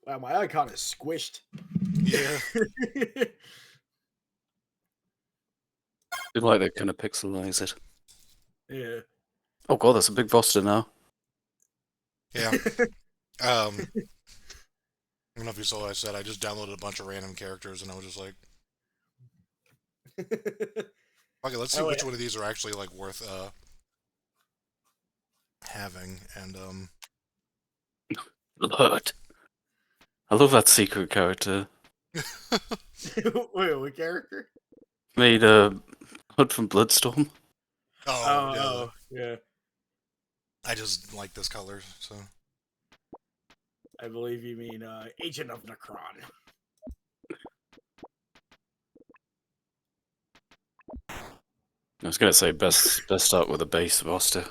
Wow, my icon is squished. Yeah. I like they kind of pixelize it. Yeah. Oh god, that's a big Voster now. Yeah. I don't know if you saw what I said. I just downloaded a bunch of random characters, and I was just like, okay, let's see Oh, which yeah. one of these are actually like worth having. And Blood. I love that secret character. Wait, what character? Made Hood from Bloodstorm. oh yeah, Yeah. I just like this color. So I believe you mean Agent of Necron. I was gonna say best start with a base roster.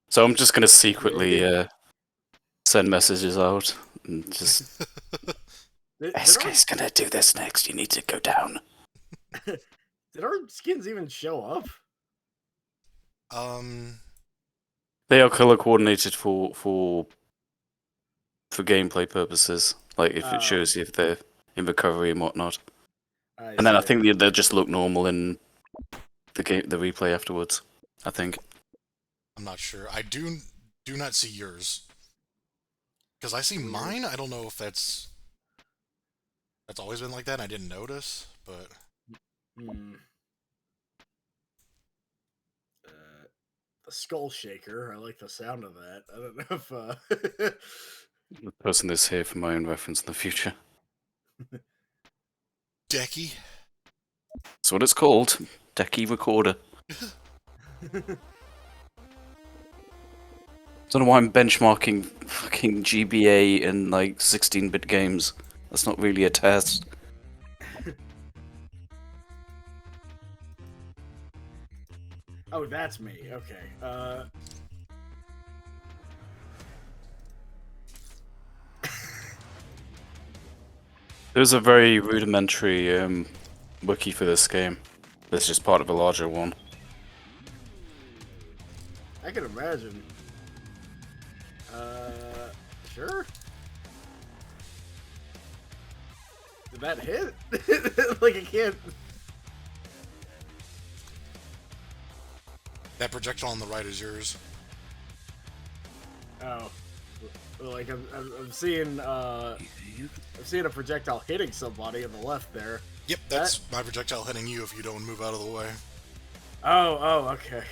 So I'm just gonna secretly send messages out and just SK's gonna do this next. You need to go down. Did our skins even show up? They are color coordinated for gameplay purposes. Like if it shows you if they're in recovery and whatnot. And then I think they'll just look normal in the replay afterwards. I think. I'm not sure. I do not see yours because I see mine. I don't know if that's always been like that. And I didn't notice, but the Skull Shaker. I like the sound of that. I don't know if The person that's here for my own reference in the future. Decky. That's what it's called. Decky Recorder. Don't know why I'm benchmarking fucking GBA and like 16-bit games. That's not really a test. Oh, that's me. Okay. There's a very rudimentary wiki for this game. That's just part of a larger one. I can imagine. Sure. Did that hit? Like, I can't. That projectile on the right is yours. Oh. Like, I'm seeing, I'm seeing a projectile hitting somebody on the left there. Yep, that's my projectile hitting you if you don't move out of the way. Oh, okay.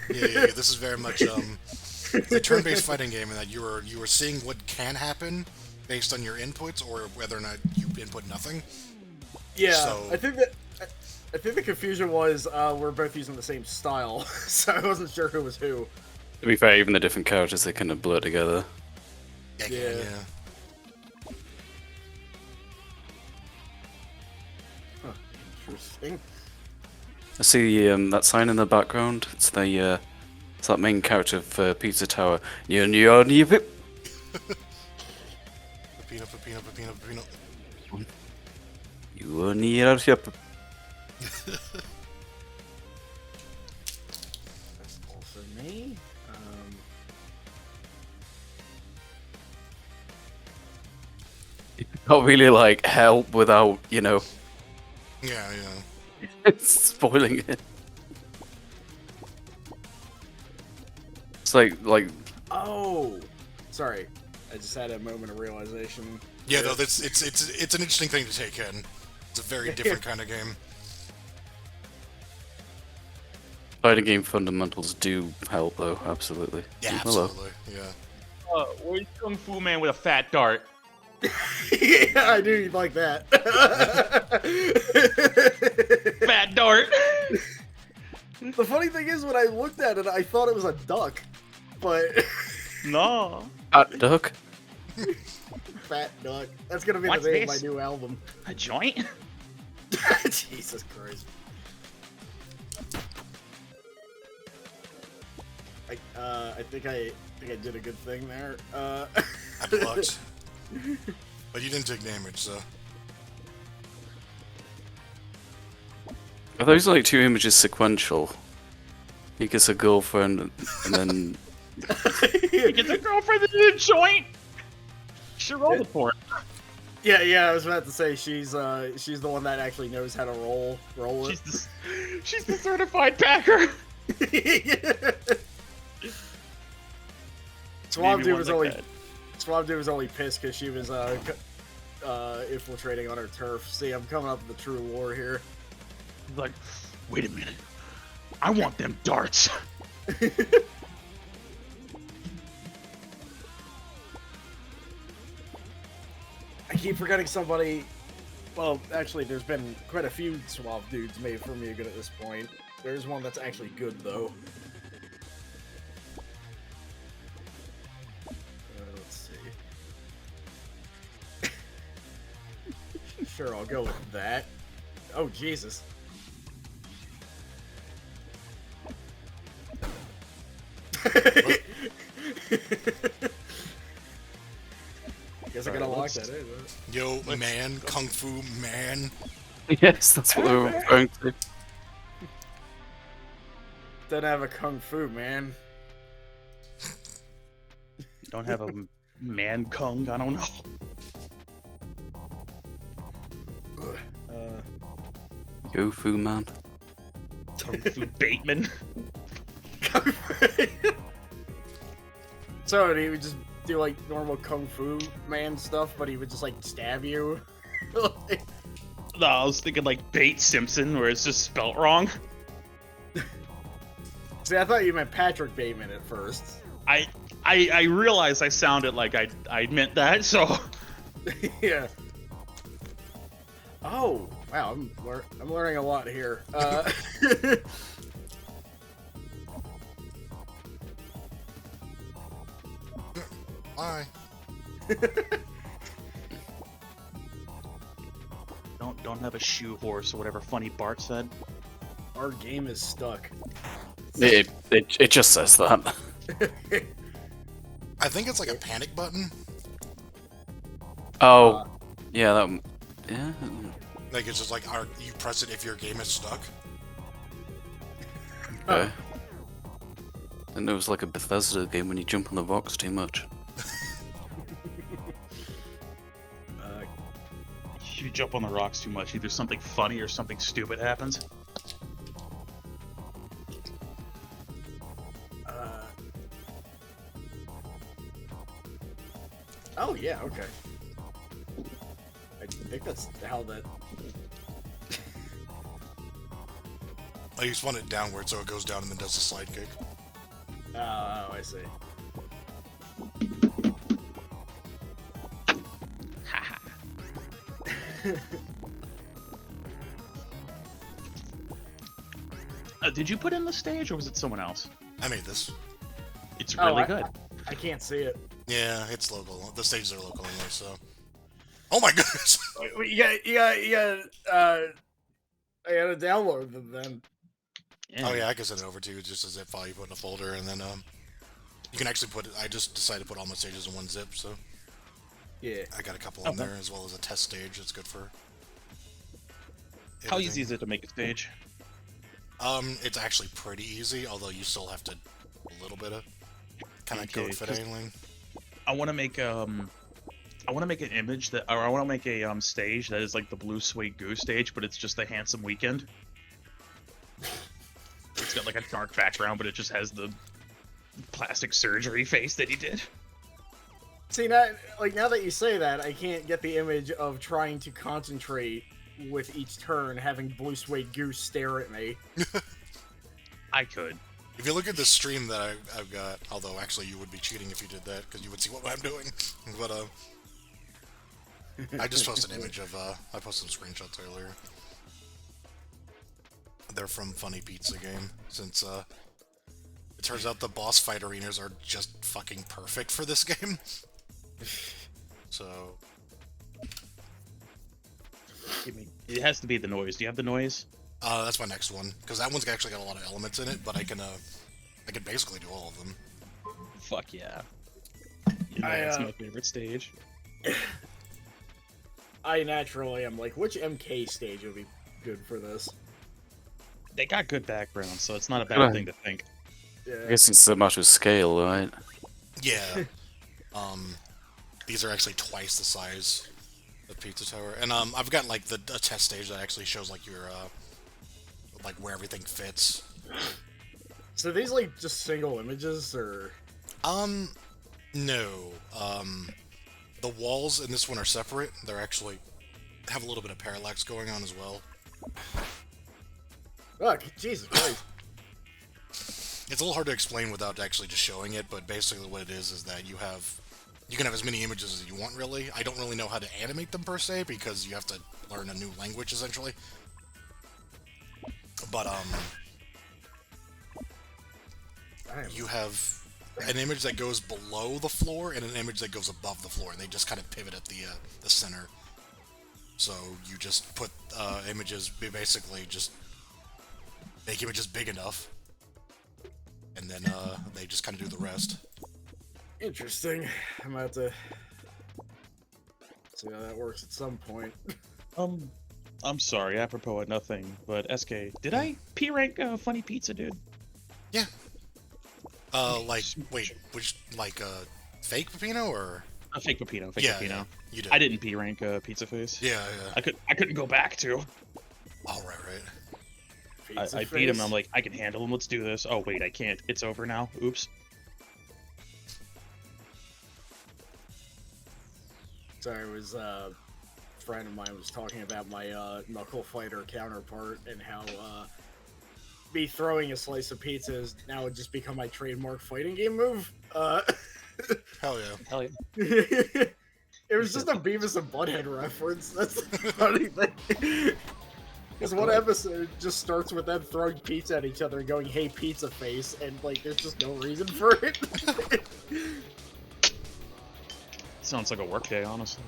Yeah, this is very much a turn-based fighting game in that you were seeing what can happen based on your inputs or whether or not you input nothing. Yeah, so, I think the confusion was we're both using the same style, so I wasn't sure who was who. To be fair, even the different characters, they kind of blur together. Yeah. Huh, interesting. I see that sign in the background. It's the it's that main character of Pizza Tower. Pepino. You need a ship. That's also me. You can't really like help without, you know, Yeah. spoiling it. It's like. Oh, sorry. I just had a moment of realization. Yeah, though it's an interesting thing to take in. It's a very different kind of game. Fighting game fundamentals do help, though. Absolutely. Yeah, Hello. absolutely. Yeah. Where's Kung Fu Man with a fat dart? Yeah, I knew you'd like that. Fat dart. The funny thing is, when I looked at it, I thought it was a duck, but No. Fat duck. fat duck. That's gonna be What's the name of this? my new album. A joint? Jesus Christ. I think I did a good thing there. I blocked. But you didn't take damage, so. Are those like two images sequential? He gets a girlfriend and then He gets a girlfriend in a joint. She rolled it for it. Yeah, I was about to say she's the one that actually knows how to roll it. She's the certified packer. Swamp Maybe Dude one was like only that. Swamp Dude was only pissed because she was infiltrating on her turf. See, I'm coming up with the true lore here. He's like, wait a minute. I want them darts. I keep forgetting somebody. Well, actually, there's been quite a few Swamp Dudes made for me good at this point. There's one that's actually good, though. Let's see. Sure, I'll go with that. Oh, Jesus. Guess I gotta lock that in. Yo, man, Kung Fu man. Yes, that's what we were referring to. Don't have a kung fu, man. Don't have a man kung. I don't know. Go Fu Man. Kung Fu Bateman. So he would just do like normal kung fu man stuff, but he would just like stab you. No, I was thinking like Bate Simpson, where it's just spelt wrong. See, I thought you meant Patrick Bateman at first. I realized I sounded like I meant that, so Yeah. Oh, wow, I'm learning a lot here. Bye. don't have a shoe horse or whatever funny Bart said. Our game is stuck. It just says that. I think it's like a panic button. Oh, yeah, that. Yeah. Like it's just like you press it if your game is stuck. Okay. And it was like a Bethesda game when you jump on the box too much. If you jump on the rocks too much, either something funny or something stupid happens. Oh yeah, okay. I think that's how that. I just want it downward so it goes down and then does a slide kick. Oh, I see. Did you put in the stage, or was it someone else? I made this. It's really good. I can't see it. Yeah, it's local. The stages are local anyway, so. Oh my goodness! Wait, I gotta download them then. Oh yeah, I can send it over to you just as a zip file you put in a folder, and then you can actually put it. I just decided to put all my stages in one zip, so Yeah. I got a couple in there as well as a test stage. It's good for. How everything. easy is it to make a stage? It's actually pretty easy, although you still have to a little bit of kind of Okay, code fiddling. I want to make an image that, or I want to make a stage that is like the Blue Suede Goose stage, but it's just a Handsome Weekend. It's got like a dark background, but it just has the plastic surgery face that he did. See, now that you say that, I can't get the image of trying to concentrate with each turn, having Blue Suede Goose stare at me. I could. If you look at the stream that I've got, although actually you would be cheating if you did that because you would see what I'm doing. But I just posted an image of I posted some screenshots earlier. They're from Funny Pizza Game, since it turns out the boss fight arenas are just fucking perfect for this game. So It has to be the noise. Do you have the noise? that's my next one, because that one's actually got a lot of elements in it, but I can basically do all of them. Fuck yeah. That's my favorite stage. I naturally am like, which MK stage would be good for this? They got good background, so it's not a bad thing to think. Yeah. I guess it's a matter of scale, right? Yeah. these are actually twice the size of Pizza Tower. And I've got like a test stage that actually shows like your like where everything fits. So are these like just single images, or? No. The walls in this one are separate. They're actually have a little bit of parallax going on as well. Look, Jesus Christ. It's a little hard to explain without actually just showing it, but basically what it is that you can have as many images as you want, really. I don't really know how to animate them per se, because you have to learn a new language, essentially. But, you have an image that goes below the floor and an image that goes above the floor, and they just kind of pivot at the center. So you just put images, basically just make images big enough, and then they just kind of do the rest. Interesting. I'm about to see how that works at some point. I'm sorry, apropos of nothing, but SK, did I P rank Funny Pizza, dude? Yeah. Like, wait, which, like, fake Peppino, or? Fake Peppino, Yeah, Peppino. you did. I didn't P rank Pizza Face. Yeah, yeah. I couldn't go back to. Oh, right. Pizza I beat him, face? and I'm like, I can handle him, let's do this. Oh, wait, I can't. It's over now. Oops. Sorry, it was a friend of mine was talking about my Knuckle Fighter counterpart and how me throwing a slice of pizza has now just become my trademark fighting game move. Hell yeah. Hell yeah. It was just a Beavis and Butthead reference. That's the funny thing. Because one episode just starts with them throwing pizza at each other and going, "Hey, pizza face," and like, there's just no reason for it. Sounds like a work day, honestly.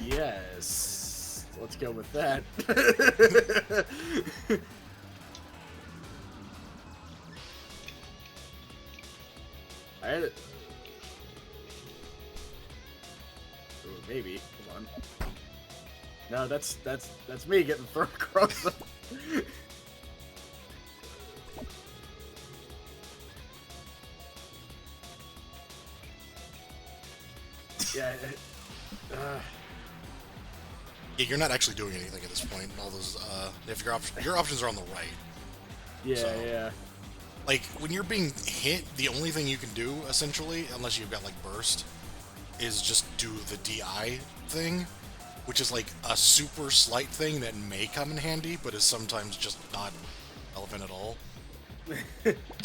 Yes. Let's go with that. I had it. Ooh, maybe. Hold on. No, that's me getting thrown across the... Yeah. Yeah, you're not actually doing anything at this point. All those, if your options are on the right. Yeah, So- yeah. Like, when you're being hit, the only thing you can do, essentially, unless you've got, like, burst, is just do the DI thing, which is, like, a super slight thing that may come in handy, but is sometimes just not relevant at all.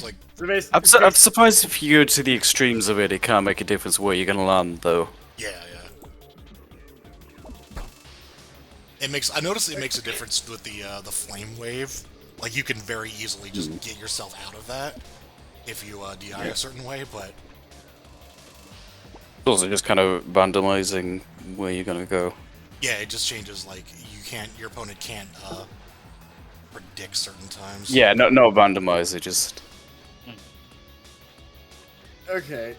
Like, So basi- I'm surprised if you go to the extremes of it, it can't make a difference where you're gonna land, though. yeah. I noticed it makes a difference with the flame wave. Like, you can very easily just get yourself out of that if you DI a certain way, but It's also just kind of randomizing where you're gonna go. yeah, it just changes. Like, your opponent can't predict certain times. Yeah, no randomizer, just... Okay.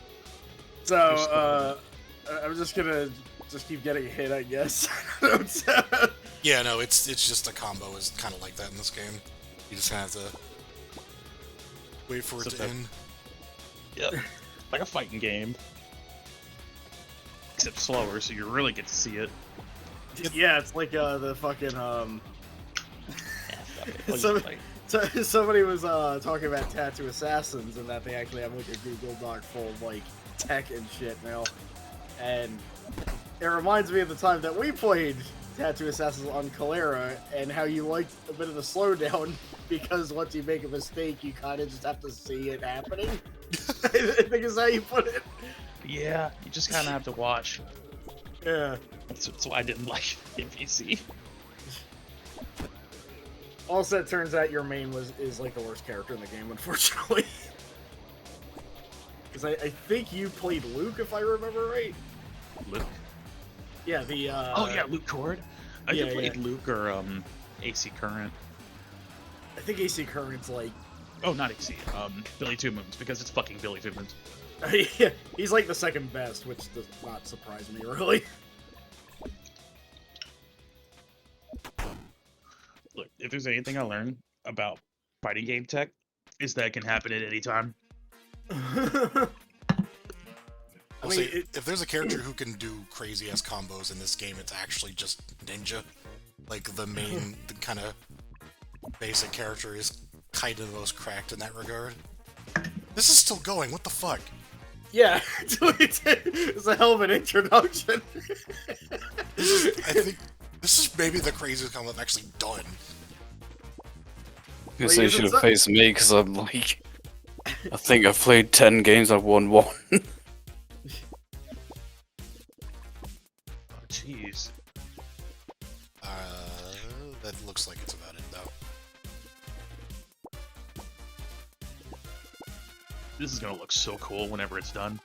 So, I'm just gonna keep getting hit, I guess. Yeah, no, it's just a combo is kind of like that in this game. You just kind of have to wait for it to end. Yep. Like a fighting game. Except slower, so you really get to see it. Yeah, it's like the fucking Yeah, So- like, somebody was talking about Tattoo Assassins and that they actually have like a Google Doc full of like tech and shit now, and it reminds me of the time that we played Tattoo Assassins on Calera and how you liked a bit of the slowdown because once you make a mistake, you kind of just have to see it happening. I think is how you put it. yeah, you just kind of have to watch. Yeah. That's why I didn't like NPC. Also, it turns out your main is like the worst character in the game, unfortunately. Because I think you played Luke, if I remember right. Luke. Yeah, the Oh yeah, Luke Cord. I yeah, either played Luke or AC Current. I think AC Current's like Oh, not AC. Billy Two Moons, because it's fucking Billy Two Moons. yeah, he's like the second best, which does not surprise me really. Look, if there's anything I learned about fighting game tech, is that can happen at any time. I'll say, if there's a character who can do crazy ass combos in this game, it's actually just Ninja. Like the main, the kind of basic character is kind of the most cracked in that regard. This is still going. What the fuck? Yeah, it's a hell of an introduction. I think this is maybe the craziest combo I've actually done. You say you should have faced me because I'm like, I think I've played 10 games, I've won 1. Oh, jeez. That looks like it's about it, though. This is gonna look so cool whenever it's done.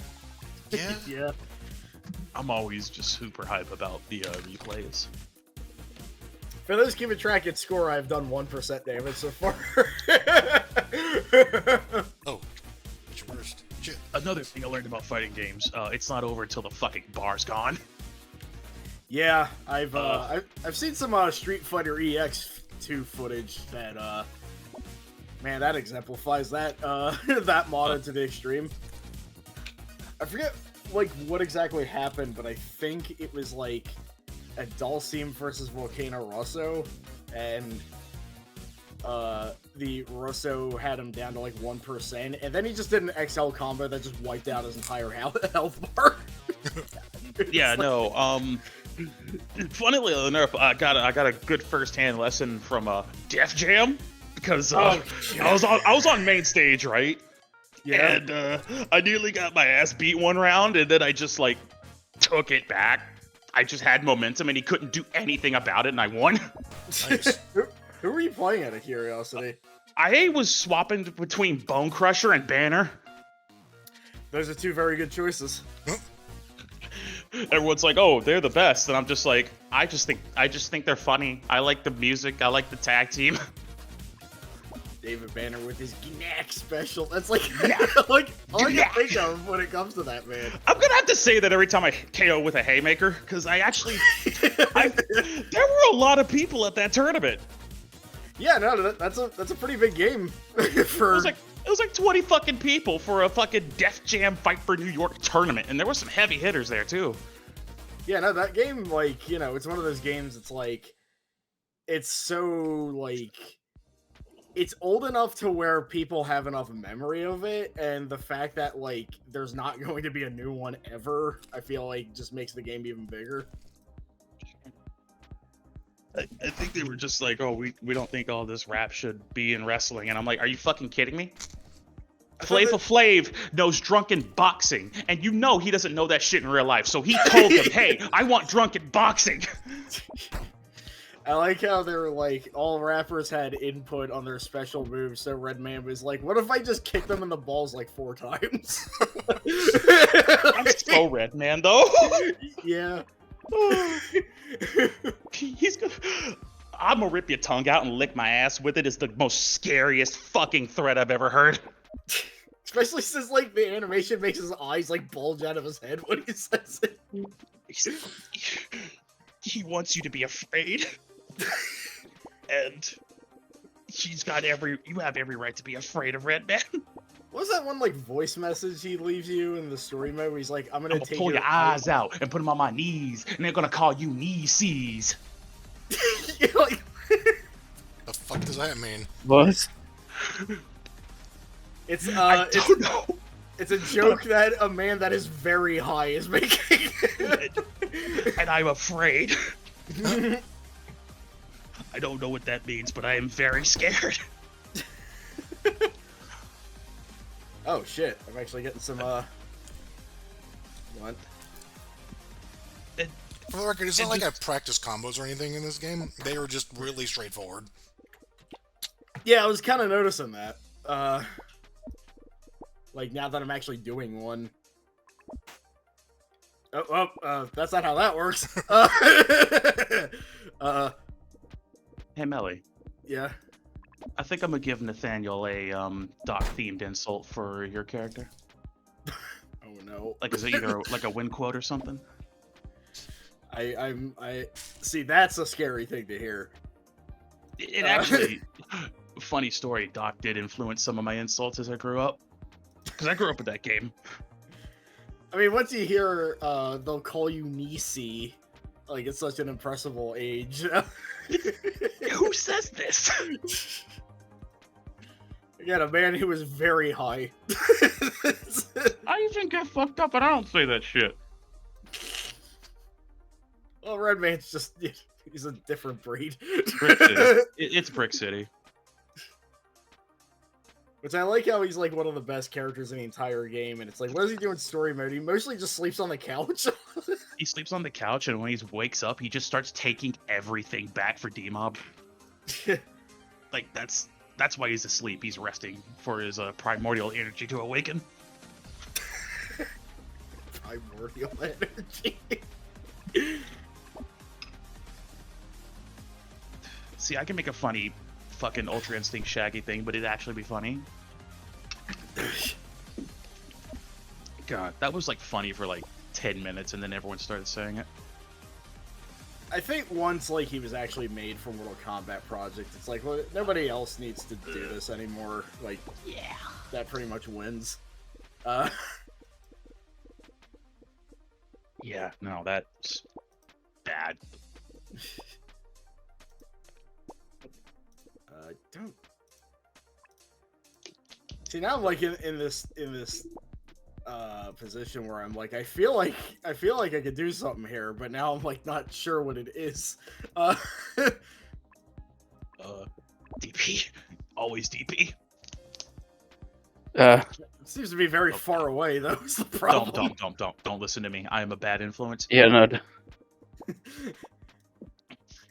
Yeah. Yeah. I'm always just super hype about the replays. For those keeping track at score, I've done 1% damage so far. Oh, it's your worst. Shit. Another thing I learned about fighting games, it's not over until the fucking bar's gone. Yeah, I've seen some Street Fighter EX2 footage that man, that exemplifies that that mod to the extreme. I forget like what exactly happened, but I think it was like a Dhalsim versus Volcano Rosso, and the Rosso had him down to like 1%, and then he just did an XL combo that just wiped out his entire health bar. Yeah, no. Funnily enough, I got a good first-hand lesson from Def Jam because I was on main stage, right? Yeah. And I nearly got my ass beat one round, and then I just like took it back. I just had momentum, and he couldn't do anything about it, and I won. Nice. Who were you playing out of curiosity? I was swapping between Bone Crusher and Banner. Those are two very good choices. Everyone's like, "Oh, they're the best," and I'm just like, I just think they're funny. I like the music. I like the tag team. David Banner with his Gnak special. That's like, like all I can think of when it comes to that, man. I'm gonna have to say that every time I KO with a haymaker, because I actually, there were a lot of people at that tournament. Yeah, no, that's a pretty big game for. It was like 20 fucking people for a fucking Def Jam Fight for New York tournament, and there were some heavy hitters there too. Yeah, no, that game, like, you know, it's one of those games. It's like, it's so like, it's old enough to where people have enough memory of it, and the fact that like there's not going to be a new one ever, I feel like just makes the game even bigger. I think they were just like, oh, we don't think all this rap should be in wrestling. And I'm like, are you fucking kidding me? Flavor Flav knows drunken boxing, and you know he doesn't know that shit in real life. So he told them, hey, I want drunken boxing. I like how they were like, all rappers had input on their special moves, so Redman was like, what if I just kick them in the balls like 4 times? I'm so Redman, though. Yeah. I'm gonna rip your tongue out and lick my ass with it is the most scariest fucking threat I've ever heard. Especially since like the animation makes his eyes like bulge out of his head when he says it. He wants you to be afraid. And you have every right to be afraid of Redman. What was that one like voice message he leaves you in the story mode where he's like, I'm gonna take pull your eyes out and put them on my knees, and they're gonna call you knee-sees. Like, The fuck does that mean? What? it's I don't know. it's a joke that a man that is very high is making. And I'm afraid. I don't know what that means, but I am very scared. Oh shit, I'm actually getting some what? For the record, it's not like I practiced combos or anything in this game. They were just really straightforward. Yeah, I was kind of noticing that. Like now that I'm actually doing one. That's not how that works. Hey, Melly. Yeah. I think I'm gonna give Nathaniel a Doc-themed insult for your character. Oh no. Like, is it either like a win quote or something? I see. That's a scary thing to hear. It actually, funny story, Doc did influence some of my insults as I grew up. Because I grew up with that game. I mean, once you hear they'll call you Nisi, like it's such an impressible age. Who says this? Again, a man who was very high. I even get fucked up and I don't say that shit. Well, Redman's just, he's a different breed. Brick City. It's Brick City. Which I like how he's like one of the best characters in the entire game, and it's like, what does he do in story mode? He mostly just sleeps on the couch. He sleeps on the couch, and when he wakes up, he just starts taking everything back for D-Mob. Like, that's why he's asleep. He's resting for his primordial energy to awaken. Primordial energy. See, I can make a funny fucking Ultra Instinct Shaggy thing, but it'd actually be funny. God, that was like funny for like 10 minutes, and then everyone started saying it. I think once like he was actually made for Mortal Kombat Project, it's like, well, nobody else needs to do this anymore. Like, Yeah. that pretty much wins. Yeah, no, that's bad. Don't. See, now I'm like in this position where I'm like, I feel like I could do something here, but now I'm like not sure what it is. DP. Always DP. It seems to be very far away, though. Is the problem? Don't listen to me. I am a bad influence. Yeah, no.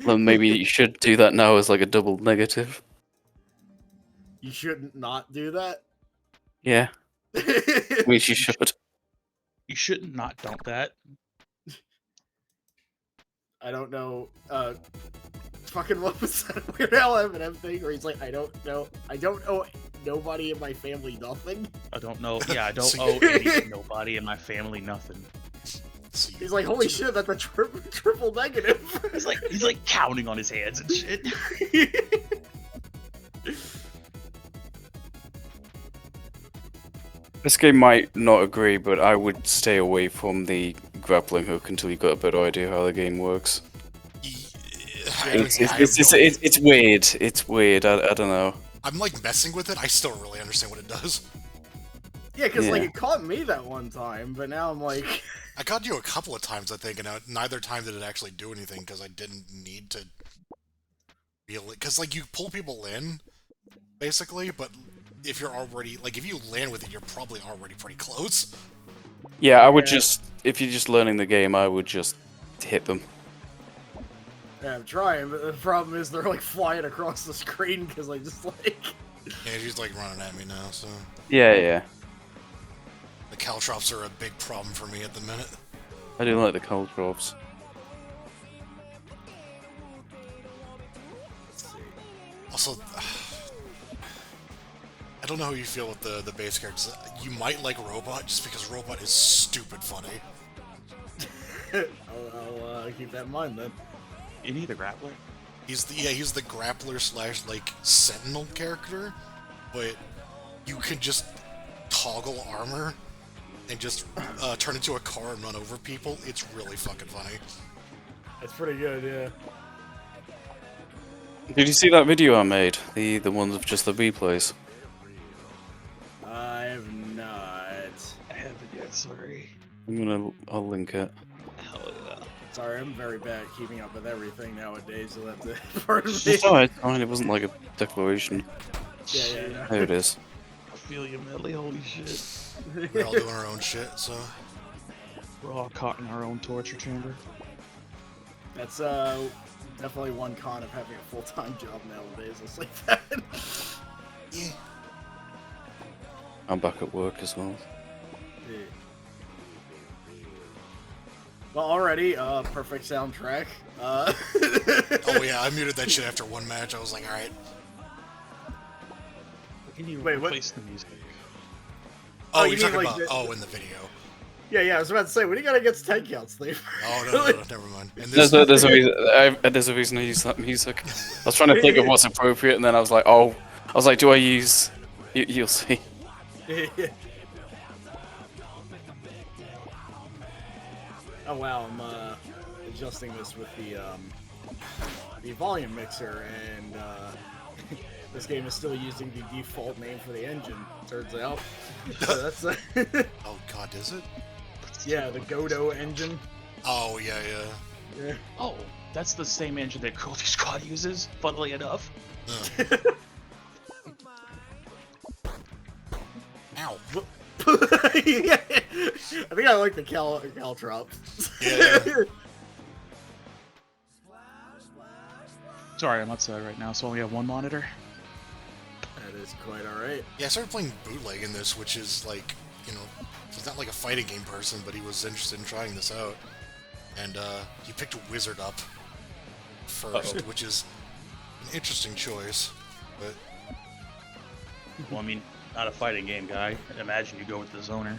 Well, maybe you should do that now as like a double negative. You shouldn't not do that. Yeah, which you should. You shouldn't not dump that. I don't know. Fucking what was that Weird Al Eminem thing where he's like, I don't know nobody in my family nothing. I don't know. Yeah, I don't See- owe nobody in my family nothing. See, He's like, holy shit, that's a triple negative. He's like counting on his hands and shit. This game might not agree, but I would stay away from the grappling hook until you've got a better idea how the game works. It's weird. It's weird. I don't know. I'm like messing with it. I still don't really understand what it does. Yeah, because like Yeah. it caught me that one time, but now I'm like, I got you a couple of times, I think, and neither time did it actually do anything because I didn't need to. Because like you pull people in, basically, but if you're already if you land with it, you're probably already pretty close. Yeah, I would Yeah. just, if you're just learning the game, I would just hit them. yeah, I'm trying, but the problem is they're like flying across the screen because I just like. Yeah, she's like running at me now, so Yeah. the caltrops are a big problem for me at the minute. I do like the cold drops. Let's see. Also, I don't know how you feel with the base characters. You might like Robot just because Robot is stupid funny. I'll keep that in mind then. You need a grappler. He's the grappler slash like sentinel character, but you can just toggle armor and just turn into a car and run over people. It's really fucking funny. That's pretty good, yeah. Did you see that video I made? The ones of just the replays. I have not. I haven't yet, sorry. I'll link it. Hell yeah. Sorry, I'm very bad at keeping up with everything nowadays, so that's it. Pardon me. It's alright, it wasn't like a declaration. Yeah. There it is. I feel you, Melly. Holy shit. We're all doing our own shit, so We're all caught in our own torture chamber. That's definitely one con of having a full-time job nowadays. It's like that. yeah. I'm back at work as well. Yeah. Well, already, perfect soundtrack. Oh yeah, I muted that shit after one match. I was like, all right. Can you Wait, what? replace the music? Oh, you you're mean, talking like, about the- in the video. Yeah, I was about to say, what do you got against 10 counts, Steve? Oh no, never mind. And There's this, a reason I use that music. I was trying to think of what's appropriate, and then I was like, oh, I was like, do I use? You'll see. Oh wow, I'm adjusting this with the volume mixer, and this game is still using the default name for the engine. Turns out, so that's Oh God, is it? yeah, the Godot engine. Oh yeah, Yeah. Oh, that's the same engine that Cruelty Squad uses, funnily enough. yeah. Ow. Yeah. I think I like the caltrops. Yeah. Sorry, I'm outside right now, so I only have one monitor. That is quite alright. Yeah, I started playing bootleg in this, which is like, you know, he's not like a fighting game person, but he was interested in trying this out. And he picked Wizard up first, which is an interesting choice. But Well, I mean, not a fighting game guy. I'd imagine you go with the Zoner.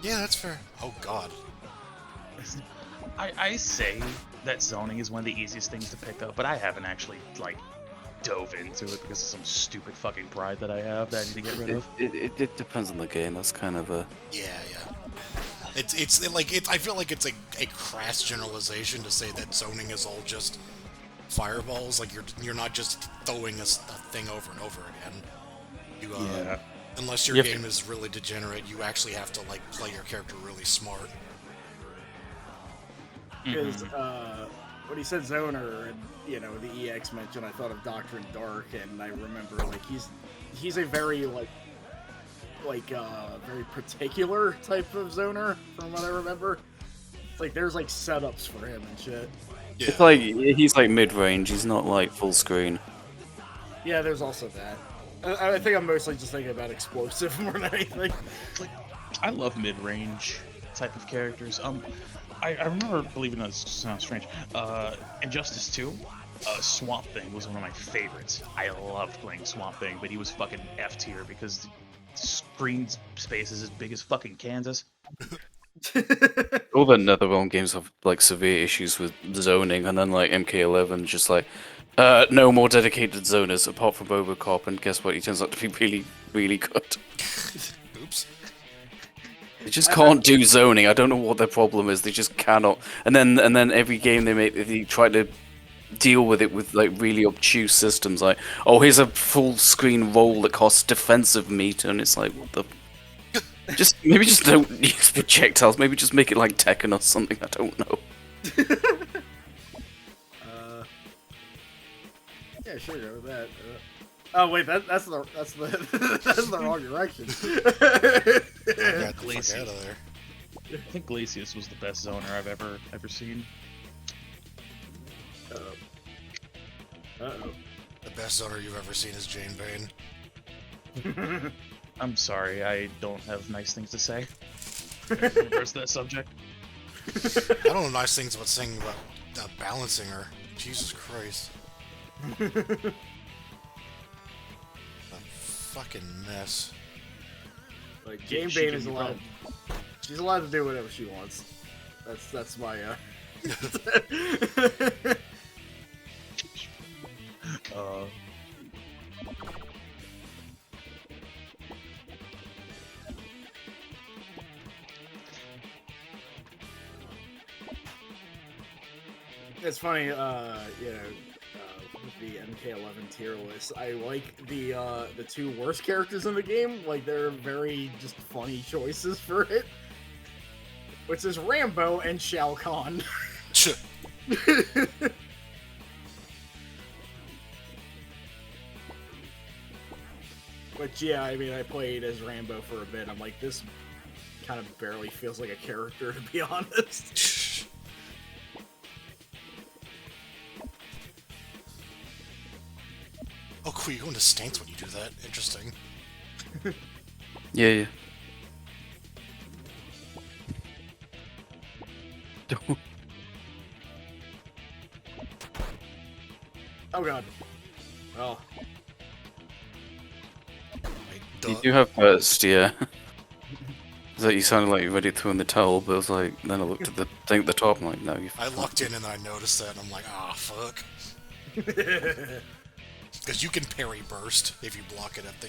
yeah, that's fair. Oh God. I say that zoning is one of the easiest things to pick up, but I haven't actually, like, dove into it because of some stupid fucking pride that I have that I need to get rid of. It depends on the game. That's kind of a. Yeah. I feel like it's a crass generalization to say that zoning is all just fireballs. Like you're not just throwing a thing over and over again. You Yeah. unless your Yep. game is really degenerate, you actually have to like play your character really smart. Because when he said Zoner and the EX mention, I thought of Doctrine Dark, and I remember like he's a very very particular type of Zoner from what I remember. It's like there's like setups for him and shit. Yeah. It's like he's like mid-range. He's not like full screen. Yeah, there's also that. I think I'm mostly just thinking about explosive more than anything. I love mid-range type of characters. I remember, believing this sounds strange, Injustice 2, Swamp Thing was one of my favorites. I loved playing Swamp Thing, but he was fucking F tier because the screen space is as big as fucking Kansas. All the NetherRealm games have like severe issues with zoning, and then like MK11 just like, no more dedicated zoners apart from Robocop, and guess what? He turns out to be really, really good. Oops. They just can't do zoning. I don't know what their problem is. They just cannot. And then every game they make, they try to deal with it with like really obtuse systems. Like, oh, here's a full screen roll that costs defensive meter, and it's like, what the. Maybe just don't use projectiles. Maybe just make it like Tekken or something. I don't know. Yeah, sure, go with that. Oh wait, that's the that's the wrong direction. Got the fuck out of there. I think Glacius was the best zoner I've ever seen. Uh-oh. The best zoner you've ever seen is Jane Bane. I'm sorry, I don't have nice things to say. Reverse that subject. I don't know nice things about singing about balancing her. Jesus Christ. A fucking mess. Like She Jane Bane can is be allowed. She's allowed to do whatever she wants. That's my It's funny, with the MK11 tier list, I like the two worst characters in the game. Like they're very just funny choices for it, which is Rambo and Shao Kahn. But yeah, I mean, I played as Rambo for a bit. I'm like, this kind of barely feels like a character, to be honest. Oh, cool, you go into stance when you do that. Interesting. Yeah. Oh god. Well. You do have burst, yeah. That you sounded like you ready to throw in the towel, but it was like, then I looked at the thing at the top, I'm like, no, you. I locked in and then I noticed that and I'm like, ah, fuck. Because you can parry burst if you block it at the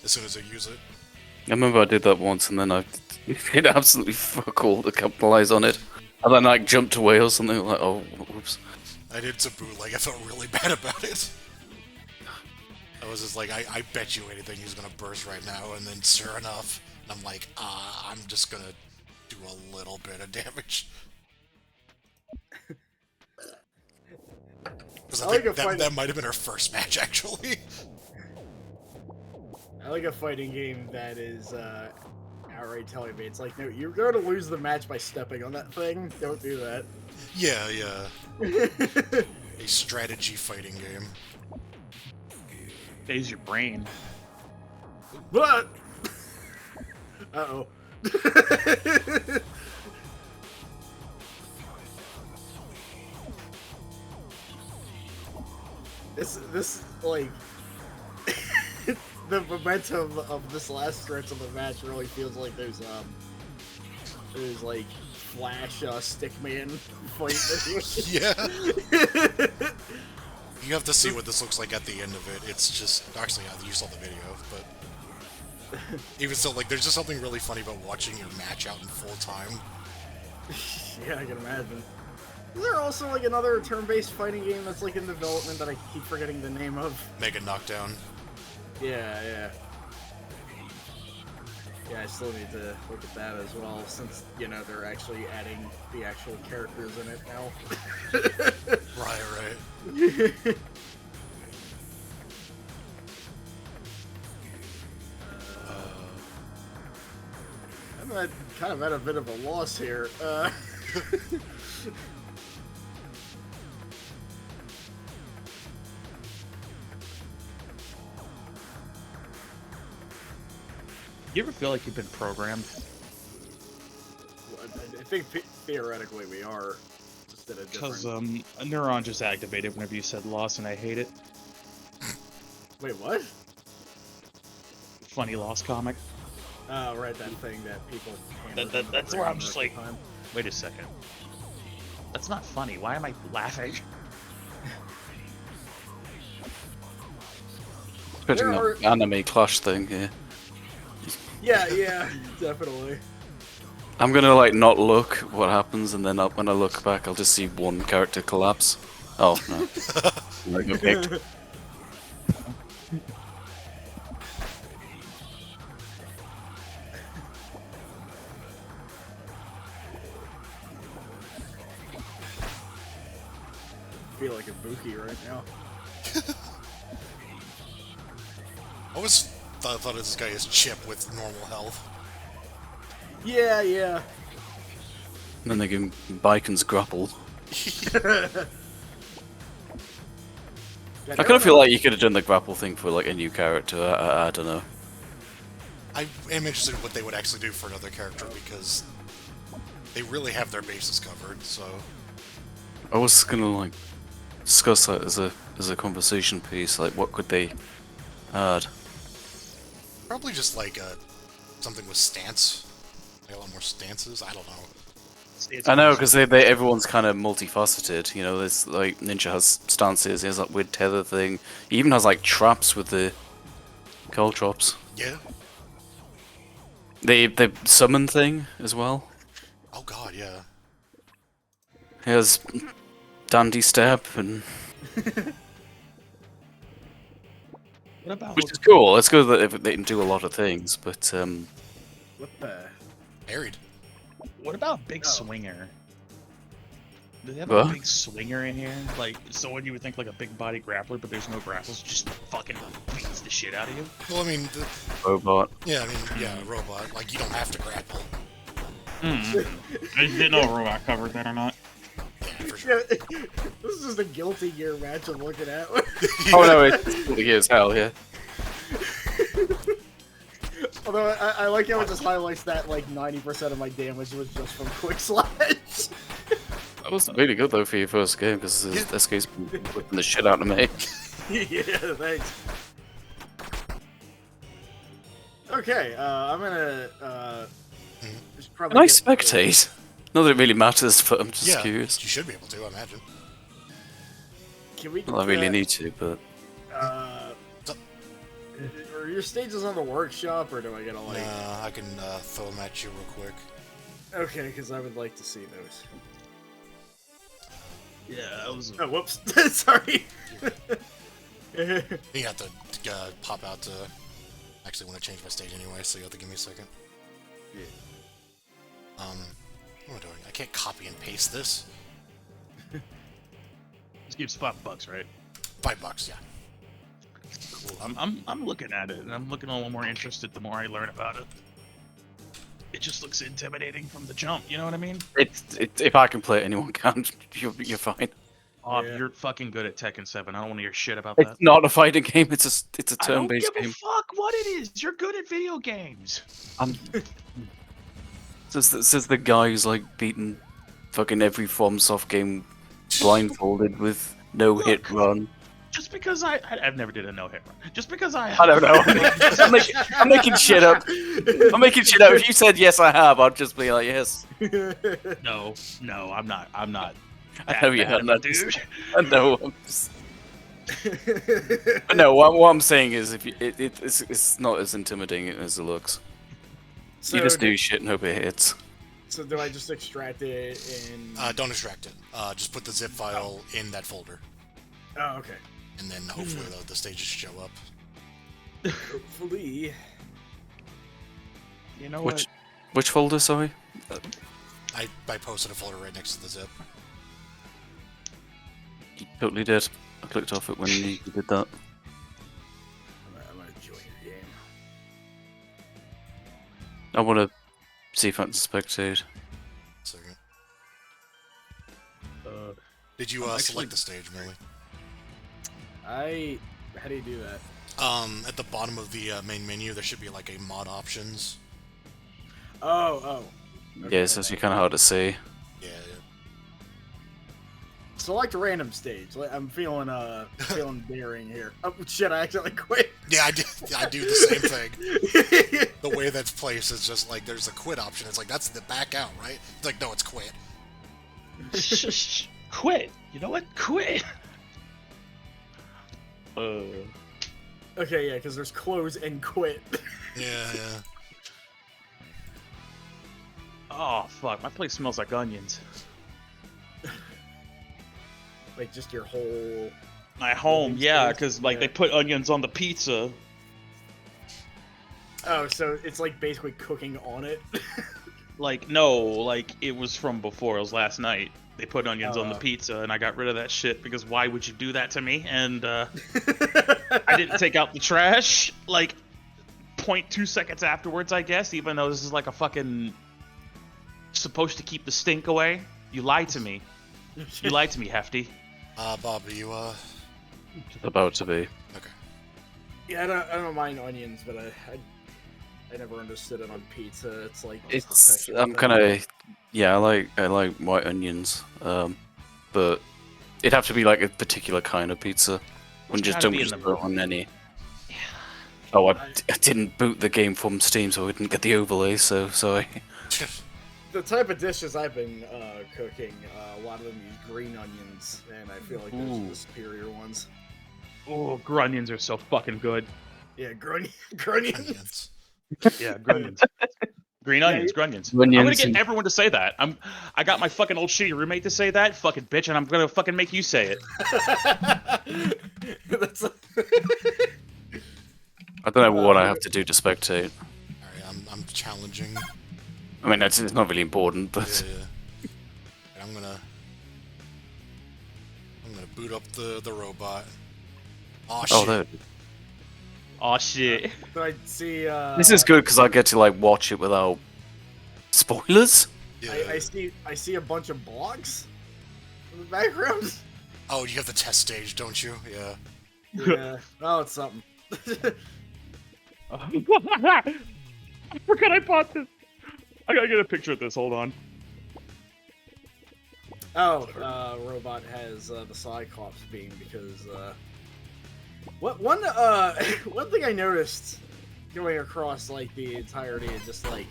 as soon as you use it. I remember I did that once, and then I did absolutely fuck all to capitalize on it. And then I jumped away or something like, oh, whoops. I did some bootleg. I felt really bad about it. I was just like, I bet you anything he's gonna burst right now, and then sure enough, I'm like, I'm just gonna do a little bit of damage. Because I think that might have been our first match, actually. I like a fighting game that is outright telling me, it's like, no, you're going to lose the match by stepping on that thing. Don't do that. Yeah. A strategy fighting game. Phase your brain. But uh-oh. This like the momentum of this last stretch of the match really feels like there's like Flash Stickman fight. Yeah. You have to see what this looks like at the end of it. It's just actually you saw the video, but even still, like there's just something really funny about watching your match out in full time. Yeah, I can imagine. Is there also like another turn-based fighting game that's like in development that I keep forgetting the name of? Mega Knockdown. Yeah. Yeah, I still need to look at that as well, since, you know, they're actually adding the actual characters in it now. Right. I'm kind of at a bit of a loss here. You ever feel like you've been programmed? I think theoretically we are. Just at a Because different... a neuron just activated whenever you said loss, and I hate it. Wait, what? Funny loss comic. Oh, right, that thing that people... That's where I'm just like, wait a second. That's not funny. Why am I laughing? Putting There the anime clash thing here. Yeah, definitely. I'm gonna like not look what happens, and then when I look back, I'll just see one character collapse. Oh no! I got picked. I feel like a Buki right now. I always thought this guy is Chip with normal health. Yeah. And then they give him Bicon's grapple. I kind of feel like you could have done the grapple thing for like a new character. I don't know. I am interested in what they would actually do for another character because they really have their bases covered. So I was gonna like discuss that as a conversation piece. Like, what could they add? probably just like something with stance. Like a lot more stances. I don't know. I know, because everyone's kind of multifaceted. You know, there's like Ninja has stances. He has that weird tether thing. He even has like traps with the Caltrops. Yeah. The summon thing as well. Oh god, yeah. He has Dandy Step and What about which is cool. It's good that they can do a lot of things, but What the... Married. what about Big Oh. Swinger? Do they have What? a big swinger in here? Like someone you would think like a big body grappler, but there's no grapples, just fucking beats the shit out of you. Well, I mean, robot. yeah, robot. Like, you don't have to grapple. I didn't know a robot covered that or not. Yeah, for sure. Yeah, this is just a Guilty Gear match I'm looking at. Oh no, it's really as hell, yeah. Although I like how it just highlights that like 90% of my damage was just from Quick Slash. That was really good though for your first game, because this game's been whipping the shit out of me. Yeah, thanks. Okay, I'm gonna just probably Can I get- spectate? Not that it really matters, but I'm just Yeah, curious. you should be able to, I imagine. Can we? Well, I really need to, but Are your stages on the workshop, or do I gotta like? Nah, I can throw them at you real quick. Okay, because I would like to see those. Yeah, that was. Oh, whoops. Sorry. You have to pop out to. Actually, want to change my stage anyway, so you have to give me a second. Yeah. What am I doing? I can't copy and paste this. This gives $5, right? $5, yeah. Cool. I'm looking at it, and I'm looking a little more interested the more I learn about it. It just looks intimidating from the jump. You know what I mean? If I can play it, anyone can. You're fine. Oh, Yeah. you're fucking good at Tekken 7. I don't want to hear shit about It's that. not a fighting game. It's a I don't turn-based give a game. fuck what it is. You're good at video games. Says the guy who's like beaten fucking every FromSoft game blindfolded with no hit run. Just because I've never did a no hit run. Just because I don't know. I'm making shit up. I'm making shit up. If you said yes, I have, I'd just be like yes. No, I'm not. I know you bad had of a that. dude. I know. But no, what I'm saying is, if you, it's not as intimidating as it looks. So You just do shit and hope it hits. So do I just extract it in? Don't extract it. Just put the zip file in that folder, Oh, okay. and then hopefully the stages show up. Hopefully. You know Which folder? Sorry. I posted a folder right next to the zip. You totally did. I clicked off it when you did that. I'm gonna join your game. I want to see if I can spectate. Second. what? Did you I'm actually- select the stage, Millie? How do you do that? At the bottom of the main menu, there should be like a mod options. Oh. Yeah, it's actually kind of hard to see. Yeah. Select a random stage. I'm feeling daring here. Oh shit! I accidentally quit. Yeah, I do the same thing. The way that's placed is just like there's a quit option. It's like that's the back out, right? It's like no, it's quit. Shh. Quit. You know what? Quit. Okay, yeah, because there's close and quit. Yeah. Oh fuck! My place smells like onions. Like just your whole. My home, Living yeah, space? because like Yeah. they put onions on the pizza. Oh, so it's like basically cooking on it. Like no, like it was from before. It was last night. They put onions on the Oh. pizza, and I got rid of that shit because why would you do that to me? And I didn't take out the trash like 0.2 seconds afterwards, I guess. Even though this is like a fucking supposed to keep the stink away. You lied to me. You lied to me, Hefty. Bob, are you About to be. okay? Yeah, I don't mind onions, but I never understood it on pizza. It's like It's I'm kind of I like white onions, but it'd have to be like a particular kind of pizza. When just gotta don't be in just the put middle. on any. Oh, I didn't boot the game from Steam, so I didn't get the overlay. So sorry. the type of dishes I've been cooking. A lot of them use green onions, and I feel like those are Ooh. the superior ones. Oh, grunions are so fucking good. Yeah, grunions. Onions. Yeah, grunions. Green onions, grunions. I'm Grunions gonna get and- everyone to say that. I got my fucking old shitty roommate to say that, fucking bitch, and I'm gonna fucking make you say it. That's I don't know what I have to do to spectate. Alright, I'm challenging. I mean, it's not really important, but Yeah. And I'm gonna boot up the robot. Oh shit. oh, there. Aw, shit. But I see. This is good because I get to like watch it without spoilers. Yeah. I see a bunch of blocks in the background. Oh, you have the test stage, don't you? Yeah. Yeah. Oh, it's something. I forgot I bought this. I gotta get a picture of this. Hold on. Oh, robot has the Cyclops beam because one thing I noticed going across like the entirety is just like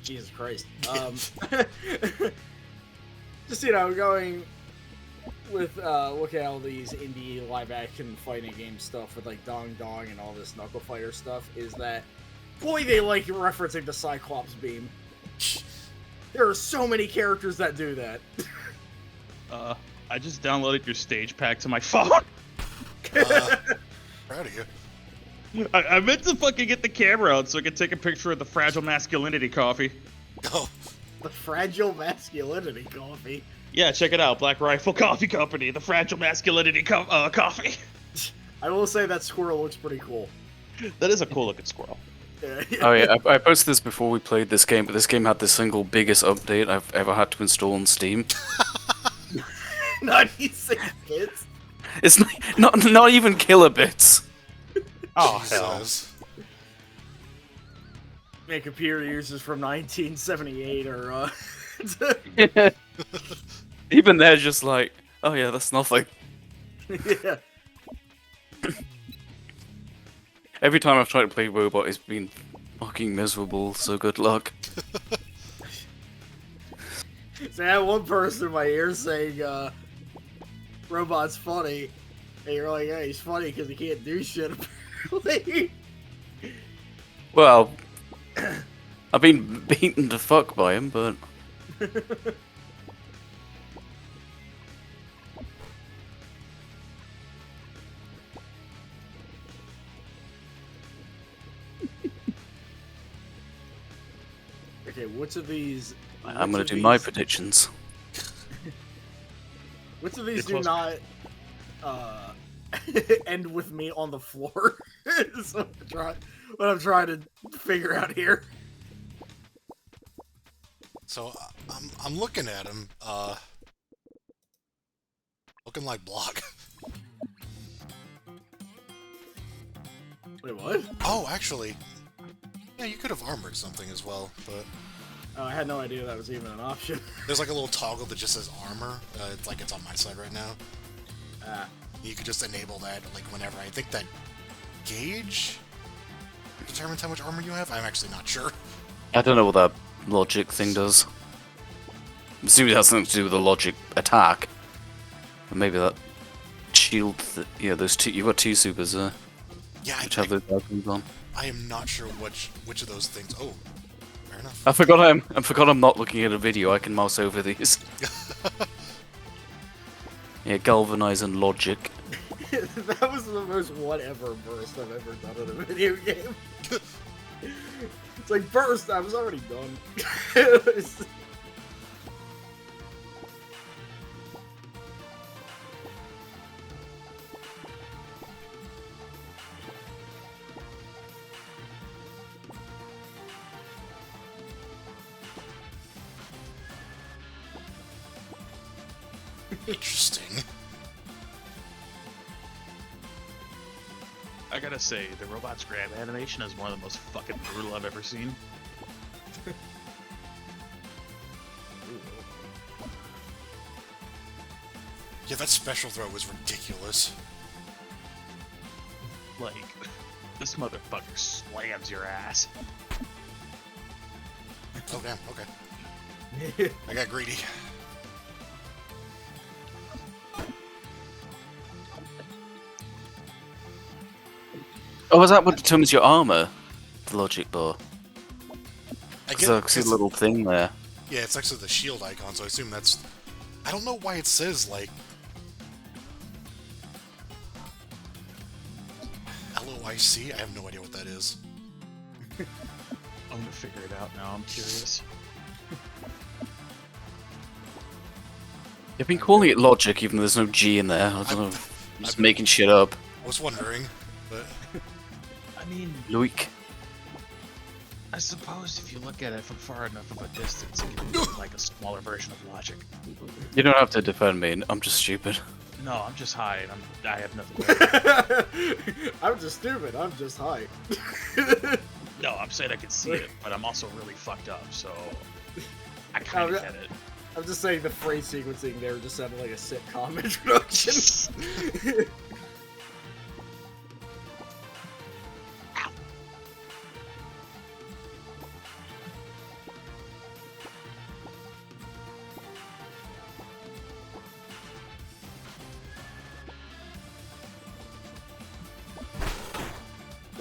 Jesus Christ. Just going look at all these indie live action fighting game stuff with like Dong Dong and all this Knuckle Fighter stuff is that boy they like referencing the Cyclops beam. There are so many characters that do that. I just downloaded your stage pack to my phone. Proud of you. I meant to fucking get the camera out so I could take a picture of the Fragile Masculinity coffee. Oh, The Fragile Masculinity coffee. Yeah, check it out. Black Rifle Coffee Company, the Fragile Masculinity coffee. I will say that squirrel looks pretty cool. That is a cool looking squirrel. Oh yeah, I posted this before we played this game, but this game had the single biggest update I've ever had to install on Steam. 96 bits. It's not even kilobits. Oh, hell. Jesus. My computer uses from 1978 or Even they're just like, oh yeah, that's nothing. yeah. Every time I've tried to play Robot, it's been fucking miserable, so good luck. So I had one person in my ear saying, Robot's funny. And you're like, yeah, he's funny because he can't do shit, apparently. Well, I've been beaten to fuck by him, but... Okay, which of these... I'm gonna do my predictions. Which of these You're do not end with me on the floor? Is what I'm trying to figure out here. So I'm looking at him, looking like Block. Wait, what? Oh, actually, yeah, you could have armored something as well, but Oh, I had no idea that was even an option. there's like a little toggle that just says armor. It's like it's on my side right now. Ah. You could just enable that like whenever. I think that gauge determines how much armor you have. I'm actually not sure. I don't know what that logic thing does. I'm assuming it has something to do with the logic attack. But maybe that shield, yeah, those two, you've got two supers there, Yeah, which have those icons on. I am not sure which of those things. Oh, fair enough. I forgot I'm not looking at a video, I can mouse over these. Yeah, galvanize and logic. That was the most whatever burst I've ever done in a video game. It's like, burst, I was already done. It's- Interesting. I gotta say, the robot's grab animation is one of the most fucking brutal I've ever seen. Yeah, that special throw was ridiculous. Like, this motherfucker slams your ass. Oh damn. Okay. I got greedy. Oh, is that what determines your armor? The logic bar. I Because I see a little thing there. Yeah, it's next to the shield icon, so I assume that's... I don't know why it says, like... LOIC? I have no idea what that is. I'm gonna figure it out now, I'm curious. You've been calling it logic even though there's no G in there. I don't know. I'm just making shit up. I was wondering, but... I mean, Loic. I suppose if you look at it from far enough of a distance, it can be like a smaller version of logic. You don't have to defend me, I'm just stupid. No, I'm just high, and I have nothing better. I'm just stupid, I'm just high. No, I'm saying I can see it, but I'm also really fucked up, so I kind of get it. I'm just saying the phrase sequencing there just sounded like a sitcom introduction.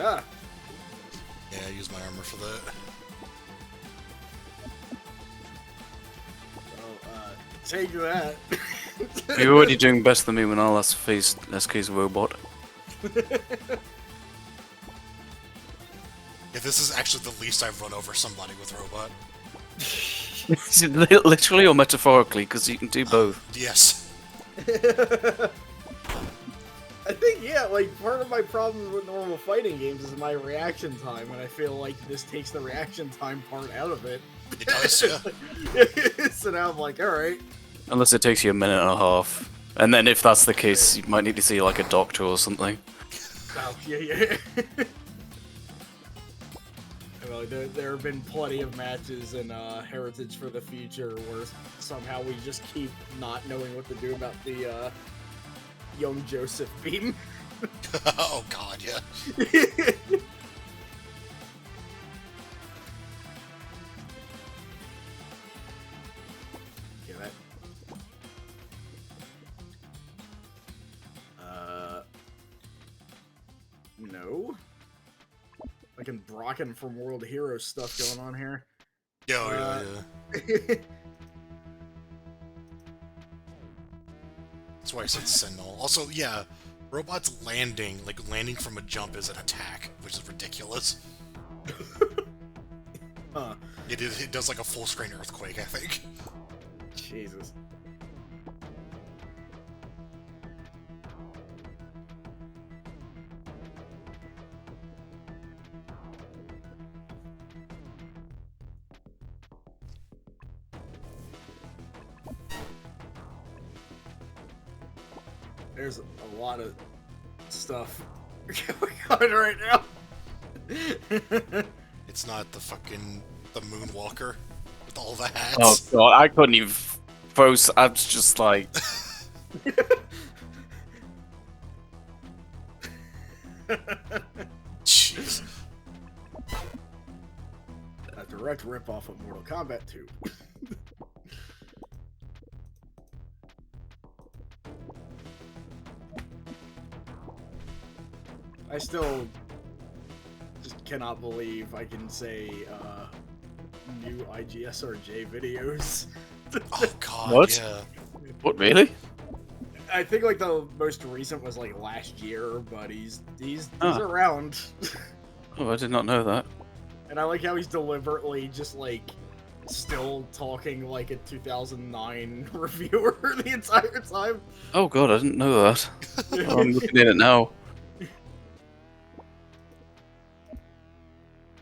Ah. Yeah, I use my armor for that. Well, take that. You were already doing better than me when I last faced SK's robot. If this is actually the least I've run over somebody with robot. Is it literally or metaphorically? Because you can do both. Yes. I think, yeah, like, part of my problem with normal fighting games is my reaction time, and I feel like this takes the reaction time part out of it. It does, yeah. So now I'm like, alright. Unless it takes you a minute and a half. And then if that's the case, you might need to see like a doctor or something. Oh, yeah. Well, there have been plenty of matches in Heritage for the Future where somehow we just keep not knowing what to do about the young Joseph beam. Oh god, yeah. Get it? No. Fucking Brocken from World Heroes stuff going on here. Yeah, yeah. That's why I said Sentinel. Also, yeah, robots landing from a jump is an attack, which is ridiculous. Huh. It does like a full screen earthquake, I think. Jesus. There's a lot of stuff going on right now. It's not the Moonwalker with all the hats. Oh god, I couldn't even froze. I was just like, Jeez. A direct ripoff of Mortal Kombat 2. I still just cannot believe I can say new IGSRJ videos. Oh god, What? yeah. what really? I think like the most recent was like last year, but he's Ah. around. Oh, I did not know that. And I like how he's deliberately just like still talking like a 2009 reviewer the entire time. Oh god, I didn't know that. Oh, I'm looking at it now.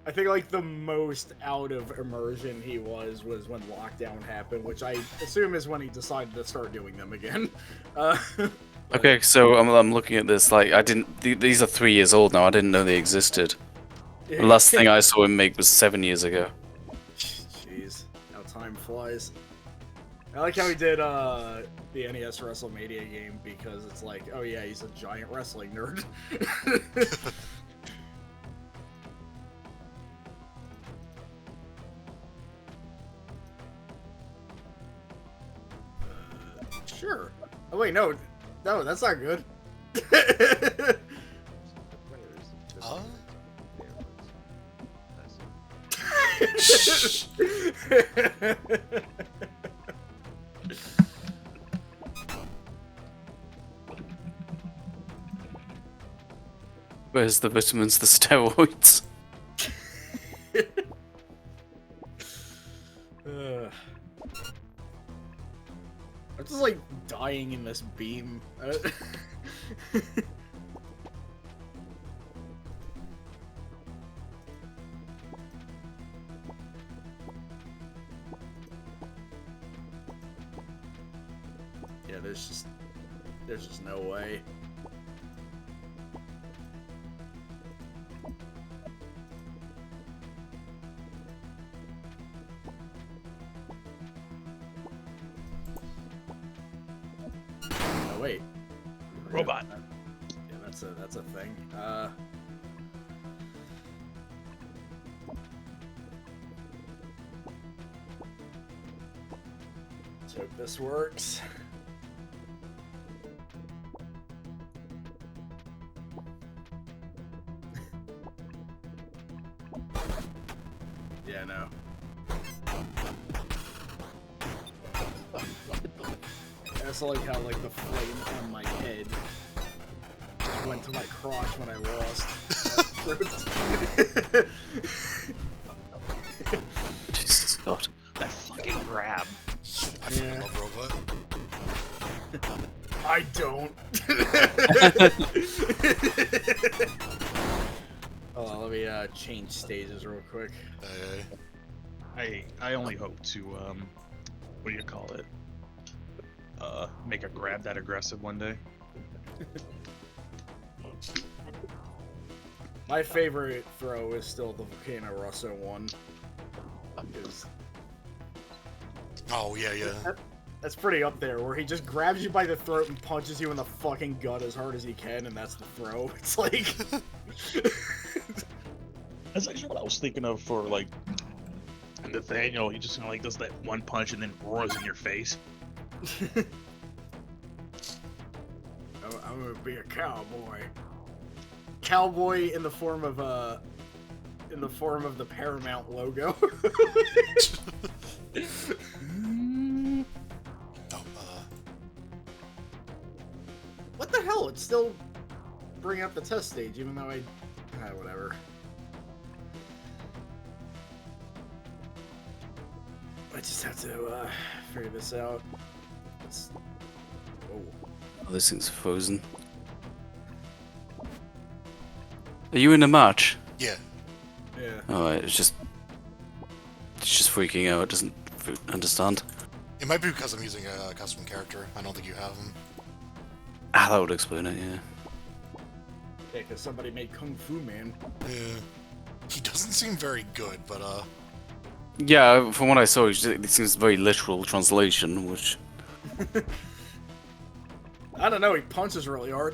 I think like the most out of immersion he was when lockdown happened, which I assume is when he decided to start doing them again. Okay, so I'm looking at this. Like, I didn't. These are 3 years old now. I didn't know they existed. The last thing I saw him make was 7 years ago. Jeez, how time flies. I like how he did the NES WrestleMania game because it's like, oh yeah, he's a giant wrestling nerd. Sure. Oh wait, no, that's not good. Where's the vitamins, the steroids? I'm just like dying in this beam. Yeah, there's just no way. Oh wait. Robot. Yeah, that's a thing. Let's hope this works. Yeah, no. That's like how like the flame on my head just went to my crotch when I lost. Jesus God. That fucking grab. I fucking love Robot. I don't. Oh, let me change stages real quick. I only hope to what do you call it? Make a grab that aggressive one day. My favorite throw is still the Volcano Rosso one. Oh yeah, yeah. That's pretty up there, where he just grabs you by the throat and punches you in the fucking gut as hard as he can, and that's the throw. It's like... That's actually what I was thinking of for, like, Nathaniel. He just kind of, like, does that one punch and then roars in your face. I'm gonna be a cowboy. Cowboy in the form of the Paramount logo. What the hell? It's still bringing up the test stage, even though whatever. I just have to figure this out. Oh, this thing's frozen. Are you in a match? Yeah. Yeah. Alright, it's just freaking out. It doesn't understand. It might be because I'm using a custom character. I don't think you have him. Ah, that would explain it, yeah. Yeah, because somebody made Kung Fu Man. Yeah. He doesn't seem very good, but Yeah, from what I saw, it seems very literal translation, which... I don't know, he punches really hard.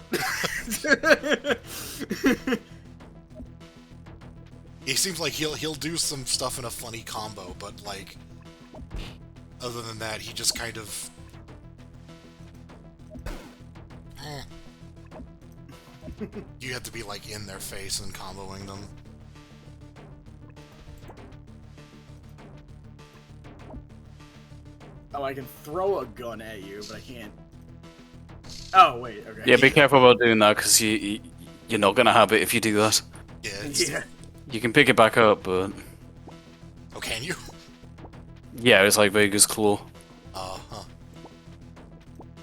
he seems like he'll do some stuff in a funny combo, but like other than that, he just kind of you have to be like in their face and comboing them. Oh, I can throw a gun at you, but I can't. Oh, wait, okay. Yeah, be careful about doing that, because you're not going to have it if you do that. Yeah, it's... Yeah. You can pick it back up, but... Oh, can you? Yeah, it's like Vega's Claw. Huh.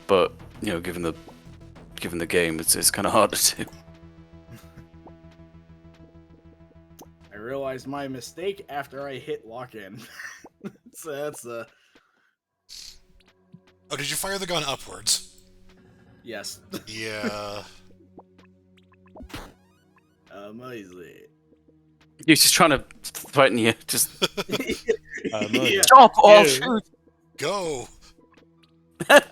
But, you know, given the game, it's kind of hard to do. I realized my mistake after I hit lock-in. So that's Oh, did you fire the gun upwards? Yes. Yeah. Amazing. He's just trying to threaten you. Just Yeah. stop or shoot. Go. I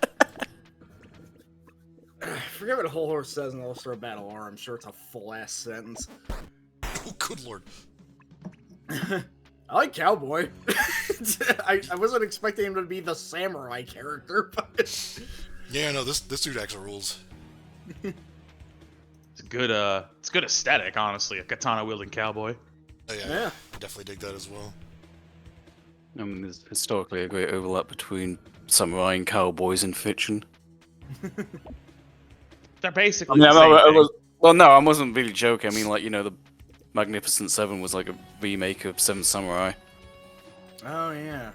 forget what Whole Horse says in All-Star Battle R. I'm sure it's a full-ass sentence. Oh, good lord. I like Cowboy. I wasn't expecting him to be the samurai character, but... Yeah, no, this dude actually rules. It's good aesthetic, honestly. A katana wielding cowboy. Oh, yeah, Yeah. I definitely dig that as well. I mean, there's historically a great overlap between samurai and cowboys in fiction. They're basically I mean, the same thing. well, no, I wasn't really joking. I mean, like, you know, the Magnificent Seven was like a remake of Seven Samurai. Oh, yeah.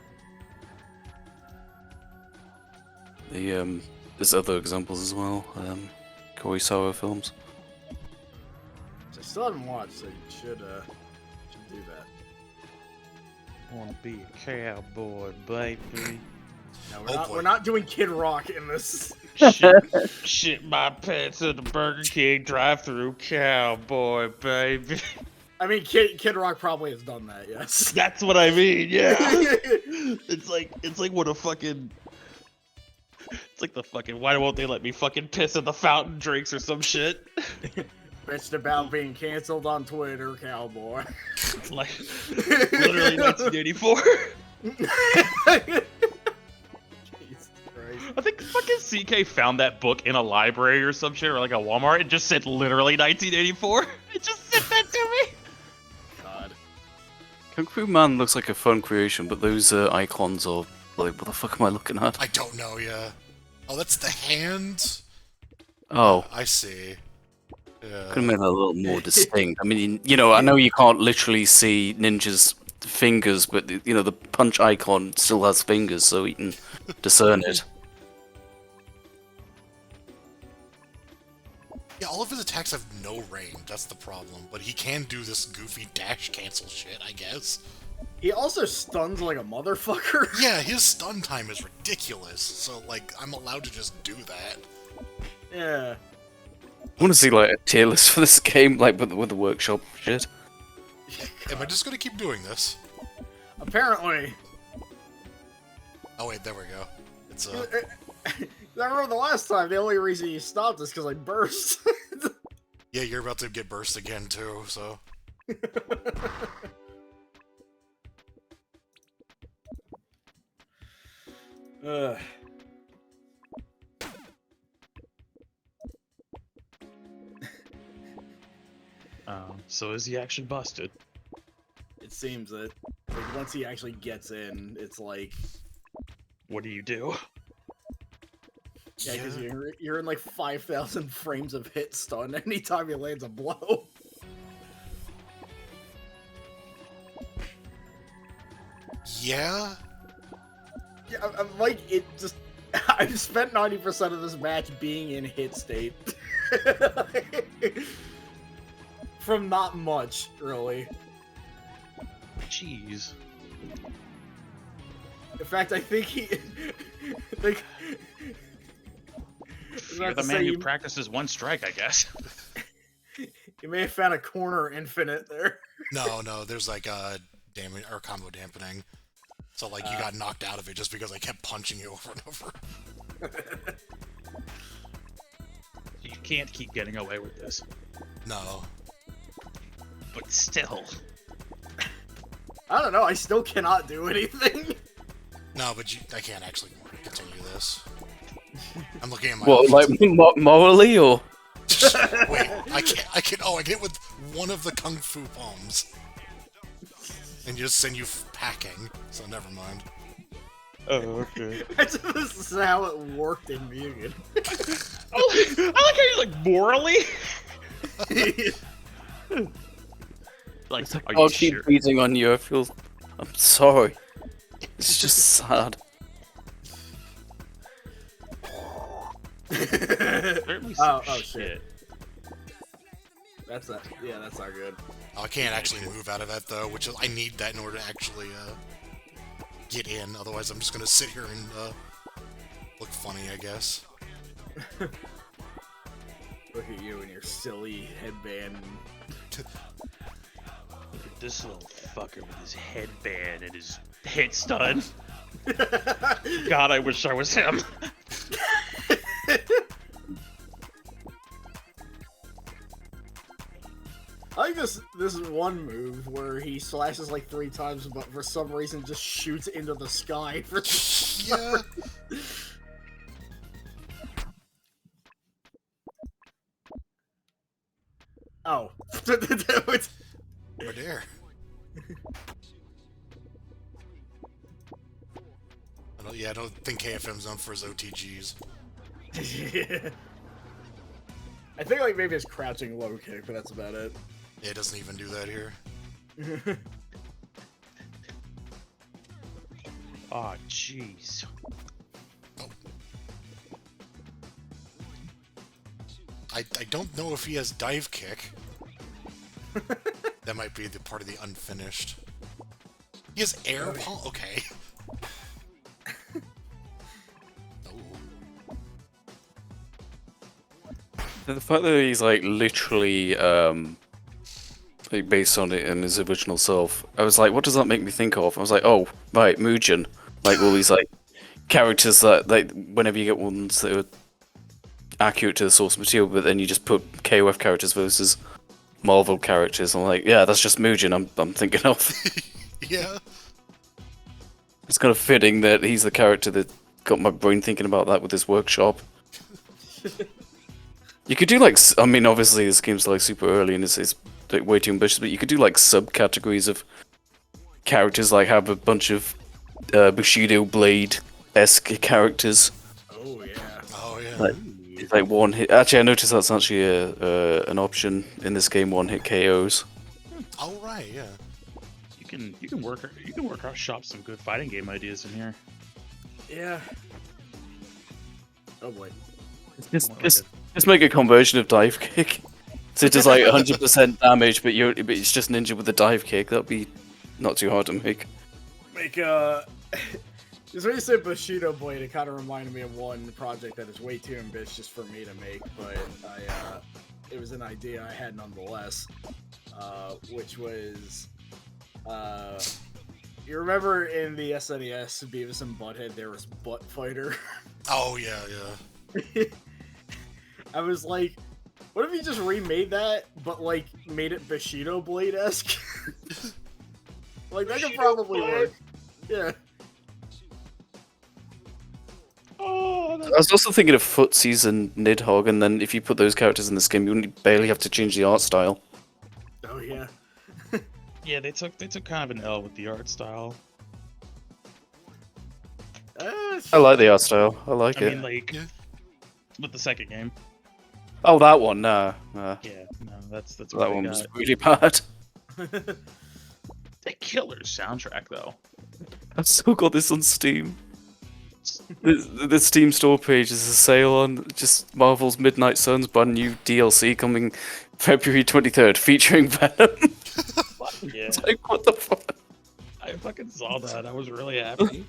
There's other examples as well. Kurosawa films. I still haven't watched, so you should do that. I want to be a cowboy, baby. No, Oh, we're not doing Kid Rock in this. Shit my pants at the Burger King drive-thru, cowboy, baby. I mean, Kid Rock probably has done that, yes. That's what I mean, yeah. It's like what a fucking... It's like the fucking, why won't they let me fucking piss in the fountain drinks or some shit? Bitched about being canceled on Twitter, cowboy. Like, literally 1984. Jesus Christ. I think fucking CK found that book in a library or some shit, or like a Walmart. It just said literally 1984. It just sent that to me. God. Kung Fu Man looks like a fun creation, but those icons are like, what the fuck am I looking at? I don't know, yeah. Oh, that's the hand? Oh, I see. Yeah. could have made that a little more distinct. I mean, you know, I know you can't literally see Ninja's fingers, but you know, the punch icon still has fingers, so you can discern it. Yeah, all of his attacks have no range, that's the problem. But he can do this goofy dash cancel shit, I guess. He also stuns like a motherfucker. Yeah, his stun time is ridiculous, so, like, I'm allowed to just do that. Yeah. I want to see like a tier list for this game, like with the workshop shit. Am I just gonna keep doing this? Apparently. Oh wait, there we go. It's I remember the last time, the only reason you stopped is because I burst. yeah, you're about to get burst again too, so. Ugh. So is he actually busted? It seems that like, once he actually gets in, it's like What do you do? yeah, because you're in like 5,000 frames of hit stun anytime he lands a blow. Yeah? Yeah, I'm like it just. I've spent 90% of this match being in hit state. From not much, really. Jeez. In fact, I think he. like, You're the man who practices one strike, I guess. You may have found a corner infinite there. No, there's like damage or combo dampening. So like you got knocked out of it just because I kept punching you over and over. You can't keep getting away with this. No. But still. I don't know. I still cannot do anything. No, but I can't actually continue this. I'm looking at my What, like morally or? Wait, I can. Oh, I can hit with one of the kung fu bombs, and just send you packing. So never mind. Oh, okay. This is how it worked in Mugen. I like how you're like morally. Like, It's like, are I'll you keep sure? beating on you. I feel. I'm sorry. It's just sad. Certainly some Oh, shit. shit. That's not. Yeah, that's not good. Oh, I can't actually move out of that though, which is, I need that in order to actually get in. Otherwise, I'm just gonna sit here and look funny, I guess. Look at you and your silly headband. Look at this little fucker with his headband and his hit stun. God, I wish I was him. I like this one move where he slashes like 3 times, but for some reason just shoots into the sky. For Yeah. oh, Right there. I don't think KFM's known for his OTGs. I think like maybe it's crouching low kick, but that's about it. Yeah, it doesn't even do that here. Oh, jeez. Oh. I don't know if he has dive kick. That might be the part of the unfinished. He has air palm. Okay. The fact that he's like literally like based on it in his original self, I was like, what does that make me think of? I was like, oh, right, Mugen. Like all these like characters that like whenever you get ones that are accurate to the source material, but then you just put KOF characters versus Marvel characters. I'm like, yeah, that's just Mugen I'm thinking of. Yeah. It's kind of fitting that he's the character that got my brain thinking about that with this workshop. You could do like, I mean, obviously this game's like super early and it's like way too ambitious, but you could do like subcategories of characters like have a bunch of Bushido Blade-esque characters. Oh yeah. Oh yeah. Like, it's like one hit. Actually, I noticed that's actually an option in this game. One hit KOs. Oh right, yeah. You can work out shop some good fighting game ideas in here. Yeah. Oh boy. Just make a conversion of dive kick. So it does like 100% damage, but it's just ninja with a dive kick. That'd be not too hard to make. Make Just when you said Bushido Blade, it kind of reminded me of one project that is way too ambitious for me to make, but it was an idea I had nonetheless, which was, you remember in the SNES, Beavis and Butthead, there was Butt Fighter? Oh yeah, yeah. I was like, what if you just remade that, but like made it Bushido Blade-esque? Like that could probably work. Yeah. Oh, I was also thinking of Footsies and Nidhogg, and then if you put those characters in this game, you only barely have to change the art style. Oh yeah. yeah, they took kind of an L with the art style. I like the art style. I like I it. mean, like with the second game. Oh, that one, nah. Yeah, no, that's what That they one got. was really bad. A killer soundtrack though. I've still got this on Steam. The Steam store page is a sale on just Marvel's Midnight Suns brand new DLC coming February 23rd, featuring Venom. Yeah, It's like, what the fuck? I fucking saw that. I was really happy.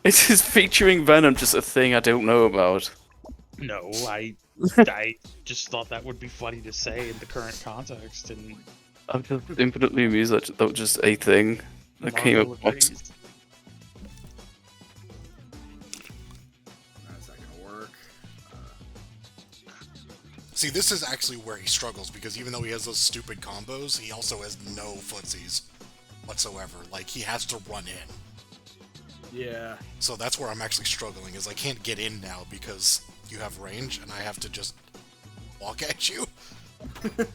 Is this featuring Venom just a thing I don't know about? No, I just thought that would be funny to say in the current context, and I'm just infinitely amused that that was just a thing that came Marvel up. agrees. That's not gonna work. See, this is actually where he struggles, because even though he has those stupid combos, he also has no footsies whatsoever. Like, he has to run in. Yeah. So that's where I'm actually struggling, is I can't get in now because you have range, and I have to just walk at you. Okay.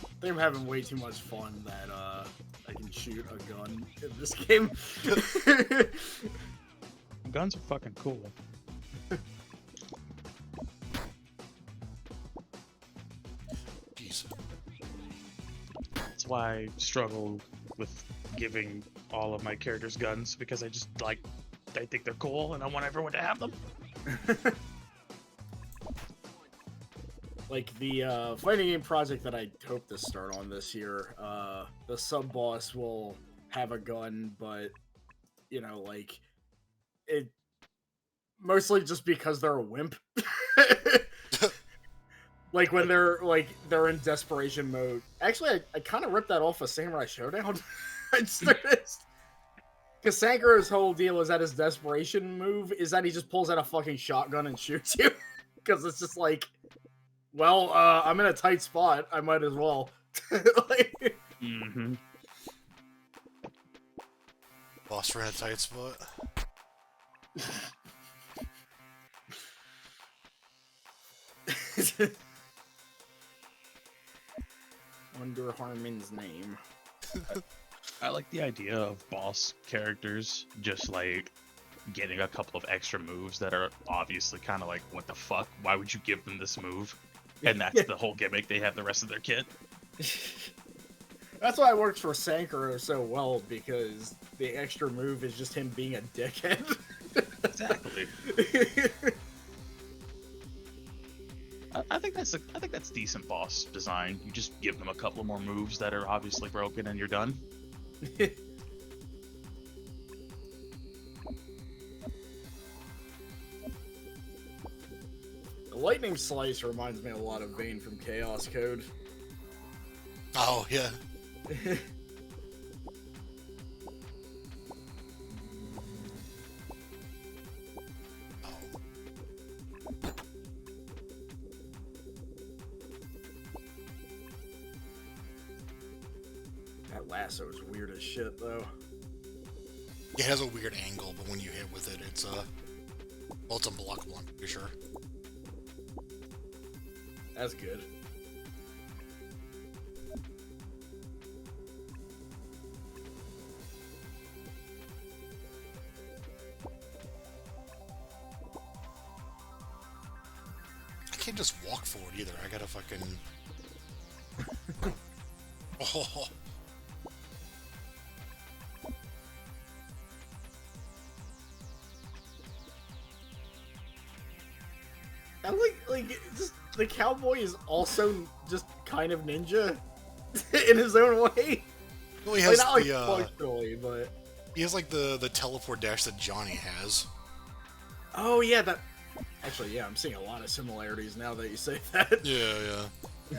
I think I'm having way too much fun that I can shoot a gun in this game. Guns are fucking cool. Jeez. That's why I struggle with giving all of my characters guns, because I think they're cool and I want everyone to have them. Like the fighting game project that I hope to start on this year, the sub boss will have a gun, but you know, like it mostly just because they're a wimp. Like when they're in desperation mode. Actually, I kind of ripped that off of Samurai Showdown. I just noticed. Because Sankaro's whole deal is that his desperation move is that he just pulls out a fucking shotgun and shoots you. Because it's just like, well, I'm in a tight spot. I might as well. Like, Mm-hmm. Boss ran a tight spot. Under Harmon's name. I like the idea of boss characters just like getting a couple of extra moves that are obviously kind of like, what the fuck? Why would you give them this move? And that's the whole gimmick. They have the rest of their kit. That's why it works for Sankaro so well, because the extra move is just him being a dickhead. Exactly. I think that's decent boss design. You just give them a couple more moves that are obviously broken, and you're done. The lightning slice reminds me a lot of Vayne from Chaos Code. Oh, yeah. That lasso is weird as shit, though. It has a weird angle, but when you hit with it, it's Well, it's unblockable, I'm pretty sure. That's good. I can't just walk forward either. I gotta fucking... Oh. And like, just the cowboy is also just kind of ninja in his own way. Well, he has not like the, functionally, but he has like the teleport dash that Johnny has. oh yeah, that. Actually, yeah, I'm seeing a lot of similarities now that you say that. Yeah, yeah.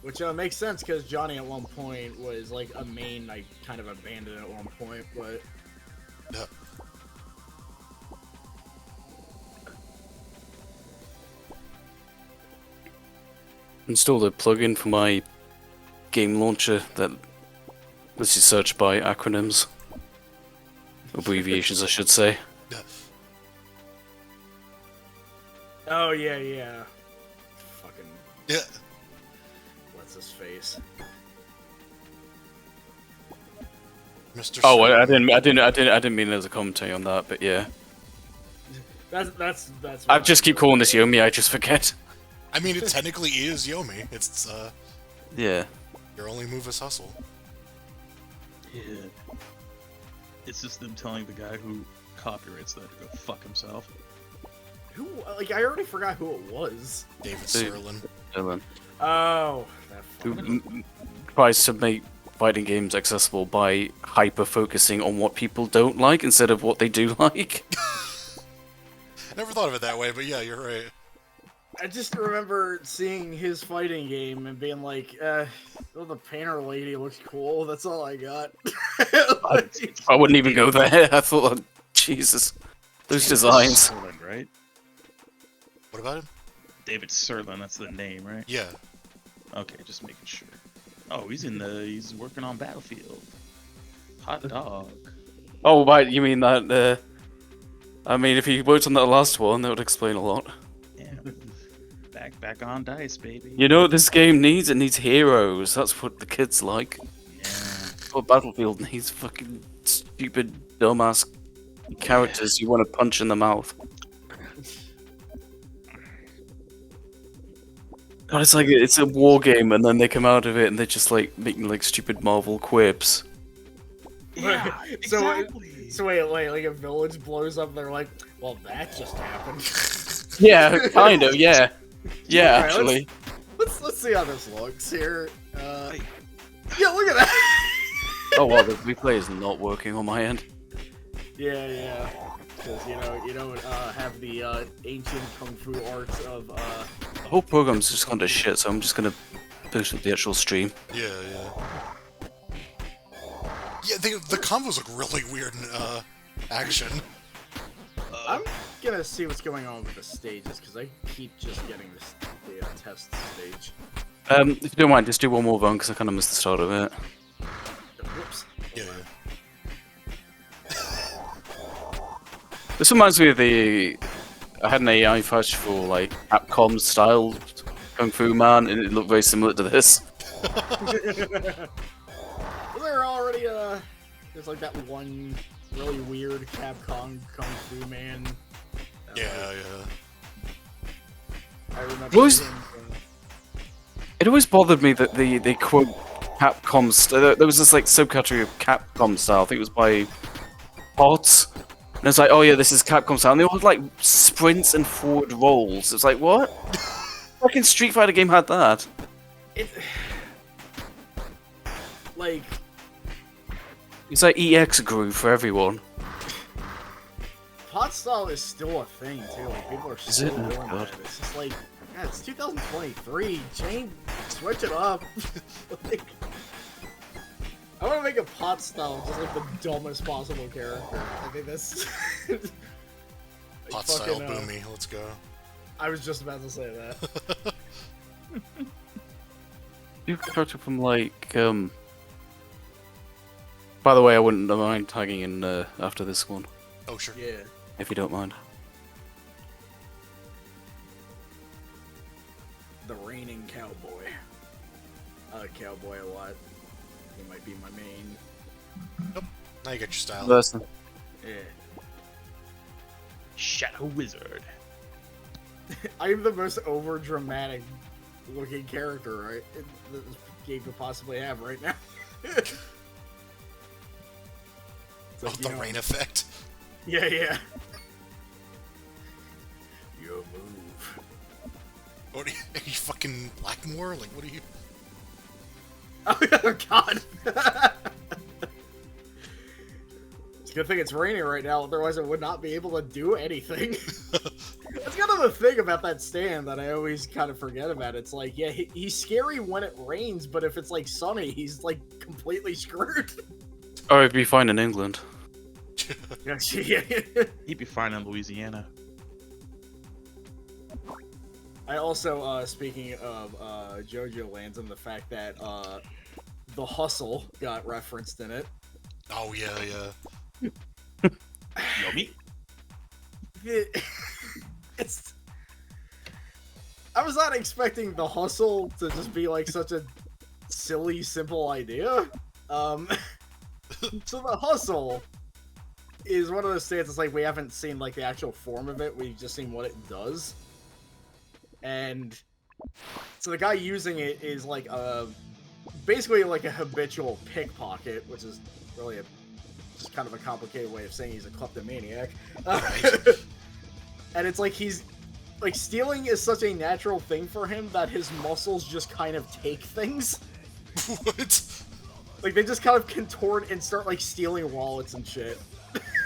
Which makes sense because Johnny at one point was like a main I kind of abandoned at one point, but Yeah. Installed a plugin for my game launcher that lets you search by acronyms. Abbreviations, I should say. Yeah. oh yeah. Fucking Yeah. what's his face? Oh, Mr. Sherman. I didn't mean there's a commentary on that, but yeah. That's. I just keep calling this Yomi. I just forget. I mean, it technically is Yomi. It's, Yeah. your only move is hustle. Yeah. It's just them telling the guy who copyrights that to go fuck himself. Who? Like I already forgot who it was. David Dude. Serlin. Dylan, Oh, that who fucking. tries to make fighting games accessible by hyper focusing on what people don't like instead of what they do like. Never thought of it that way, but yeah, you're right. I just remember seeing his fighting game and being like, oh, the painter lady looks cool. That's all I got. I wouldn't even go there. I thought, Jesus, those designs. Serlin, right? What about him? David Serlin, that's the name, right? Yeah. Okay, just making sure. Oh, he's working on Battlefield. Hot dog. Oh, right, you mean that? I mean, if he worked on that last one, that would explain a lot. Yeah. Back on dice, baby. You know what this game needs? It needs heroes. That's what the kids like. Yeah. What Battlefield needs? Fucking stupid, dumbass characters you want to punch in the mouth. But it's like it's a war game, and then they come out of it and they're just like making like stupid Marvel quips. Yeah, So, exactly. So wait, like a village blows up, they're like, well, that just happened. Yeah, kind of. Yeah, yeah. Alright, Actually, Let's see how this looks here. Yeah, look at that. oh well, the replay is not working on my end. Yeah. Because you don't have the ancient kung fu arts of The whole program's just gone to shit, so I'm just gonna boost up the actual stream. Yeah. Yeah, the combos look really weird in action. I'm gonna see what's going on with the stages because I keep just getting the test stage. If you don't mind, just do one more run because I kind of missed the start of it. Whoops. Yeah. This reminds me of I had an AI flash for like Capcom style Kung Fu Man, and it looked very similar to this. Was there already there's like that one really weird Capcom Kung Fu Man? Yeah. I remember What was- him from- It always bothered me that they quote Capcom. There was this like subcategory of Capcom style. I think it was by Pods. And it's like, oh yeah, this is Capcom style. And they all had like sprints and forward rolls. It's like, what? Fucking Street Fighter game had that. It like It's like EX grew for everyone. pot style is still a thing too. Like people are Is still it? Oh, doing God. that. It's just like, yeah, it's 2023. Switch it up. Like, I want to make a pot style just like the dumbest possible character. I think that's. like Hot style fucking, boomy. Let's go. I was just about to say that. You character from like By the way, I wouldn't mind tagging in after this one, Oh, sure. Yeah. if you don't mind. The reigning cowboy. I like cowboy a lot. He might be my main. Now you got your style. Versa. Yeah. Shadow Wizard. I'm the most over dramatic looking character, right? In this game could possibly have right now. It's Oh, like, the you know, rain effect. Yeah, yeah. Your move. What are you fucking Blackmore? Like, what are you? Oh god. It's a good thing it's raining right now, otherwise I would not be able to do anything. That's kind of the thing about that stand that I always kind of forget about. It's like, yeah, he's scary when it rains, but if it's like sunny, he's like completely screwed. Oh, it'd be fine in England. Yeah. He'd be fine in Louisiana. I also, speaking of JoJo Lands and the fact that The Hustle got referenced in it. Oh yeah, yeah. Yomi? It's. I was not expecting The Hustle to just be like such a silly, simple idea. So The Hustle is one of those stands. It's like we haven't seen like the actual form of it. We've just seen what it does. And so the guy using it is like basically like a habitual pickpocket, which is really just kind of a complicated way of saying he's a kleptomaniac. And it's like he's like stealing is such a natural thing for him that his muscles just kind of take things. What? Like they just kind of contort and start like stealing wallets and shit.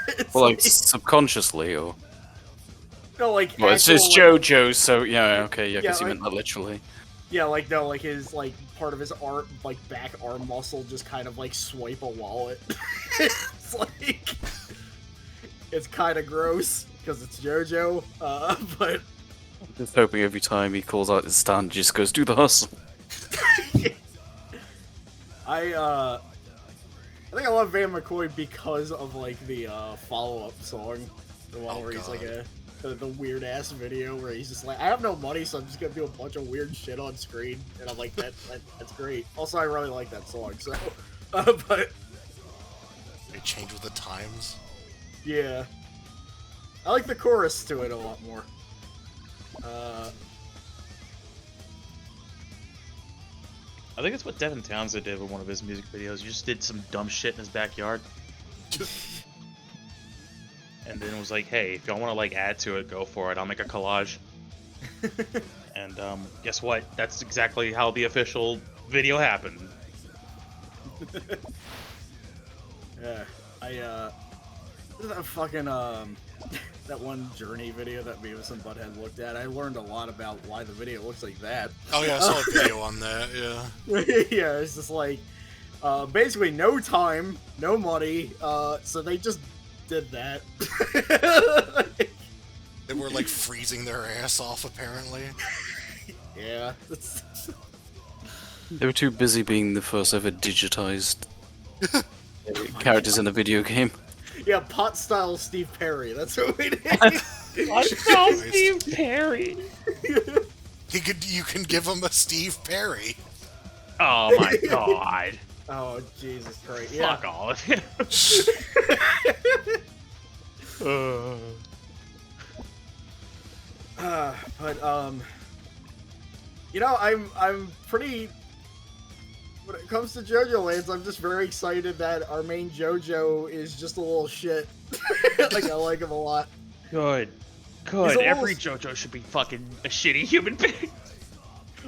It's Well, like subconsciously, or no, like well, it's actual, like, JoJo, so yeah, okay, yeah, Yeah, because you like- meant that literally. yeah, like no, like his like part of his art, like back arm muscle, just kind of like swipe a wallet. It's like it's kind of gross because it's JoJo, but Just hoping every time he calls out his stand, he just goes, "Do the hustle." I think I love Van McCoy because of like the follow-up song, the one Oh, where he's like God. the weird ass video where he's just like, I have no money, so I'm just gonna do a bunch of weird shit on screen, and I'm like, that's great. Also, I really like that song, so, but They change with the times. yeah, I like the chorus to it a lot more. I think it's what Devin Townsend did with one of his music videos. He just did some dumb shit in his backyard. And then was like, hey, if y'all want to like add to it, go for it. I'll make a collage. And guess what? That's exactly how the official video happened. Yeah, that fucking that one Journey video that Beavis and Butthead looked at, I learned a lot about why the video looks like that. Oh yeah, I saw a video on that. Yeah. Yeah, it's just like basically no time, no money, so they just did that. They were like freezing their ass off, apparently. Yeah. They were too busy being the first ever digitized characters in a video game. Yeah, pot style Steve Perry. That's what we did. I saw Steve Perry. You can give him a Steve Perry. Oh my god. Oh Jesus Christ! Yeah. Fuck all of you. But you know, I'm pretty. When it comes to JoJo Lands, I'm just very excited that our main JoJo is just a little shit. Like I like him a lot. Good. He's Good. a Every little- JoJo should be fucking a shitty human being.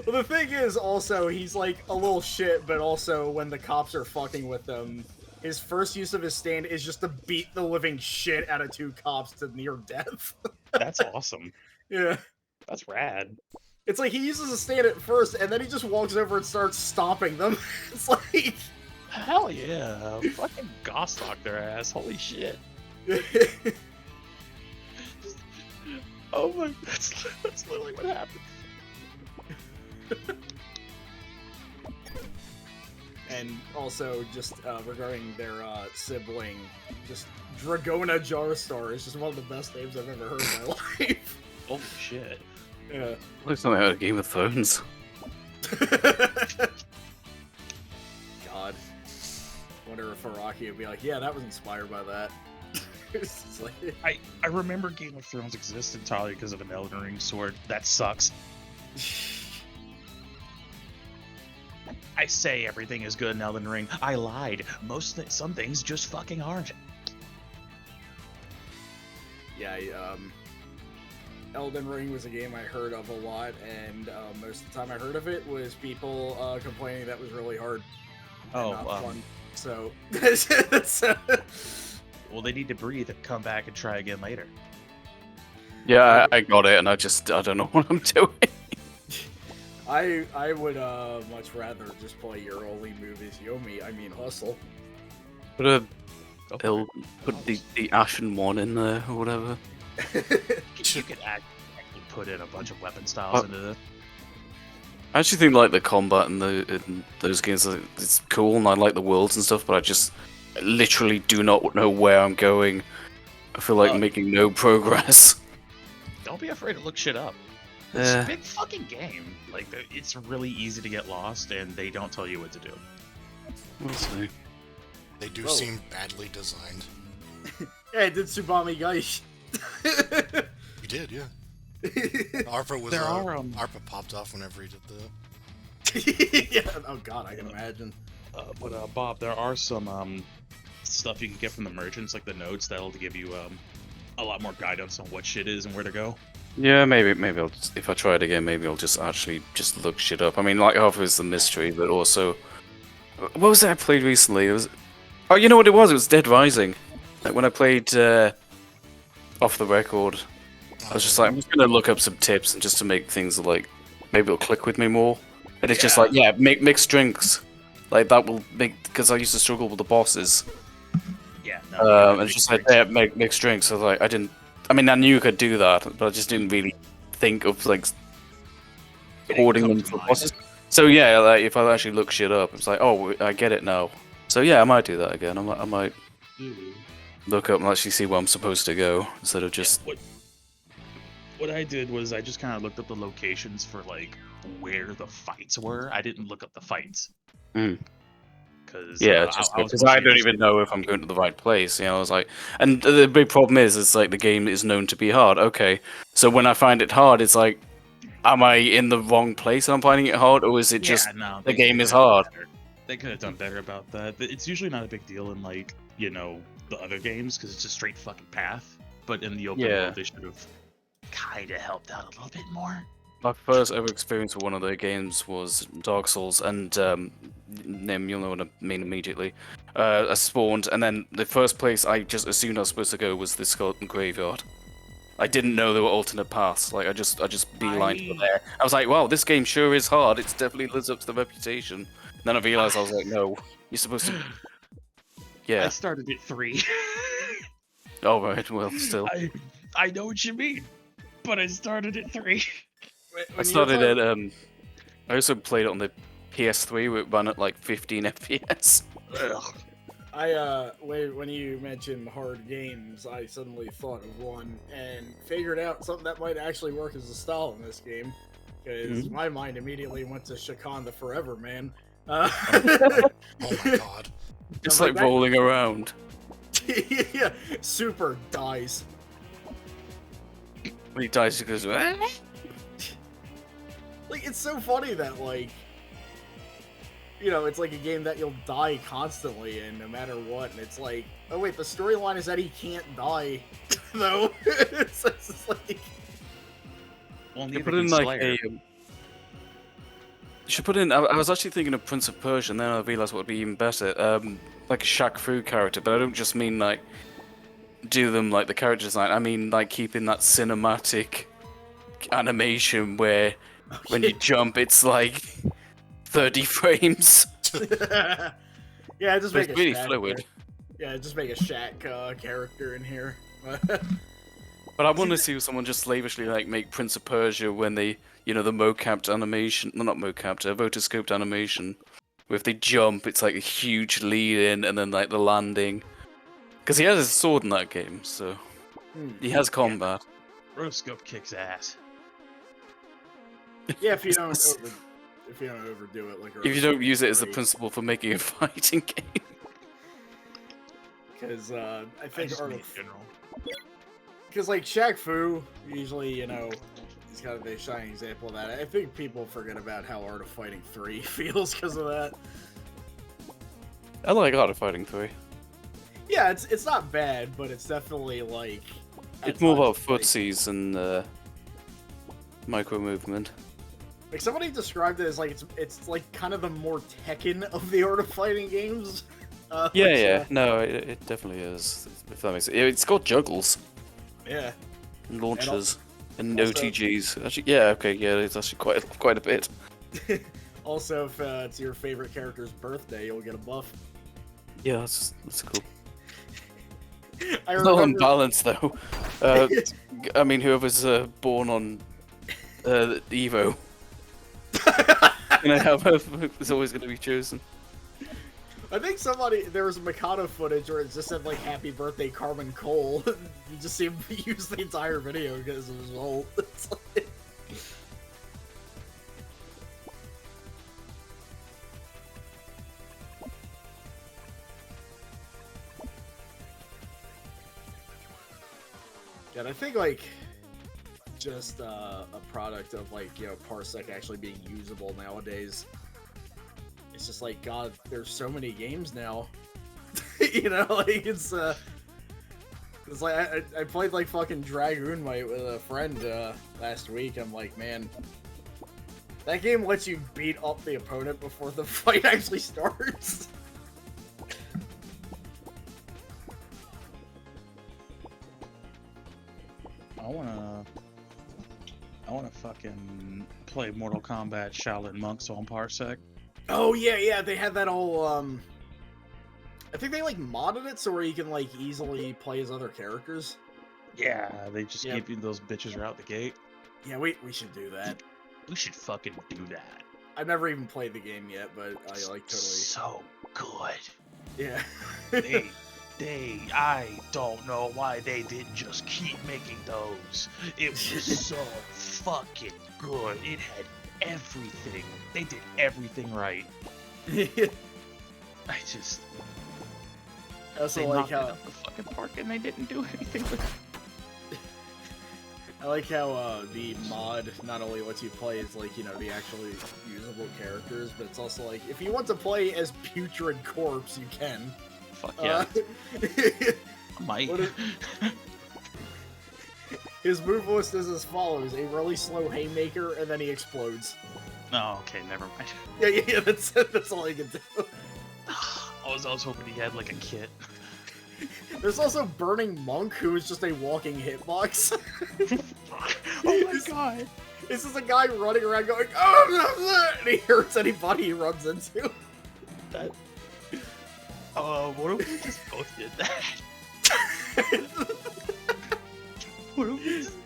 Well, the thing is, also, he's like a little shit, but also when the cops are fucking with him, his first use of his stand is just to beat the living shit out of two cops to near death. That's awesome. Yeah. That's rad. It's like he uses a stand at first, and then he just walks over and starts stomping them. It's like... Hell yeah. Fucking Gostock their ass. Holy shit. Oh my... That's literally what happened. and also just regarding their sibling, just Dragona Jarstar is just one of the best names I've ever heard in my life. Holy shit. Yeah. Looks something out of Game of Thrones. God. Wonder if Araki would be like, yeah, that was inspired by that. It's just like... I remember Game of Thrones exists entirely because of an Elden Ring sword. That sucks. I say everything is good in Elden Ring. I lied. Some things just fucking aren't. Yeah, Elden Ring was a game I heard of a lot, and most of the time I heard of it was people complaining that was really hard. And not fun. So, well, they need to breathe and come back and try again later. Yeah, I got it, and I don't know what I'm doing. I would much rather just play your only move is Yomi. I mean Hustle. Put the Ashen one in there or whatever. You could actually put in a bunch of weapon styles into this. I actually think like the combat in those games, it's cool, and I like the worlds and stuff, but I just literally do not know where I'm going. I feel like making no progress. Don't be afraid to look shit up. It's a big fucking game. Like, it's really easy to get lost, and they don't tell you what to do. We'll see. They do seem badly designed. Yeah, I did Tsubame Gaish. You did, yeah. ARPA was ARPA popped off whenever he did that. Yeah. Oh god, I can imagine. But Bob, there are some stuff you can get from the merchants, like the notes that'll give you a lot more guidance on what shit is and where to go. Yeah, maybe I'll just, if I try it again, maybe I'll just actually just look shit up. I mean, like half of it's the mystery, but also, what was that I played recently? It was, oh, you know what it was? It was Dead Rising. Like when I played Off the Record, I was just like, I'm just gonna look up some tips and just to make things like maybe it'll click with me more. And it's just like, yeah, make mixed drinks, like that will make, because I used to struggle with the bosses. Yeah. No, and it's just like, yeah, make mixed drinks. So like, I mean, I knew you could do that, but I just didn't really think of like hoarding them for bosses. So yeah, like if I actually look shit up, it's like, oh, I get it now. So yeah, I might do that again. I might look up and actually see where I'm supposed to go instead of just. What I did was I just kind of looked up the locations for like where the fights were. I didn't look up the fights. Yeah, because I don't even know if I'm going to the right place. You know, I was like, and the big problem is, it's like the game is known to be hard. Okay, so when I find it hard, it's like, am I in the wrong place and I'm finding it hard, or is it just the game is hard? They could have done better about that. It's usually not a big deal in like, you know, the other games because it's a straight fucking path. But in the open world, they should have kind of helped out a little bit more. My first ever experience with one of their games was Dark Souls, and Nim, you'll know what I mean immediately. I spawned, and then the first place I just assumed I was supposed to go was the Skeleton Graveyard. I didn't know there were alternate paths. Like I just beelined to there. I was like, wow, this game sure is hard. It's definitely lives up to the reputation. And then I realized I was like, no, you're supposed to. Yeah. I started at 3. Oh right, well, still. I know what you mean, but I started at 3. I started at I also played it on the PS3 where it ran at like 15 FPS. When you mentioned hard games, I suddenly thought of one and figured out something that might actually work as a style in this game. Because my mind immediately went to Shakan the Forever Man. Oh my god. Just like rolling around. Yeah, Super dies. When he dies, he goes, ah! Like, it's so funny that, like, you know, it's like a game that you'll die constantly in no matter what, and it's like, oh wait, the storyline is that he can't die, though. It's just like... Well, you put in like a... You should put in... I was actually thinking of Prince of Persia, and then I realised what would be even better. Like a Shaq Fu character, but I don't just mean, like, do them like the character design. I mean, like, keeping that cinematic animation where when you jump, it's like 30 frames. Yeah, just make it's really fluid. Yeah, just make a Shaq character in here. But I want to see someone just slavishly like make Prince of Persia when they, you know, the mocapped animation, no, not mocapped, rotoscoped animation, Where if they jump, it's like a huge lead in, and then like the landing. Because he has his sword in that game, so he has combat. Rotoscope kicks ass. Yeah, if you don't overdo it, like. If you don't use it as the principle for making a fighting game. Because I think in general. Because like Shaq Fu, usually he's kind of the shining example of that. I think people forget about how Art of Fighting 3 feels because of that. I like Art of Fighting 3. Yeah, it's not bad, but it's definitely like. It's more about footsies and micro movement. Like somebody described it as like it's like kind of the more Tekken of the Art of Fighting games. Yeah. No, it definitely is. If that makes sense. It's got juggles. Yeah. And launchers. And also- OTGs. Actually, yeah, okay, yeah, it's actually quite a bit. Also, if it's your favorite character's birthday, you'll get a buff. Yeah, that's cool. I It's not remember. unbalanced though. I mean, whoever's born on Evo, is always going to be chosen. I think there was Mikado footage where it just said like "Happy Birthday, Carmen Cole." You just see him use the entire video because of his ult. It's like... Yeah, and I think like just a product of like Parsec actually being usable nowadays. It's just like God, there's so many games now. Like it's like I played like fucking Dragoon Might with a friend last week. I'm like, man, that game lets you beat up the opponent before the fight actually starts. I wanna fucking play Mortal Kombat Shaolin Monks on Parsec. Oh yeah, they had that whole I think they like modded it so where you can like easily play as other characters. Yeah, they just give you those bitches right out the gate. Yeah, we should do that. We should fucking do that. I've never even played the game yet, but I like totally. So good. Yeah. I don't know why they didn't just keep making those. It was so fucking good. It had everything. They did everything right. I just. I also They like knocked it how out the fucking park and they didn't do anything with it. I like how the mod not only lets you play as like the actually usable characters, but it's also like if you want to play as Putrid Corpse, you can. Fuck yeah. Might. His move list is as follows: a really slow haymaker, and then he explodes. Oh, okay, never mind. Yeah, that's all he can do. I was hoping he had like a kit. There's also Burning Monk, who is just a walking hitbox. Oh my god! This is a guy running around going, oh, and he hurts anybody he runs into. That. What if we just both did that? What if we just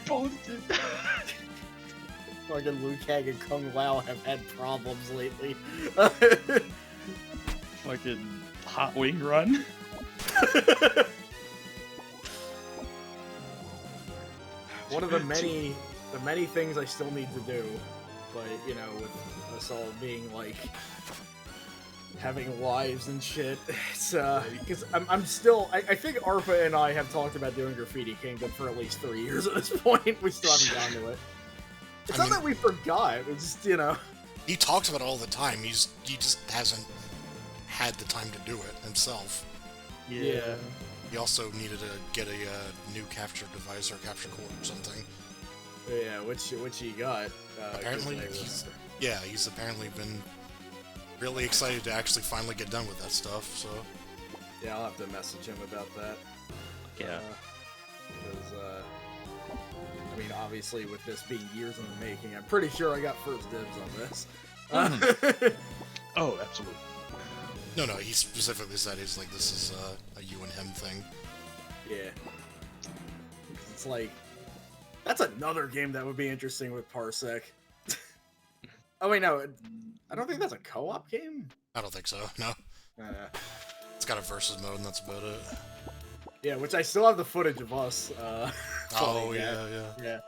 both did that? Fucking Liu Kang and Kung Lao have had problems lately. Fucking hot wing run. One of the many things I still need to do, but with us all being like having lives and shit, it's because I'm still I think Arpa and I have talked about doing Graffiti Kingdom for at least 3 years at this point. We still haven't gotten to it. It's not that we forgot. It's just he talks about it all the time. He just hasn't had the time to do it himself. Yeah. He also needed to get a new capture device or capture cord or something. Yeah, which he got. Apparently, he's apparently been really excited to actually finally get done with that stuff. So yeah, I'll have to message him about that. Yeah. Because I mean, obviously, with this being years in the making, I'm pretty sure I got first dibs on this. Oh, absolutely. No, he specifically said he's like, this is a you and him thing. Yeah. It's like, that's another game that would be interesting with Parsec. Oh wait, no, I don't think that's a co-op game. I don't think so. No, it's got a versus mode, and that's about it. Yeah, which I still have the footage of us. Oh playing yeah, that. yeah.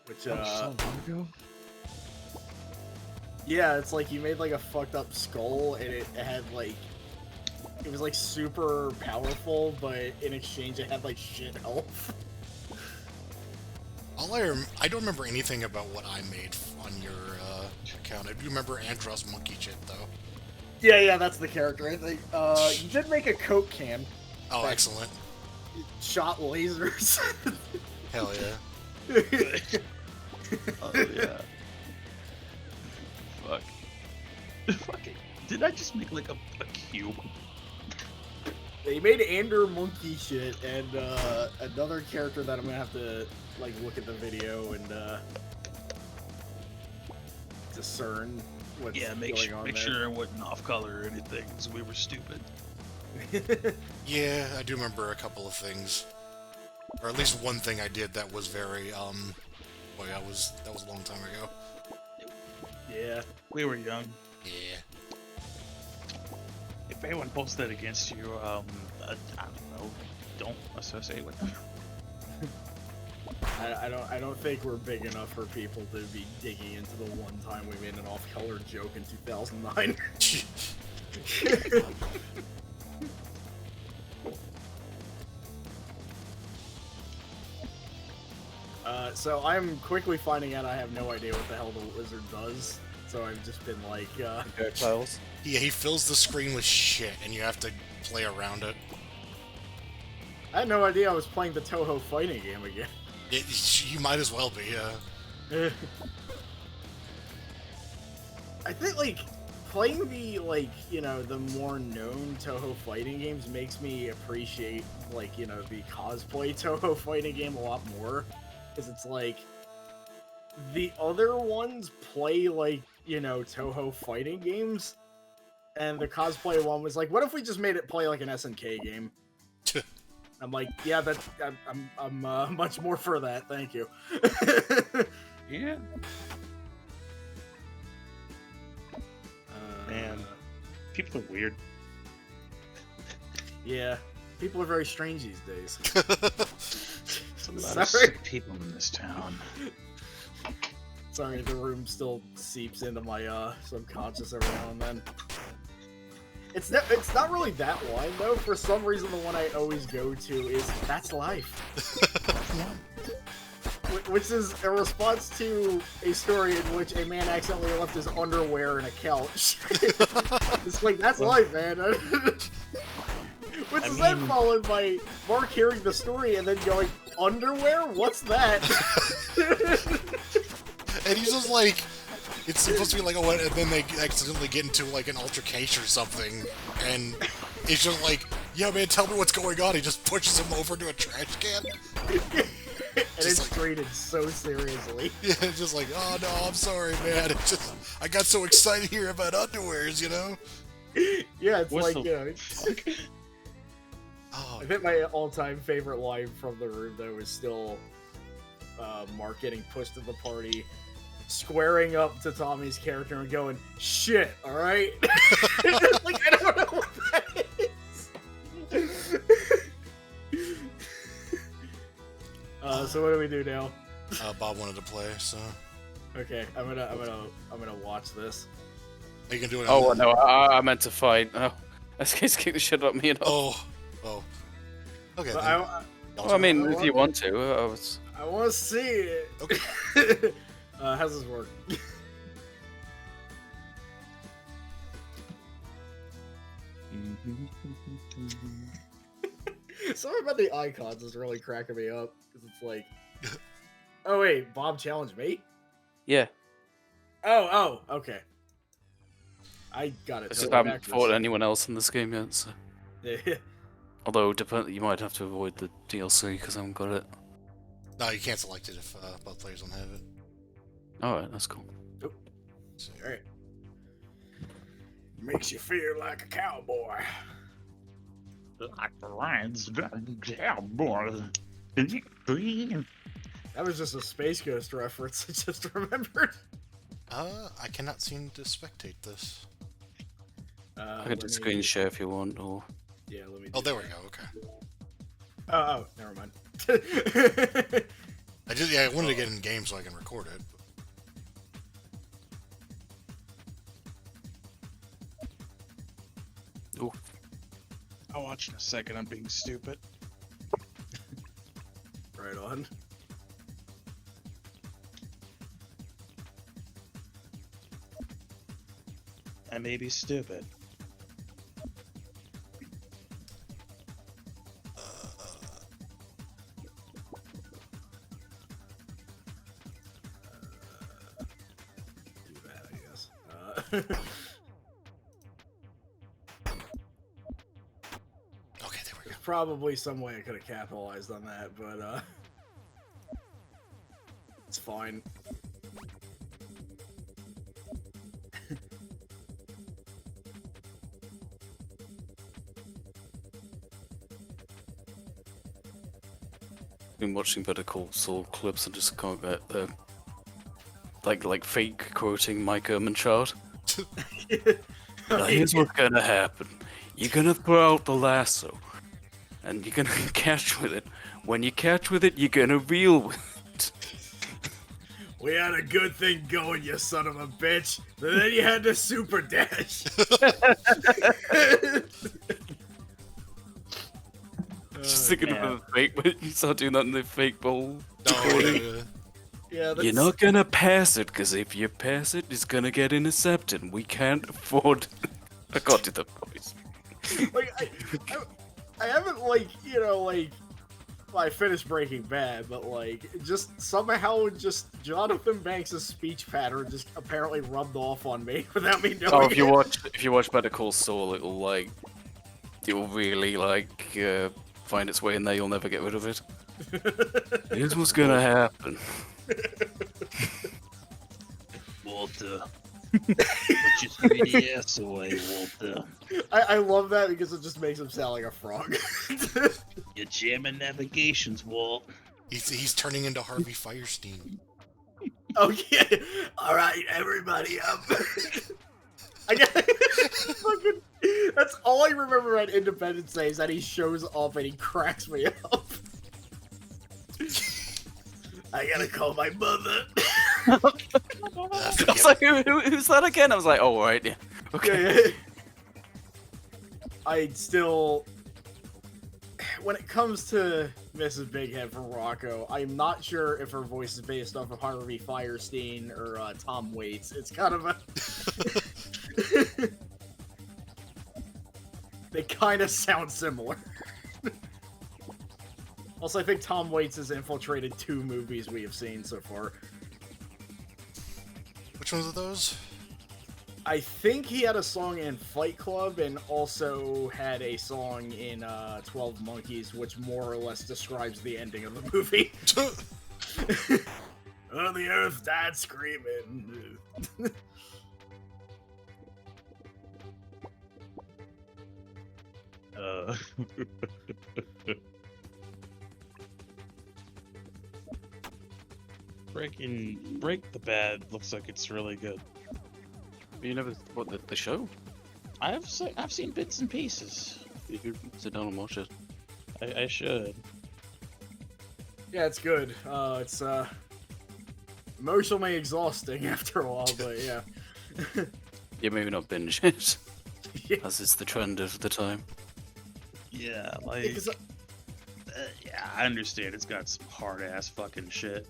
Which So long ago. yeah, it's like you made like a fucked up skull, and it had like, it was like super powerful, but in exchange it had like shit health. I don't remember anything about what I made on your account. I do remember Andros monkey shit though. Yeah, that's the character. I think you did make a Coke can. Oh, That excellent. shot lasers. Hell yeah. Oh yeah. Fuck. Fucking. Did I just make like a cube? They made Ander monkey shit and another character that I'm gonna have to like look at the video and discern what's going on make there. sure it wasn't off color or anything, because we were stupid. Yeah, I do remember a couple of things, or at least one thing I did that was very boy, that was a long time ago. Yeah. We were young. Yeah. If anyone posts that against you, I don't know, don't associate with them. I don't think we're big enough for people to be digging into the one time we made an off-color joke in 2009. So I'm quickly finding out I have no idea what the hell the wizard does. So I've just been like, Projectiles. Yeah, he fills the screen with shit, and you have to play around it. I had no idea I was playing the Toho fighting game again. You might as well be, yeah. I think, like, playing the, like, you know, the more known Toho fighting games makes me appreciate, like, you know, the cosplay Toho fighting game a lot more. Because it's like, the other ones play, like, you know, Toho fighting games. And the cosplay one was like, what if we just made it play like an SNK game? I'm like, yeah, I'm much more for that, thank you. Yeah. Man, people are weird. Yeah, people are very strange these days. There's a lot of Sorry. sick people in this town. Sorry, the room still seeps into my subconscious every now and then. It's not really that line though. For some reason, the one I always go to is "That's Life," which is a response to a story in which a man accidentally left his underwear in a couch. It's like that's life, man. Which is then followed by Mark hearing the story and then going, "Underwear? What's that?" And he's just like, it's supposed to be like, oh, and then they accidentally get into like an altercation or something, and it's just like, yeah, man, tell me what's going on. He just pushes him over to a trash can. And it's like, treated so seriously. Yeah, it's just like, oh no, I'm sorry, man. It's just, I got so excited here about underwears, you know? Yeah, it's What's like, the- you know. Oh, I think my all-time favorite line from the room, though, is still Mark getting pushed to the party, squaring up to Tommy's character and going, "Shit, all right." Like, I don't know what that is. So what do we do now? Bob wanted to play, so Okay, I'm gonna watch this. are you gonna do it? Oh no, I meant to fight. Oh, let's kick the shit out of me and all. Oh. Okay. But Then. Well, I mean, I if you want to, I was. I want to see it. Okay. How's this work? Something about the icons is really cracking me up because it's like, oh wait, Bob challenged me. Yeah, Oh, okay. I got it. I just totally haven't backwards. fought anyone else in this game yet. So. Yeah. Although, you might have to avoid the DLC because I haven't got it. No, you can't select it if both players don't have it. Alright, that's cool. So, All right. Makes you feel like a cowboy. Like the lions, cowboy. That was just a Space Ghost reference. I just remembered. I cannot seem to spectate this. I can just screen share if you want, or... Yeah, let me. Oh, there we go. Okay. Oh, never mind. I wanted to get in game so I can record it. Ooh. I'll watch in a second. I'm being stupid. Right on. I may be stupid. Do that, I guess. Okay, there we go. There's probably some way I could have capitalized on that, but it's fine. Been watching Better Call Saul clips and just can't get the like fake quoting Mike Ehrmantraut. Now here's what's gonna happen. You're gonna throw out the lasso, and you're gonna catch with it. When you catch with it, you're gonna reel with it. We had a good thing going, you son of a bitch. But then you had the super dash. Just thinking of the fake, but you start doing that in the fake bowl. Yeah, that's... You're not gonna pass it, because if you pass it, it's gonna get intercepted. We can't afford. I can't do the voice. Like, I haven't, like, you know, like, well, I finished Breaking Bad, but, like, just somehow just Jonathan Banks' speech pattern just apparently rubbed off on me without me knowing. Oh, if you watch Better Call Saul, it'll really, find its way in there. You'll never get rid of it. Here's what's gonna happen. Walter. Put your greedy ass away, Walter. I love that because it just makes him sound like a frog. You're jamming navigations, Walt. He's turning into Harvey Firestein. Okay. Alright, everybody up. I got fucking. That's all I remember at Independence Day is that he shows up and he cracks me up. I gotta call my mother. I was like, who's that again? I was like, oh, right, yeah. Okay. Yeah. I still, when it comes to Mrs. Big Head from Rocco, I'm not sure if her voice is based off of Harvey Firestein or Tom Waits. It's kind of a... They kind of sound similar. Also, I think Tom Waits has infiltrated 2 movies we have seen so far. Which ones are those? I think he had a song in Fight Club and also had a song in 12 Monkeys, which more or less describes the ending of the movie. Oh, the earth died screaming. Break the Bad looks like it's really good. You never the show? I've seen bits and pieces. You should sit down and watch it. I should. Yeah, it's good. It's emotionally exhausting after a while, but yeah. Yeah, maybe not binge it, Yeah. as is the trend of the time. Yeah, like yeah, I understand. It's got some hard ass fucking shit.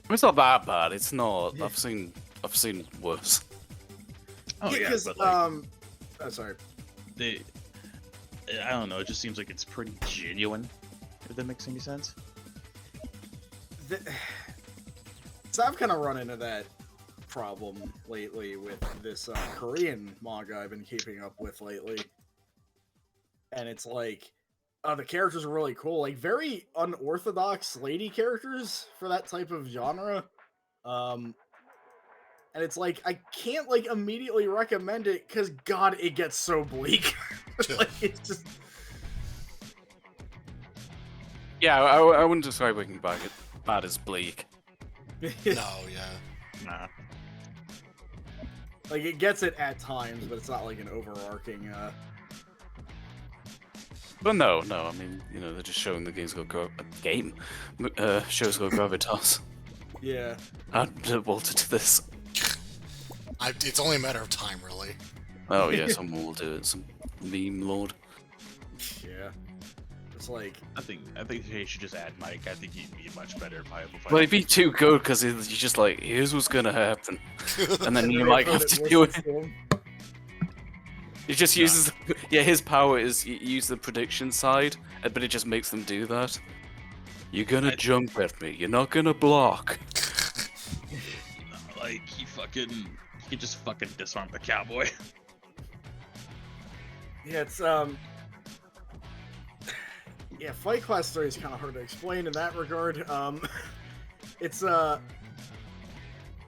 It's not that bad. It's not. Yeah. I've seen worse. Oh yeah, because but like, oh, sorry. I don't know. It just seems like it's pretty genuine. If that makes any sense. So I've kind of run into that problem lately with this Korean manga I've been keeping up with lately, and it's like, the characters are really cool, like very unorthodox lady characters for that type of genre. And it's like, I can't like immediately recommend it because God, it gets so bleak. Like, it's just. Yeah, I wouldn't describe Breaking Bad as bleak. No, yeah. Nah. Like, it gets it at times, but it's not like an overarching, But no. I mean, you know, they're just showing the show's got gravitas. Yeah. Add Walter to this. It's only a matter of time, really. Oh yeah, someone will do it. Some meme lord. Yeah. It's like... I think they should just add Mike. I think he'd be a much better viable fighter. Well, he'd be too good because you're just like, here's what's gonna happen, and then you might have to do it. He just uses, his power is use the prediction side, but it just makes them do that. You're gonna jump at me. You're not gonna block. Like he just fucking disarm the cowboy. Yeah, it's yeah, Fight Class 3 is kind of hard to explain in that regard. It's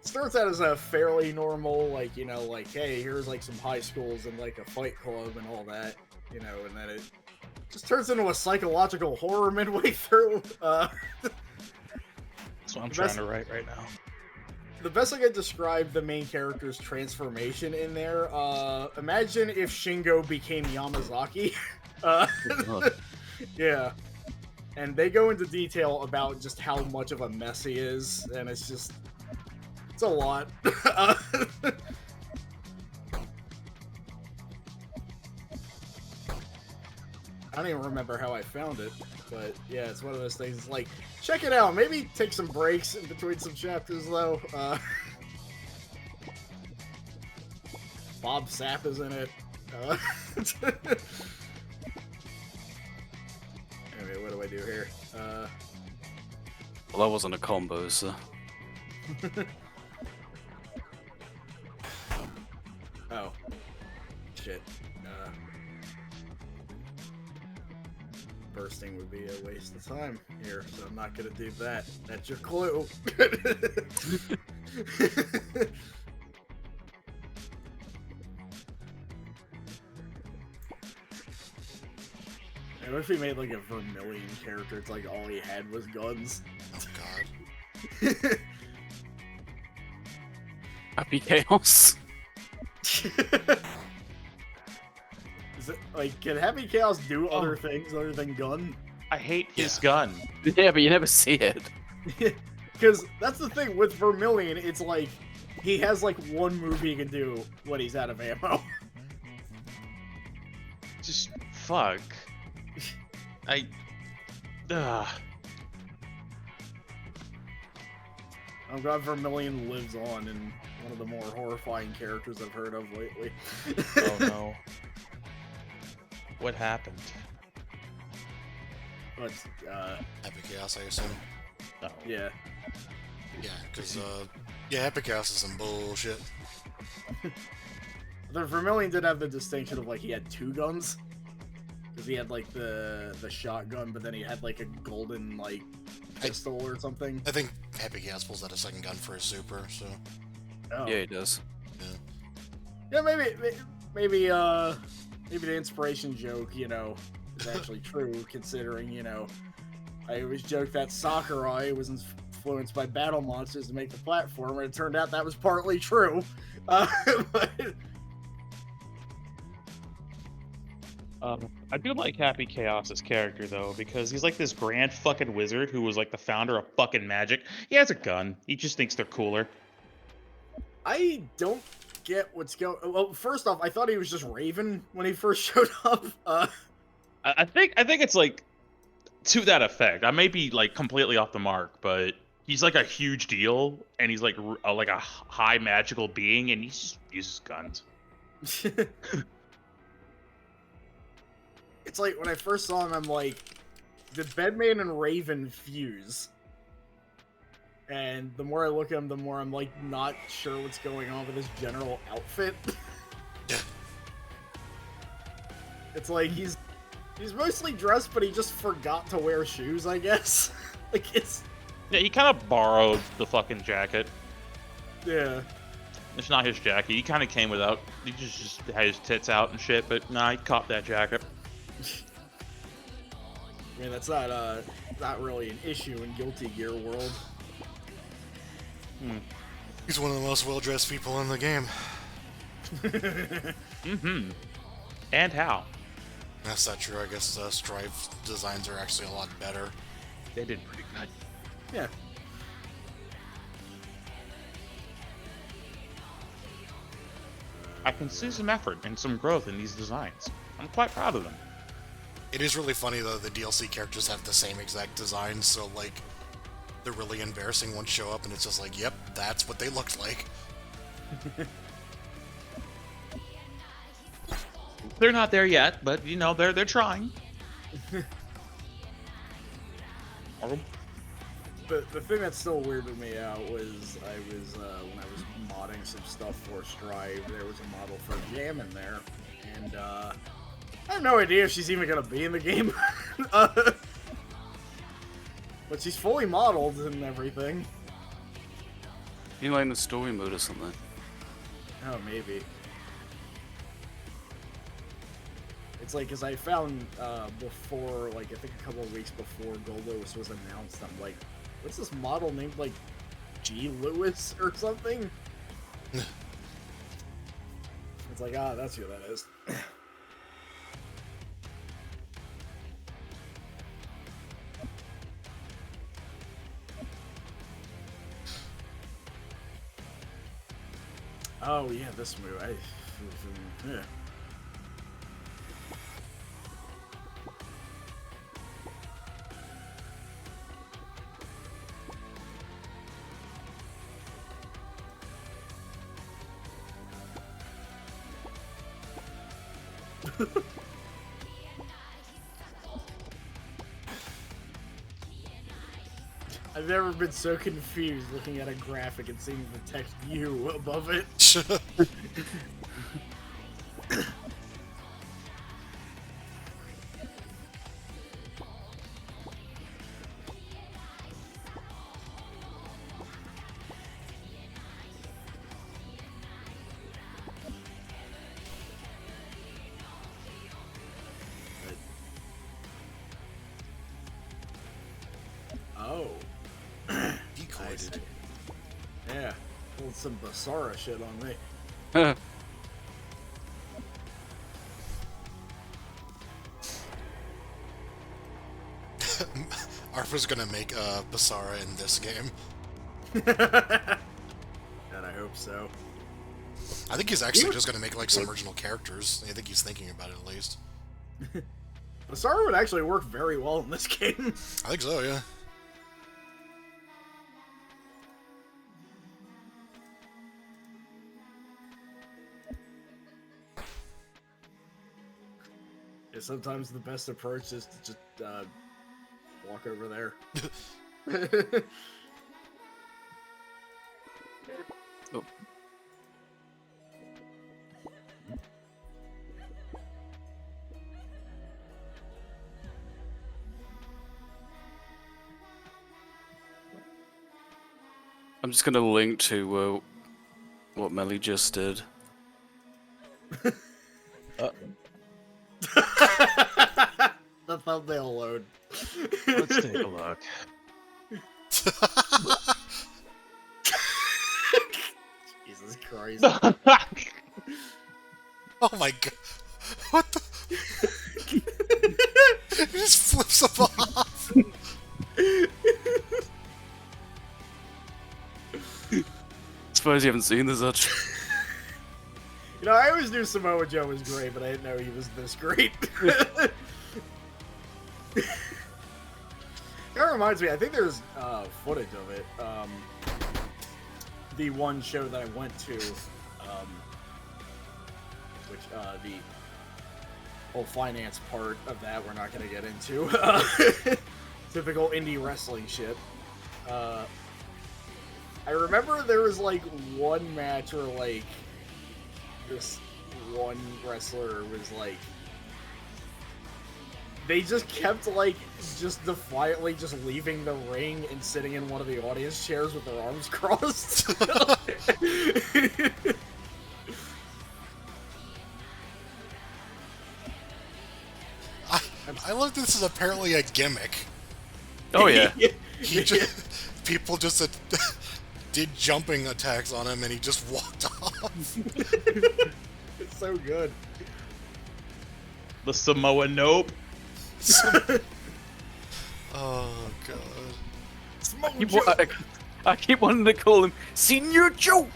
starts out as a fairly normal, like, you know, like, hey, here's like some high schools and like a fight club and all that, you know, and then it just turns into a psychological horror midway through. That's what I'm trying to write right now. The best I could describe the main character's transformation in there, imagine if Shingo became Yamazaki. Yeah. And they go into detail about just how much of a mess he is, and it's just... It's a lot. I don't even remember how I found it, but yeah, it's one of those things, like, check it out, maybe take some breaks in between some chapters, though. Bob Sapp is in it. Anyway, what do I do here? Well, that wasn't a combo, so... Oh. Shit. Bursting would be a waste of time here, so I'm not gonna do that. That's your clue. What if he made like a Vermilion character? It's like all he had was guns. Oh god. Happy Chaos. Is it like, can Happy Chaos do other things other than gun? I hate his gun. Yeah, but you never see it. Because that's the thing with Vermilion. It's like he has like one move he can do when he's out of ammo. Just fuck. I'm glad Vermilion lives on and one of the more horrifying characters I've heard of lately. Oh no. What happened? But, Epic Chaos, I assume. Oh. yeah. Yeah, because, Epic Chaos is some bullshit. The Vermilion did have the distinction of, like, he had two guns. Because he had, like, the shotgun, but then he had, like, a golden, like, pistol or something. I think Epic Chaos pulls out a second gun for his super, so... Oh. Yeah, he does. Yeah, maybe the inspiration joke, you know, is actually true, considering, you know, I always joke that Sakurai was influenced by battle monsters to make the platform, and it turned out that was partly true. But... I do like Happy Chaos's character, though, because he's like this grand fucking wizard who was like the founder of fucking magic. He has a gun. He just thinks they're cooler. I don't get what's going... Well, first off, I thought he was just Raven when he first showed up. I think it's like to that effect. I may be like completely off the mark, but he's like a huge deal, and he's like a high magical being, and he just uses guns. It's like, when I first saw him, I'm like, did Bedman and Raven fuse? And the more I look at him, the more I'm, like, not sure what's going on with his general outfit. It's like, he's mostly dressed, but he just forgot to wear shoes, I guess. Like, it's... Yeah, he kind of borrowed the fucking jacket. Yeah. It's not his jacket. He kind of came without. He just had his tits out and shit, but nah, he copped that jacket. I mean, that's not really an issue in Guilty Gear world. He's one of the most well-dressed people in the game. Mm-hmm. And how? That's not true. I guess Strive designs are actually a lot better. They did pretty good. Yeah. I can see some effort and some growth in these designs. I'm quite proud of them. It is really funny though, the DLC characters have the same exact design, so like, they're really embarrassing once show up and it's just like, yep, that's what they looked like. They're not there yet, but you know, they're trying. But the thing that still weirded me out was when I was modding some stuff for Strive, there was a model for Jam in there, and I have no idea if she's even gonna be in the game. But she's fully modeled and everything. You like in the story mode or something? Oh, maybe. It's like, because I found before, like, I think a couple of weeks before Goldos was announced, I'm like, what's this model named, like, G. Lewis or something? It's like, ah, that's who that is. Oh, yeah, this move. Yeah. I've never been so confused looking at a graphic and seeing the text "you" above it. Oh. Decoys. Yeah. Pulled some Basara shit on me. Arthur's gonna make Basara in this game. And I hope so. I think he's actually just gonna make like some original characters. I think he's thinking about it at least. Basara would actually work very well in this game. I think so, yeah. Yeah, sometimes the best approach is to just walk over there. Oh. I'm just gonna link to what Melly just did. The thumbnail load. Let's take a look. Jesus Christ. Oh my god. What the? He just flips them off. Suppose you haven't seen this much. You know, I always knew Samoa Joe was great, but I didn't know he was this great. That reminds me, I think there's footage of it. The one show that I went to, which the whole finance part of that we're not going to get into. Typical indie wrestling shit. I remember there was like one match where like this one wrestler was like, they just kept like just defiantly just leaving the ring and sitting in one of the audience chairs with their arms crossed. I love this is apparently a gimmick. Oh yeah. People just did jumping attacks on him and he just walked off. It's so good. The Samoa Nope. Oh god. I keep wanting to call him Senior Joe.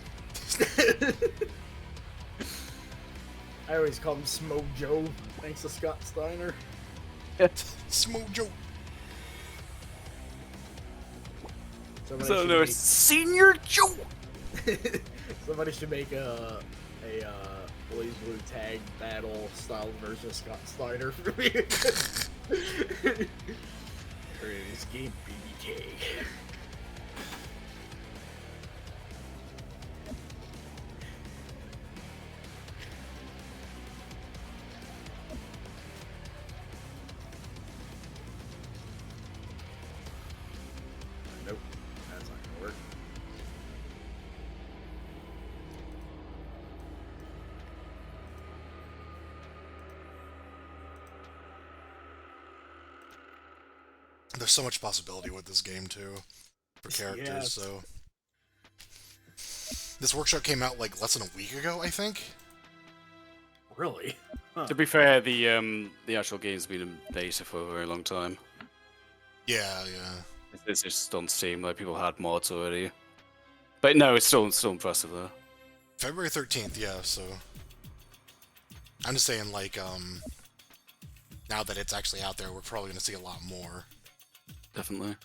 I always call him Smoke Joe, thanks to Scott Steiner. Smojo. Senior Joe. Somebody should make a Blaze Blue tag battle style version of Scott Steiner for me. This game, BBK. Nope, that's not gonna work. There's so much possibility with this game too, for characters. Yes. So this workshop came out like less than a week ago, I think. Really? Huh. To be fair, the actual game's been in beta for a very long time. Yeah, yeah. It's just on Steam, like people had mods already. But no, it's still impressive though. February 13th, yeah. So I'm just saying, like, now that it's actually out there, we're probably gonna see a lot more. Definitely.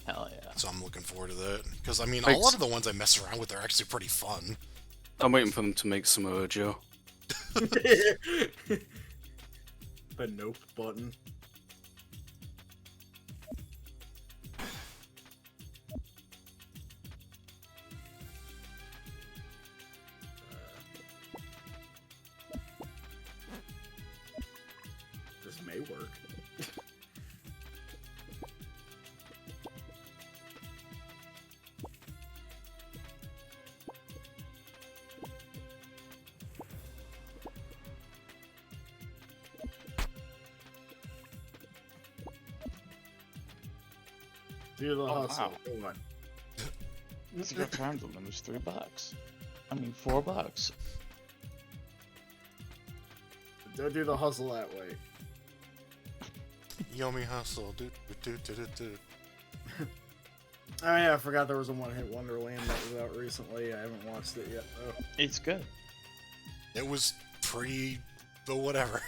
Hell yeah. So I'm looking forward to that. Because I mean, a Thanks. lot of the ones I mess around with are actually pretty fun. I'm waiting for them to make Samoa Joe. The nope button. This may work. Do the Oh, hustle. wow. Come on. This is time to limit $3. I mean, $4. Don't do the hustle that way. Yomi Hustle. Oh yeah, I forgot there was a one-hit Wonderland that was out recently. I haven't watched it yet though. It's good. It was pretty, but whatever.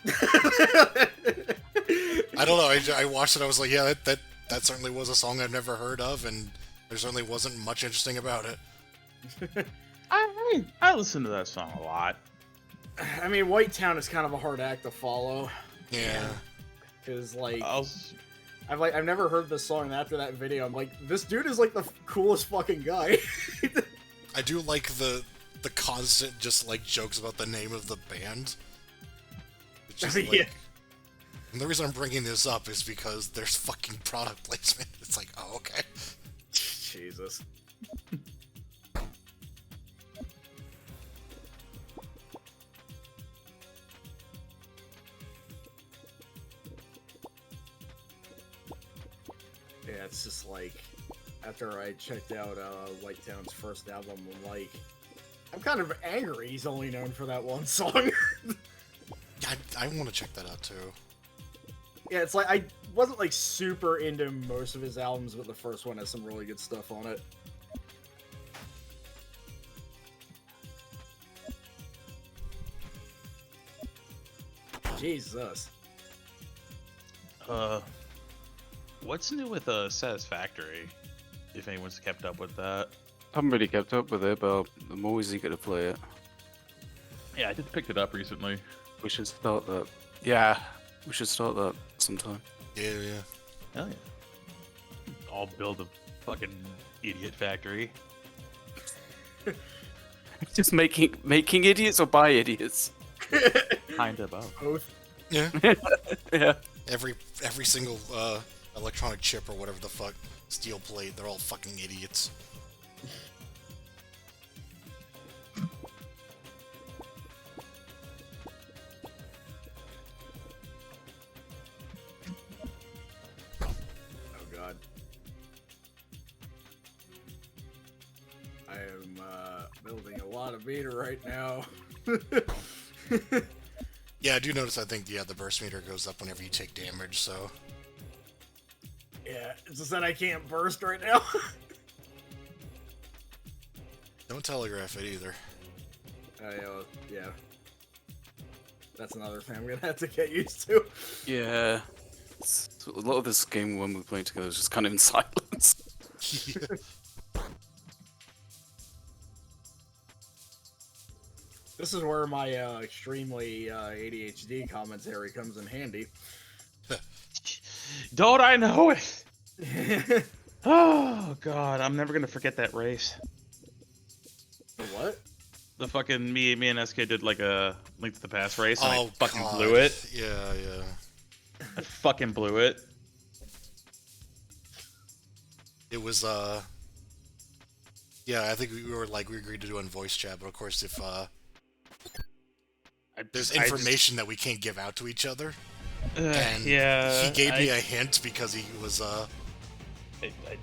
I don't know. I watched it. I was like, yeah, that certainly was a song I've never heard of, and there certainly wasn't much interesting about it. I listen to that song a lot. I mean, White Town is kind of a hard act to follow. Yeah. Cause like I'll, I've never heard this song, and after that video, I'm like, this dude is like the coolest fucking guy. I do like the constant just like jokes about the name of the band. It's just like, Yeah. and the reason I'm bringing this up is because there's fucking product placement. It's like, oh, okay. Jesus. Yeah, it's just like, after I checked out White Town's first album, I'm kind of angry he's only known for that one song. I want to check that out too. Yeah, it's like, I wasn't like super into most of his albums, but the first one has some really good stuff on it. Jesus. What's new with Satisfactory? If anyone's kept up with that. I haven't really kept up with it, but I'm always eager to play it. Yeah, I just picked it up recently. We should start that. Yeah, we should start that sometime. Yeah, yeah. Hell yeah. I'll build a fucking idiot factory. Just making idiots or buy idiots. Kind of both. Both. Yeah. Yeah. Every single electronic chip or whatever the fuck, steel plate, they're all fucking idiots. Oh god. I am building a lot of meter right now. Yeah, I do notice. I think the burst meter goes up whenever you take damage. So. Yeah, it's just that I can't burst right now. Don't telegraph it either. Yeah. That's another thing I'm gonna have to get used to. Yeah. A lot of this game when we're playing together is just kind of in silence. Yeah. This is where my extremely ADHD commentary comes in handy. Don't I know it? Oh god, I'm never gonna forget that race. The what? The fucking me and SK did like a Link to the Past race, and I fucking God. blew it. Yeah. I fucking blew it. It was yeah, I think we agreed to do it in voice chat, but of course if there's information that we can't give out to each other. And yeah, he gave me a hint because he was I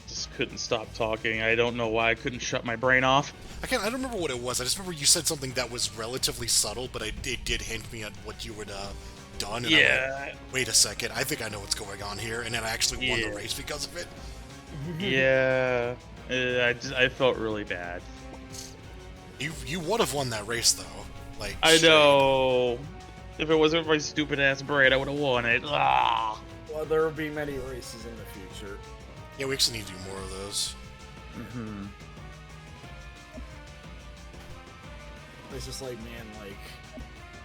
just couldn't stop talking. I don't know why I couldn't shut my brain off. I don't remember what it was. I just remember you said something that was relatively subtle, but it did hint me at what you would done. And yeah. I'm like, wait a second, I think I know what's going on here, and then I actually won the race because of it. Yeah, I felt really bad. You would have won that race though. Like I know. If it wasn't for my stupid ass brain, I would have won it. Ah. Well, there will be many races in the future. Yeah, we actually need to do more of those. Mm-hmm. It's just like, man, like,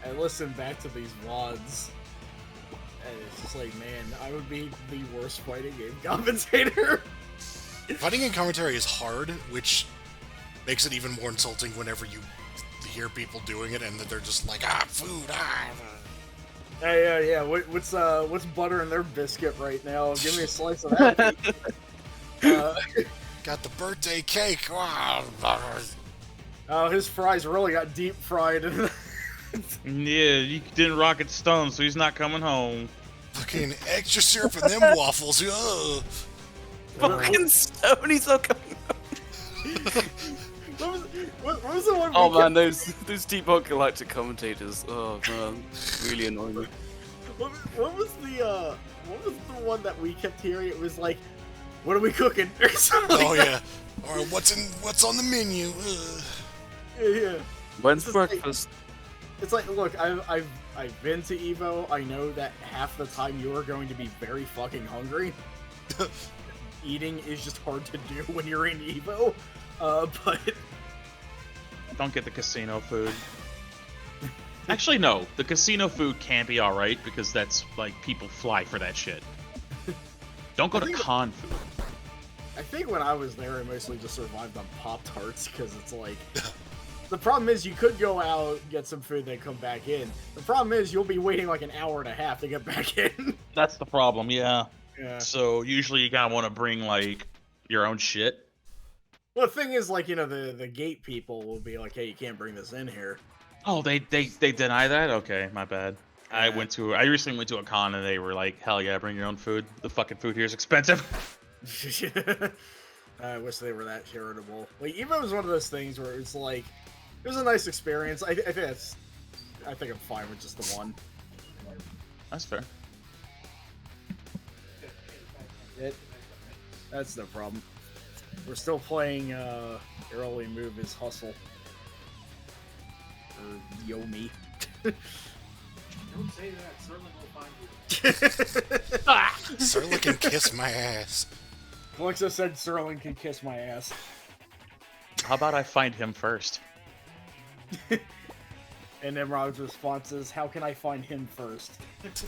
I listen back to these VODs, and it's just like, man, I would be the worst fighting game commentator. Fighting game commentary is hard, which makes it even more insulting whenever you hear people doing it and that they're just like, food, Yeah. What's butter in their biscuit right now? Give me a slice of that. Got the birthday cake. Oh, his fries really got deep fried. Yeah, you didn't rocket stone, so he's not coming home. Fucking extra syrup in them waffles. Ugh. Fucking Sony's not coming. What was the one? Oh man, those Deep Galactic commentators. Oh man, really annoying me. What was the one that we kept hearing? It was like, "What are we cooking?" Or something. Oh yeah. Or what's on the menu? Ugh. Yeah. When's breakfast? It's like, look, I've been to Evo. I know that half the time you are going to be very fucking hungry. Eating is just hard to do when you're in Evo. But Don't get the casino food. Actually, no. The casino food can be alright because that's, like, people fly for that shit. Don't go to con food. I think when I was there, I mostly just survived on Pop-Tarts because it's like... The problem is you could go out, get some food, then come back in. The problem is you'll be waiting like an hour and a half to get back in. That's the problem, yeah. Yeah. So usually you gotta want to bring, like, your own shit. Well, the thing is, like, you know, the gate people will be like, hey, you can't bring this in here. Oh, they deny that? Okay, my bad. I recently went to a con and they were like, hell yeah, bring your own food. The fucking food here is expensive. I wish they were that charitable. Like, Evo was one of those things where it's like, it was a nice experience. I think I'm fine with just the one. That's fair. That's no problem. We're still playing Your Only Move is Hustle. Or Yomi. Don't say that. Serling will find you. Serling can kiss my ass. Alexa said Serling can kiss my ass. How about I find him first? And then Rob's response is, how can I find him first? That's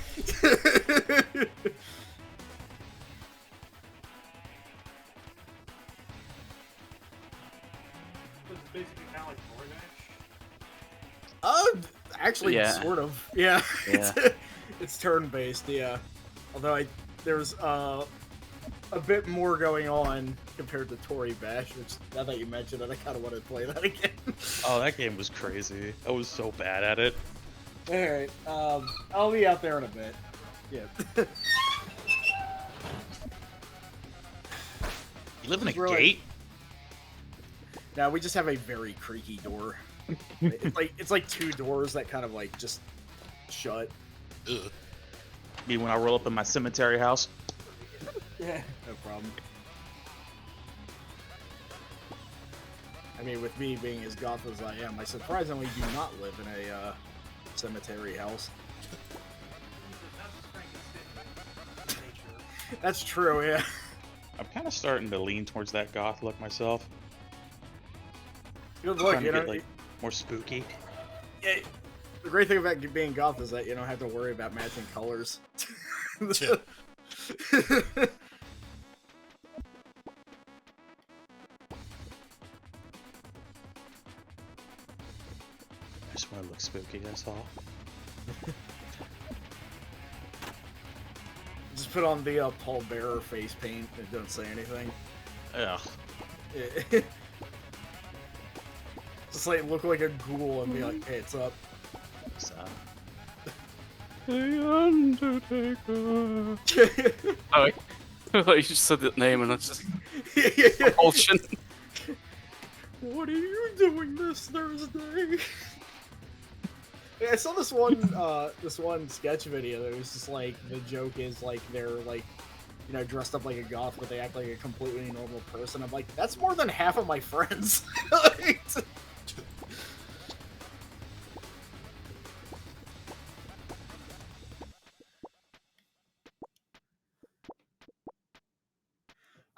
basically kind of like DoorDash. Actually, Yeah. sort of. Yeah. Yeah. It's turn-based, yeah. Although there's a bit more going on compared to Tory Bash, which, now that you mentioned it, I kind of want to play that again. Oh, that game was crazy. I was so bad at it. Alright, I'll be out there in a bit. Yeah. You live in a Really? gate? Now we just have a very creaky door. it's like two doors that kind of like just shut. Ugh. Me when I roll up in my cemetery house. Yeah, no problem. I mean, with me being as goth as I am, I surprisingly do not live in a cemetery house. That's true, yeah. I'm kind of starting to lean towards that goth look myself. Good luck, Trying you to know. get, like, more spooky. Yeah, the great thing about being goth is that you don't have to worry about matching colors. Yeah. I just want to look spooky, that's all. Just put on the Paul Bearer face paint and don't say anything. Ugh. Just like look like a ghoul and be like, hey, it's up. So, The Undertaker. Oh, you just said that name and that's just compulsion. What are you doing this Thursday? Yeah, I saw this one sketch video that was just like the joke is like they're like, you know, dressed up like a goth, but they act like a completely normal person. I'm like, that's more than half of my friends. Like,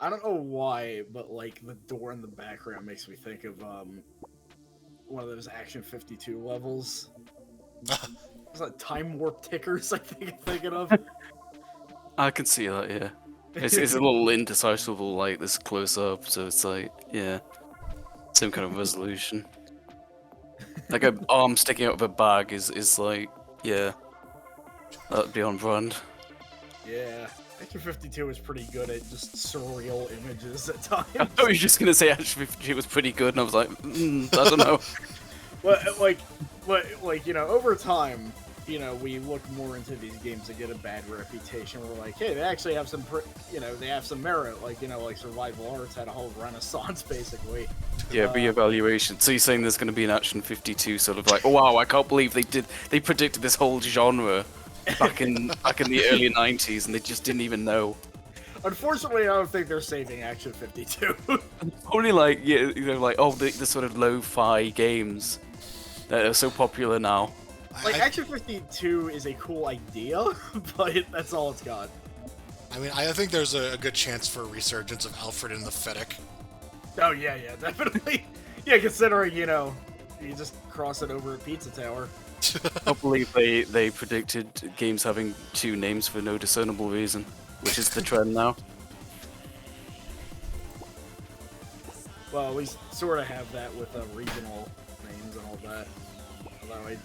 I don't know why, but like the door in the background makes me think of one of those Action 52 levels. Is that Time Warp Tickers? I think I'm thinking of. I can see that, yeah. It's a little indecipherable, like this close up, so it's like, yeah, same kind of resolution. Like an arm sticking out of a bag is like, yeah, that'd be on brand. Yeah, Action 52 is pretty good at just surreal images at times. I thought you were just gonna say Action 52 was pretty good, and I was like, I don't know. But like you know, over time, you know, we look more into these games that get a bad reputation. We're like, hey, they actually have some, you know, they have some merit. Like, you know, like Survival Arts had a whole renaissance, basically. Yeah, reevaluation. So you're saying there's going to be an Action 52 sort of like, oh wow, I can't believe they predicted this whole genre back in the early 90s, and they just didn't even know. Unfortunately, I don't think they're saving Action 52. Only like, yeah, you know, like, oh, the sort of lo-fi games that are so popular now. Like, Action 52 is a cool idea, but that's all it's got. I mean, I think there's a good chance for a resurgence of Alfred and the Fennec. Oh, yeah, definitely. Yeah, considering, you know, you just cross it over a pizza tower. I can't believe they predicted games having two names for no discernible reason, which is the trend now. Well, we sort of have that with regional names and all that. Although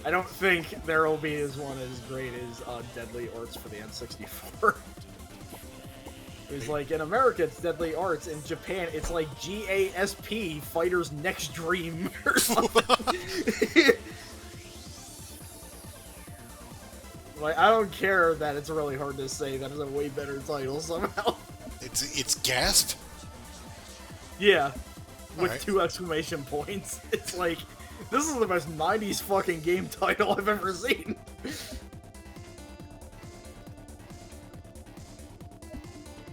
I don't think there will be one as great as Deadly Arts for the N64. It's like, in America it's Deadly Arts, in Japan it's like GASP, Fighter's Next Dream, or something. Like, I don't care that it's really hard to say, that is a way better title somehow. It's Gasp? Yeah, with Alright. 2 exclamation points. It's like, this is the most 90s fucking game title I've ever seen.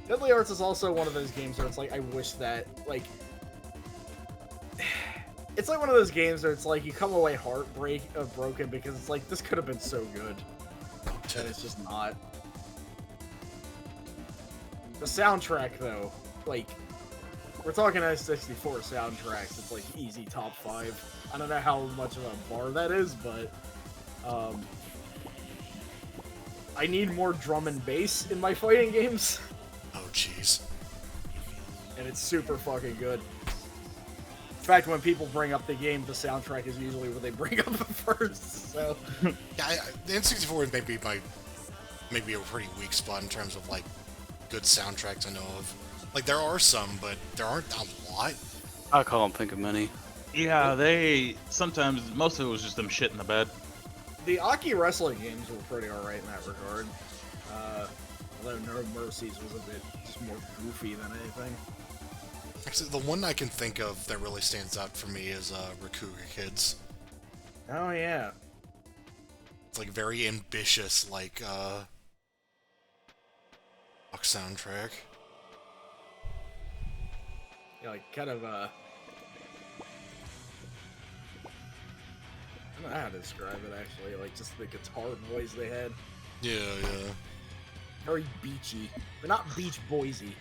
Deadly Arts is also one of those games where it's like, I wish that, like... It's like one of those games where it's like, you come away broken because it's like, this could have been so good. And it's just not. The soundtrack, though, like... We're talking N64 soundtracks, it's like easy top 5. I don't know how much of a bar that is, but I need more drum and bass in my fighting games, Oh, jeez. and it's super fucking good. In fact, when people bring up the game, the soundtrack is usually what they bring up first, so... Yeah, the N64 is maybe a pretty weak spot in terms of, like, good soundtracks I know of. Like, there are some, but there aren't a lot. I can't think of many. yeah, sometimes, most of it was just them shit in the bed. The Aki wrestling games were pretty alright in that regard. Although No Mercies was a bit just more goofy than anything. Actually, the one I can think of that really stands out for me is Rakuga Kids. Oh yeah. It's like very ambitious, like rock soundtrack. Yeah, like kind of I don't know how to describe it actually. Like just the guitar noise they had. Yeah, yeah. Very beachy, but not Beach Boysy.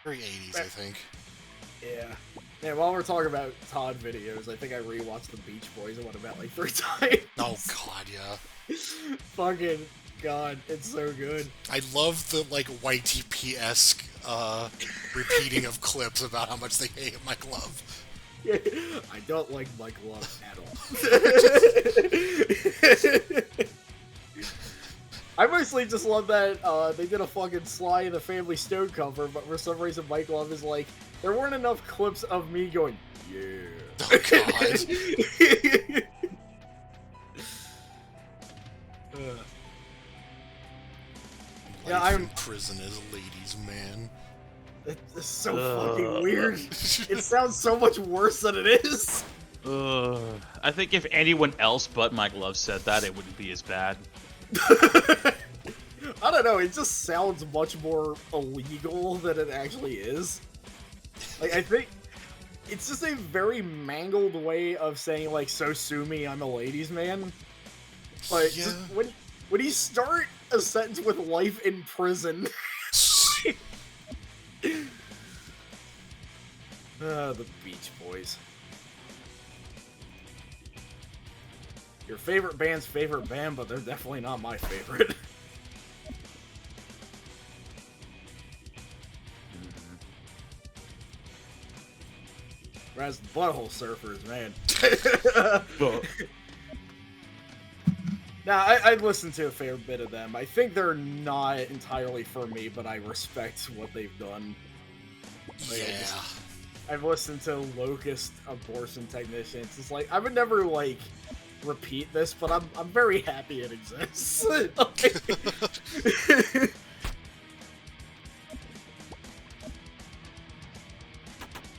Very 80s, I think. Yeah. Man, while we're talking about Todd videos, I think I rewatched the Beach Boys one about like 3 times. Oh god, yeah. Fucking god, it's so good. I love the like YTP-esque repeating of clips about how much they hate Mike Love. I don't like Mike Love at all. I mostly just love that they did a fucking Sly and the Family Stone cover, but for some reason Mike Love is like, there weren't enough clips of me going, yeah. Oh god. Yeah, Life I'm- in prison as a ladies' man. It's so fucking weird. It sounds so much worse than it is. I think if anyone else but Mike Love said that, it wouldn't be as bad. I don't know, it just sounds much more illegal than it actually is. Like, I think it's just a very mangled way of saying, like, so sue me, I'm a ladies' man. Like, Yeah. just when you start a sentence with life in prison. The Beach Boys. Your favorite band's favorite band, but they're definitely not my favorite. Whereas the Butthole Surfers, man. Now, I listened to a fair bit of them. I think they're not entirely for me, but I respect what they've done. Like, Yeah. I've listened to Locust, Abortion Technicians. It's like, I would never, like, repeat this, but I'm very happy it exists.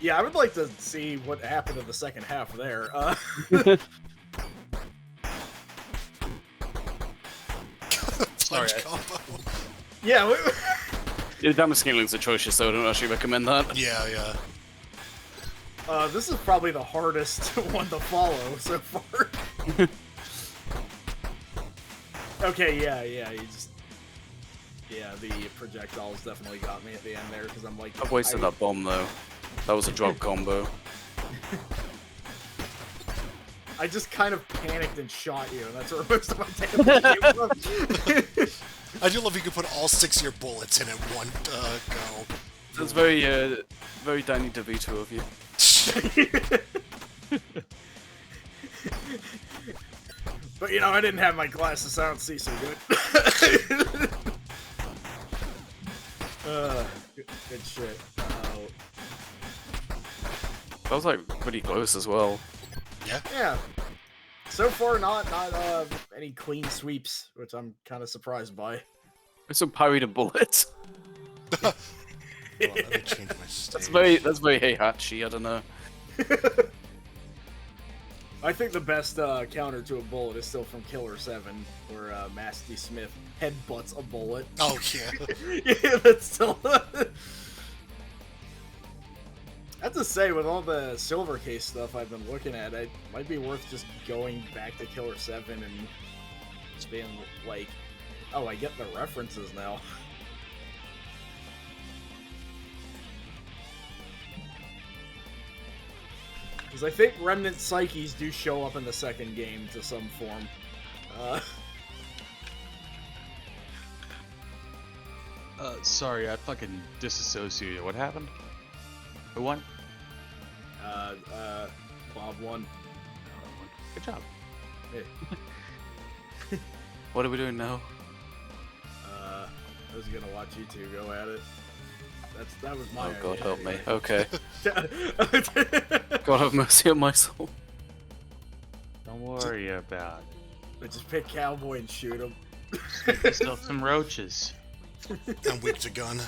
Yeah, I would like to see what happened in the second half there. Punch combo. Yeah, Yeah, damage scaling's atrocious, so I don't actually recommend that. Yeah, yeah. this is probably the hardest one to follow so far. Okay, yeah, you just... Yeah, the projectiles definitely got me at the end there, because I'm like... I've wasted that bomb, though. That was a drop combo. I just kind of panicked and shot you, and that's where most of my damage came from. I do love you can put all 6 of your bullets in at one go. That's very, very Danny DeVito of you. But, you know, I didn't have my glasses, so I don't see so good. Good shit. That was, like, pretty close as well. Yeah. So far, not any clean sweeps, which I'm kind of surprised by. I still parried a bullet. Oh, let me change my stage. That's very Heihachi, I don't know. I think the best counter to a bullet is still from Killer 7, where Masty Smith headbutts a bullet. Oh, yeah. Yeah, that's still... I have to say, with all the Silver Case stuff I've been looking at, it might be worth just going back to Killer 7 and just being like, oh, I get the references now. Because I think Remnant Psyches do show up in the second game to some form. Sorry, I fucking disassociated. What happened? Who won? Bob won. Good job. Hey. What are we doing now? I was gonna watch you two go at it. That was my Oh, God idea help me. anyway. Okay. God have mercy on my soul. Don't worry about it. But just pick Cowboy and shoot him. Make yourself some roaches. I'm weak to gun.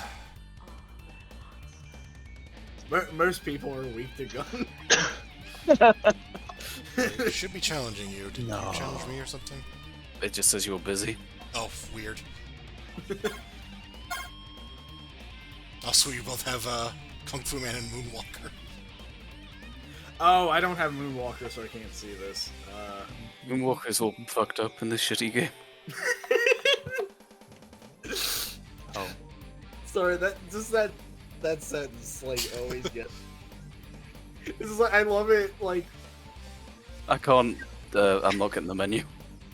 Most people are weak to gun. It should be challenging you. Did No. you challenge me or something? It just says you were busy. Oh, weird. Also, you both have Kung Fu Man and Moonwalker. Oh, I don't have Moonwalker, so I can't see this. Moonwalker's all fucked up in this shitty game. Oh. Sorry, that sentence like always gets. This is like I love it. Like I can't. I'm not getting the menu.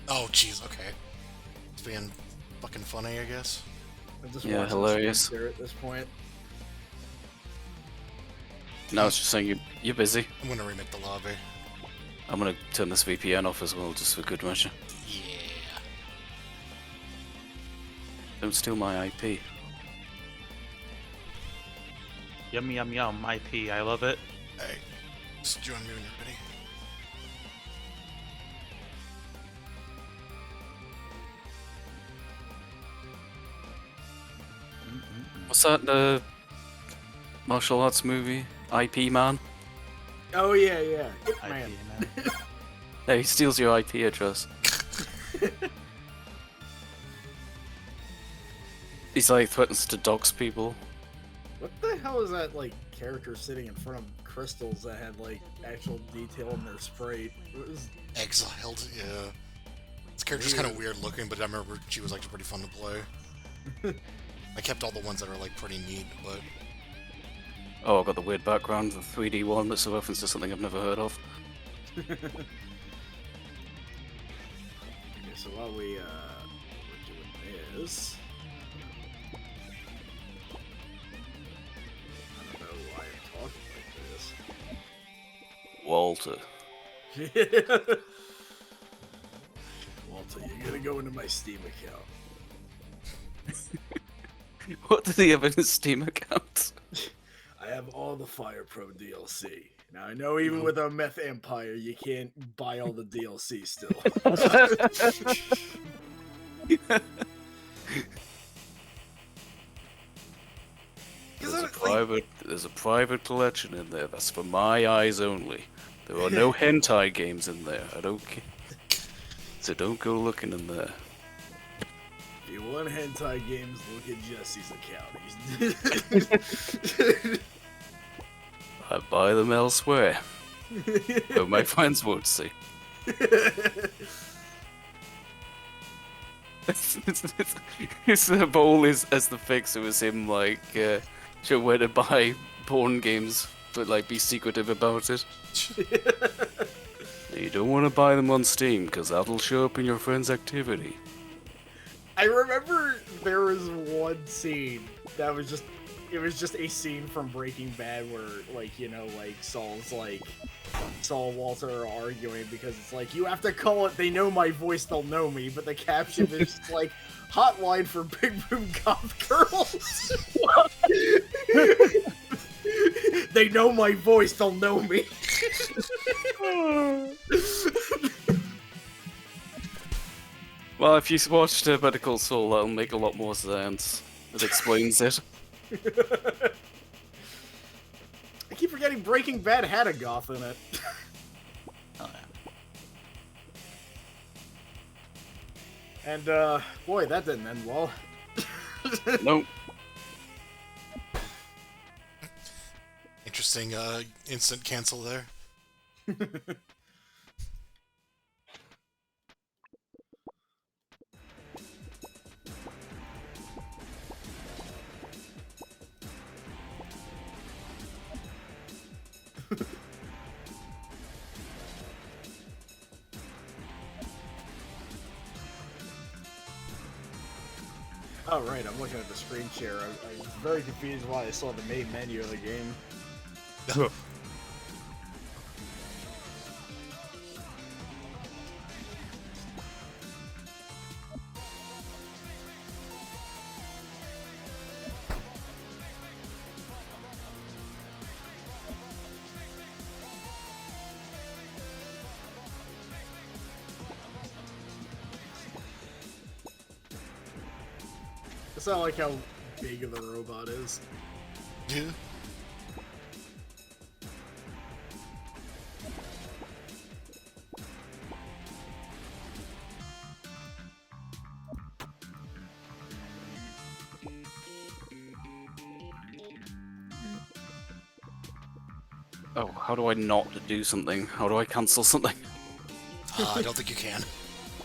Oh, jeez, okay. It's being fucking funny, I guess. I'm just Yeah, watching hilarious. screen share at this point. Now it's just saying you're busy. I'm gonna remake the lobby. I'm gonna turn this VPN off as well, just for good measure. Yeah. Don't steal my IP. Yum yum yum, IP, I love it. Hey, just join me when you're ready. What's that martial arts movie? IP Man? Oh yeah, yeah. IP, Man. man. No, he steals your IP address. He's like threatens to dox people. What the hell is that like character sitting in front of crystals that had like actual detail in their sprite? What was... Exiled, yeah. This character's kind of weird looking, but I remember she was actually pretty fun to play. I kept all the ones that are like pretty neat, but Oh, I've got the weird background, the 3D one that's a reference to something I've never heard of. Okay, so while we're doing this, I don't know why I'm talking Walter. like this. Walter, you're gonna go into my Steam account. What did he have in his Steam account? I have all the Fire Pro DLC. Now I know even with a Meth Empire, you can't buy all the DLC still. There's a private collection in there that's for my eyes only. There are no hentai games in there. I don't care. So don't go looking in there. If you want hentai games, look at Jesse's account. I buy them elsewhere. But my friends won't see. His bowl is as the fixer was him like show where to buy porn games, but like be secretive about it. You don't want to buy them on Steam because that'll show up in your friend's activity. I remember there was one scene that was just, it was just a scene from Breaking Bad where, like, you know, like, Saul and Walter are arguing because it's like, you have to call it, they know my voice, they'll know me, but the caption is just like, hotline for big boom goth girls. They know my voice, they'll know me. Well, if you watched Better Call Saul, that'll make a lot more sense. It explains it. I keep forgetting Breaking Bad had a goth in it. Oh, yeah. And, boy, that didn't end well. Nope. interesting instant cancel there. Oh, right, I'm looking at the screen share. I was very confused why I saw the main menu of the game. That's not like how big of the robot is. Yeah. Oh, how do I not do something? How do I cancel something? I don't think you can.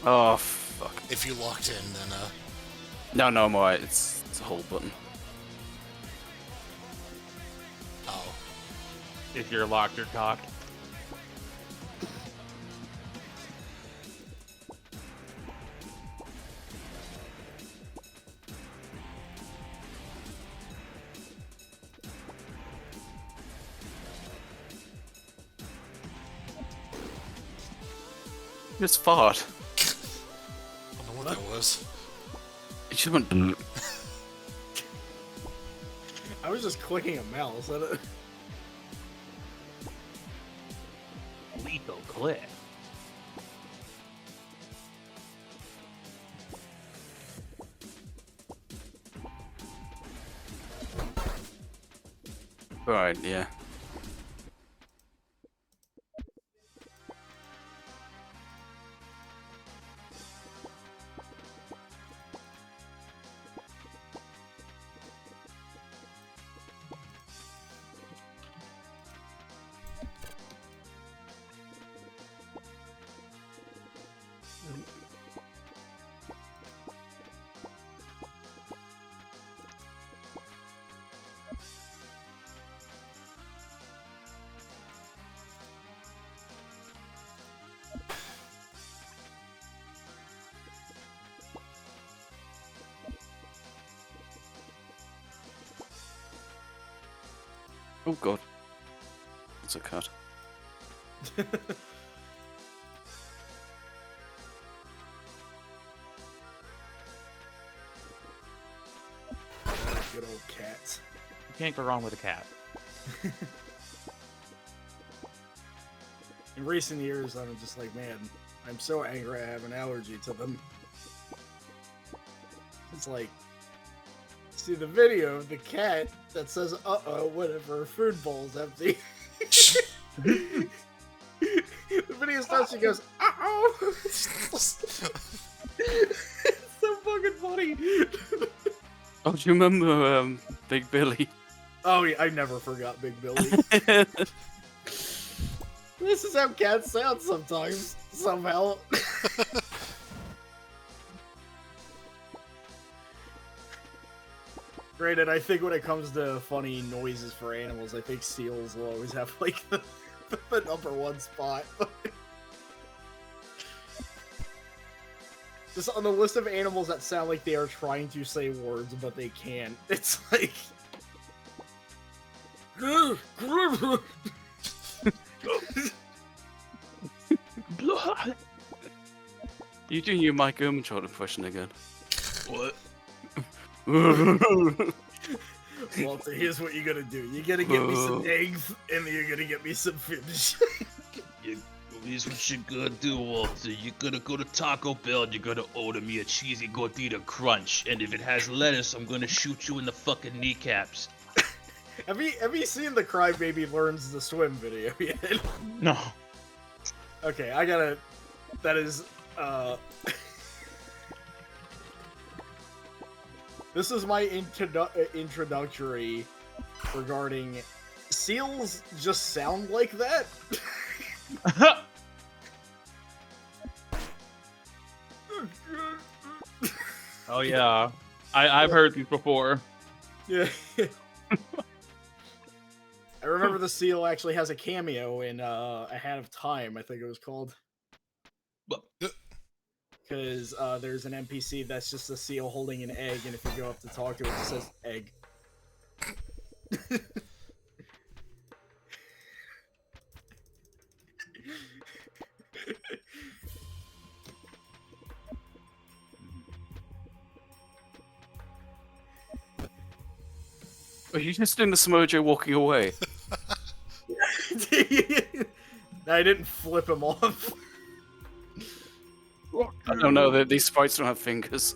Oh, fuck. If you locked in, then No, I'm alright. It's a hold button. oh. If you're locked, you're cocked. Just fart. I don't know what that was. You should have went. I was just clicking a mouse. Lethal click. Right, yeah. Oh god. It's a cut. Good old cats. You can't go wrong with a cat. In recent years, I'm just like, man, I'm so angry I have an allergy to them. It's like, see the video of the cat that says, uh-oh, whenever her food bowl's empty. The video starts, she goes, uh-oh! It's so fucking funny. Oh, do you remember Big Billy? Oh, yeah, I never forgot Big Billy. This is how cats sound sometimes, somehow. Granted, I think when it comes to funny noises for animals, I think seals will always have, like, the #1 spot. Just on the list of animals that sound like they are trying to say words, but they can't. It's like... You doing your Mike Ehrmantraut impression again? What? Walter, here's what you're gonna do. You're gonna get me some eggs, and then you're gonna get me some fish. Here's what you're gonna do, Walter. You're gonna go to Taco Bell and you're gonna order me a cheesy gordita crunch. And if it has lettuce, I'm gonna shoot you in the fucking kneecaps. Have you seen the Crybaby Learns to Swim video yet? No. Okay, I gotta... That is, This is my introductory regarding... Seals just sound like that? Oh yeah, I've heard these before. Yeah. I remember the seal actually has a cameo in Ahead of Time, I think it was called. Because there's an NPC that's just a seal holding an egg, and if you go up to talk to it, it says egg. Are you just doing the Smojo walking away? I didn't flip him off. I don't know, these sprites don't have fingers.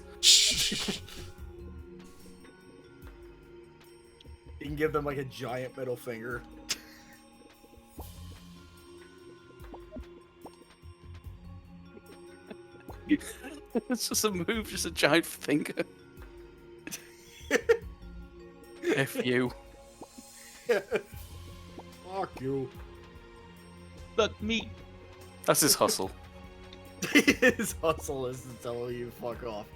can give them like a giant middle finger. It's just a move, just a giant finger. F you. Fuck you. Fuck me. That's his hustle. His hustle is to tell you fuck off.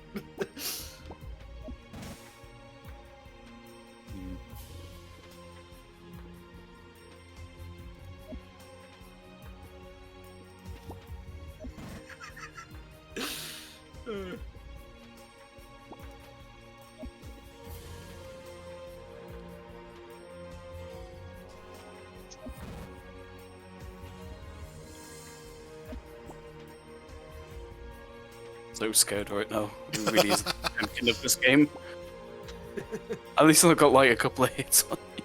So scared right now. He really is the champion of this game. At least I've got like a couple of hits on me.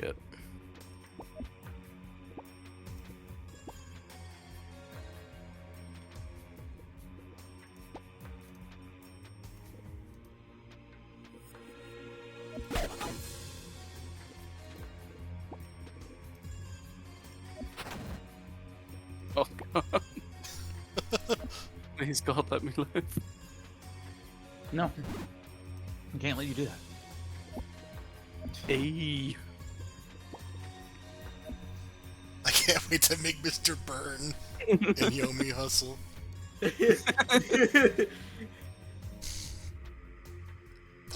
Yep. Oh god. Please God, let me live. No. I can't let you do that. Hey. I can't wait to make Mr. Burn and Yomi hustle.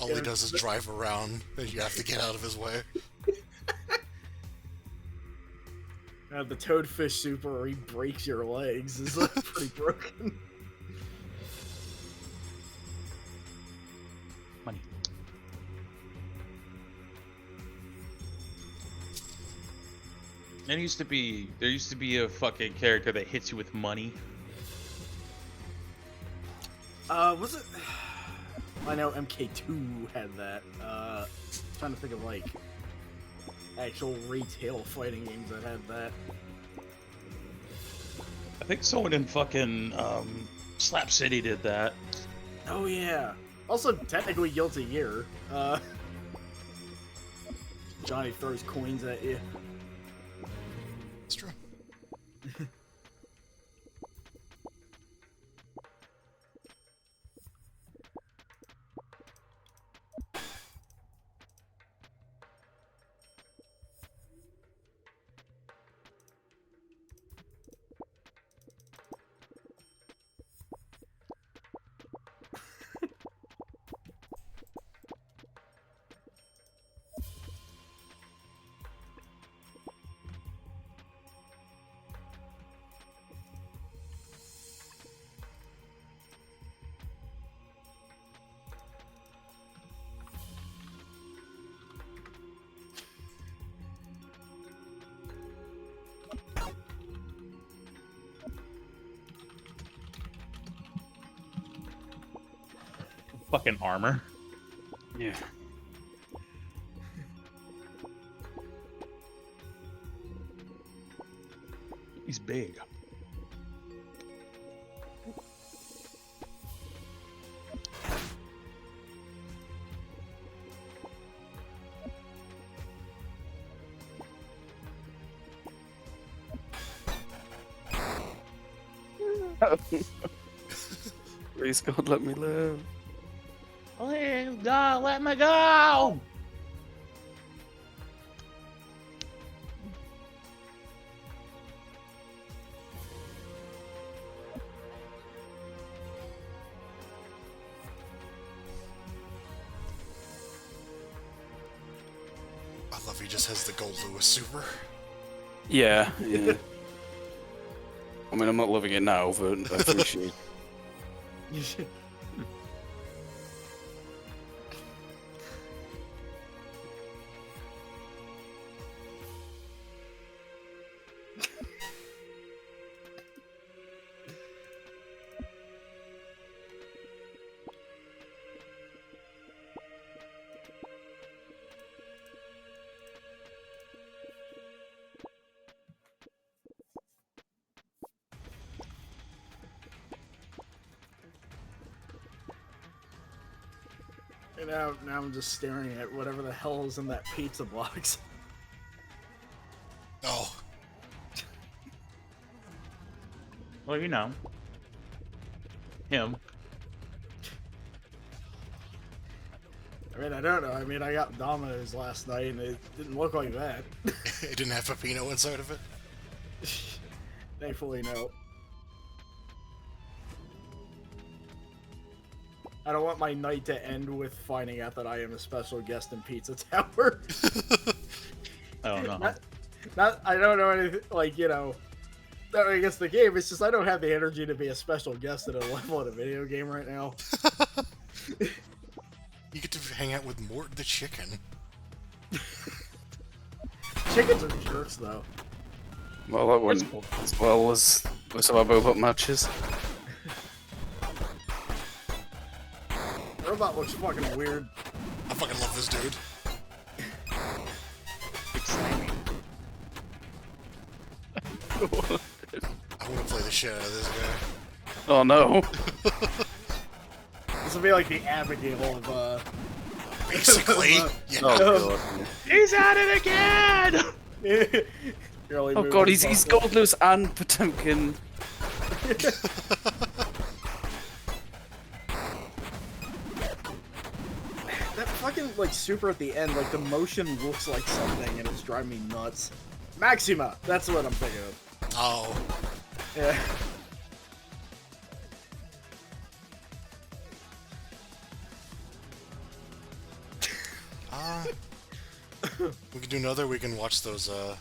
All he does is drive around, and you have to get out of his way. The Toadfish Super where he breaks your legs is pretty broken. Money. There used to be a fucking character that hits you with money. Was it? I know MK2 had that. Trying to think of like actual retail fighting games that had that. I think someone in fucking Slap City did that. Oh yeah. Also, technically Guilty Gear. Johnny throws coins at you. It's true. Fucking armor. Yeah. He's big. Please God, let me live. Please God, let me go! I love he just has the Gold Lewis Super. Yeah, yeah. I mean, I'm not loving it now, but I appreciate it. And now I'm just staring at whatever the hell is in that pizza box. Oh, Well, you know. Him. I mean, I don't know. I mean, I got Domino's last night, and it didn't look like that. it didn't have pepino inside of it. Thankfully, no. I don't want my night to end with finding out that I am a special guest in Pizza Tower. Oh no. Not, I don't know anything, like, you know, I guess the game, it's just I don't have the energy to be a special guest at a level in a video game right now. You get to hang out with Mort the chicken. Chickens are jerks, though. Well, that went as well as some of our robot matches. Robot looks fucking weird. I fucking love this dude. I want to play the shit out of this guy. Oh no! This will be like the Abigail of, Basically, yeah. Oh god! He's at it again! Girly Oh movie god! He's buster. Godless and Potemkin. That fucking, like, super at the end, like, the motion looks like something and it's driving me nuts. Maxima! That's what I'm thinking of. Oh, Yeah. we can do another. We can watch those that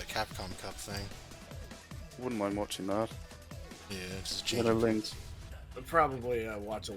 Capcom Cup thing. Wouldn't mind watching that. Yeah, just Get a link. Probably watch a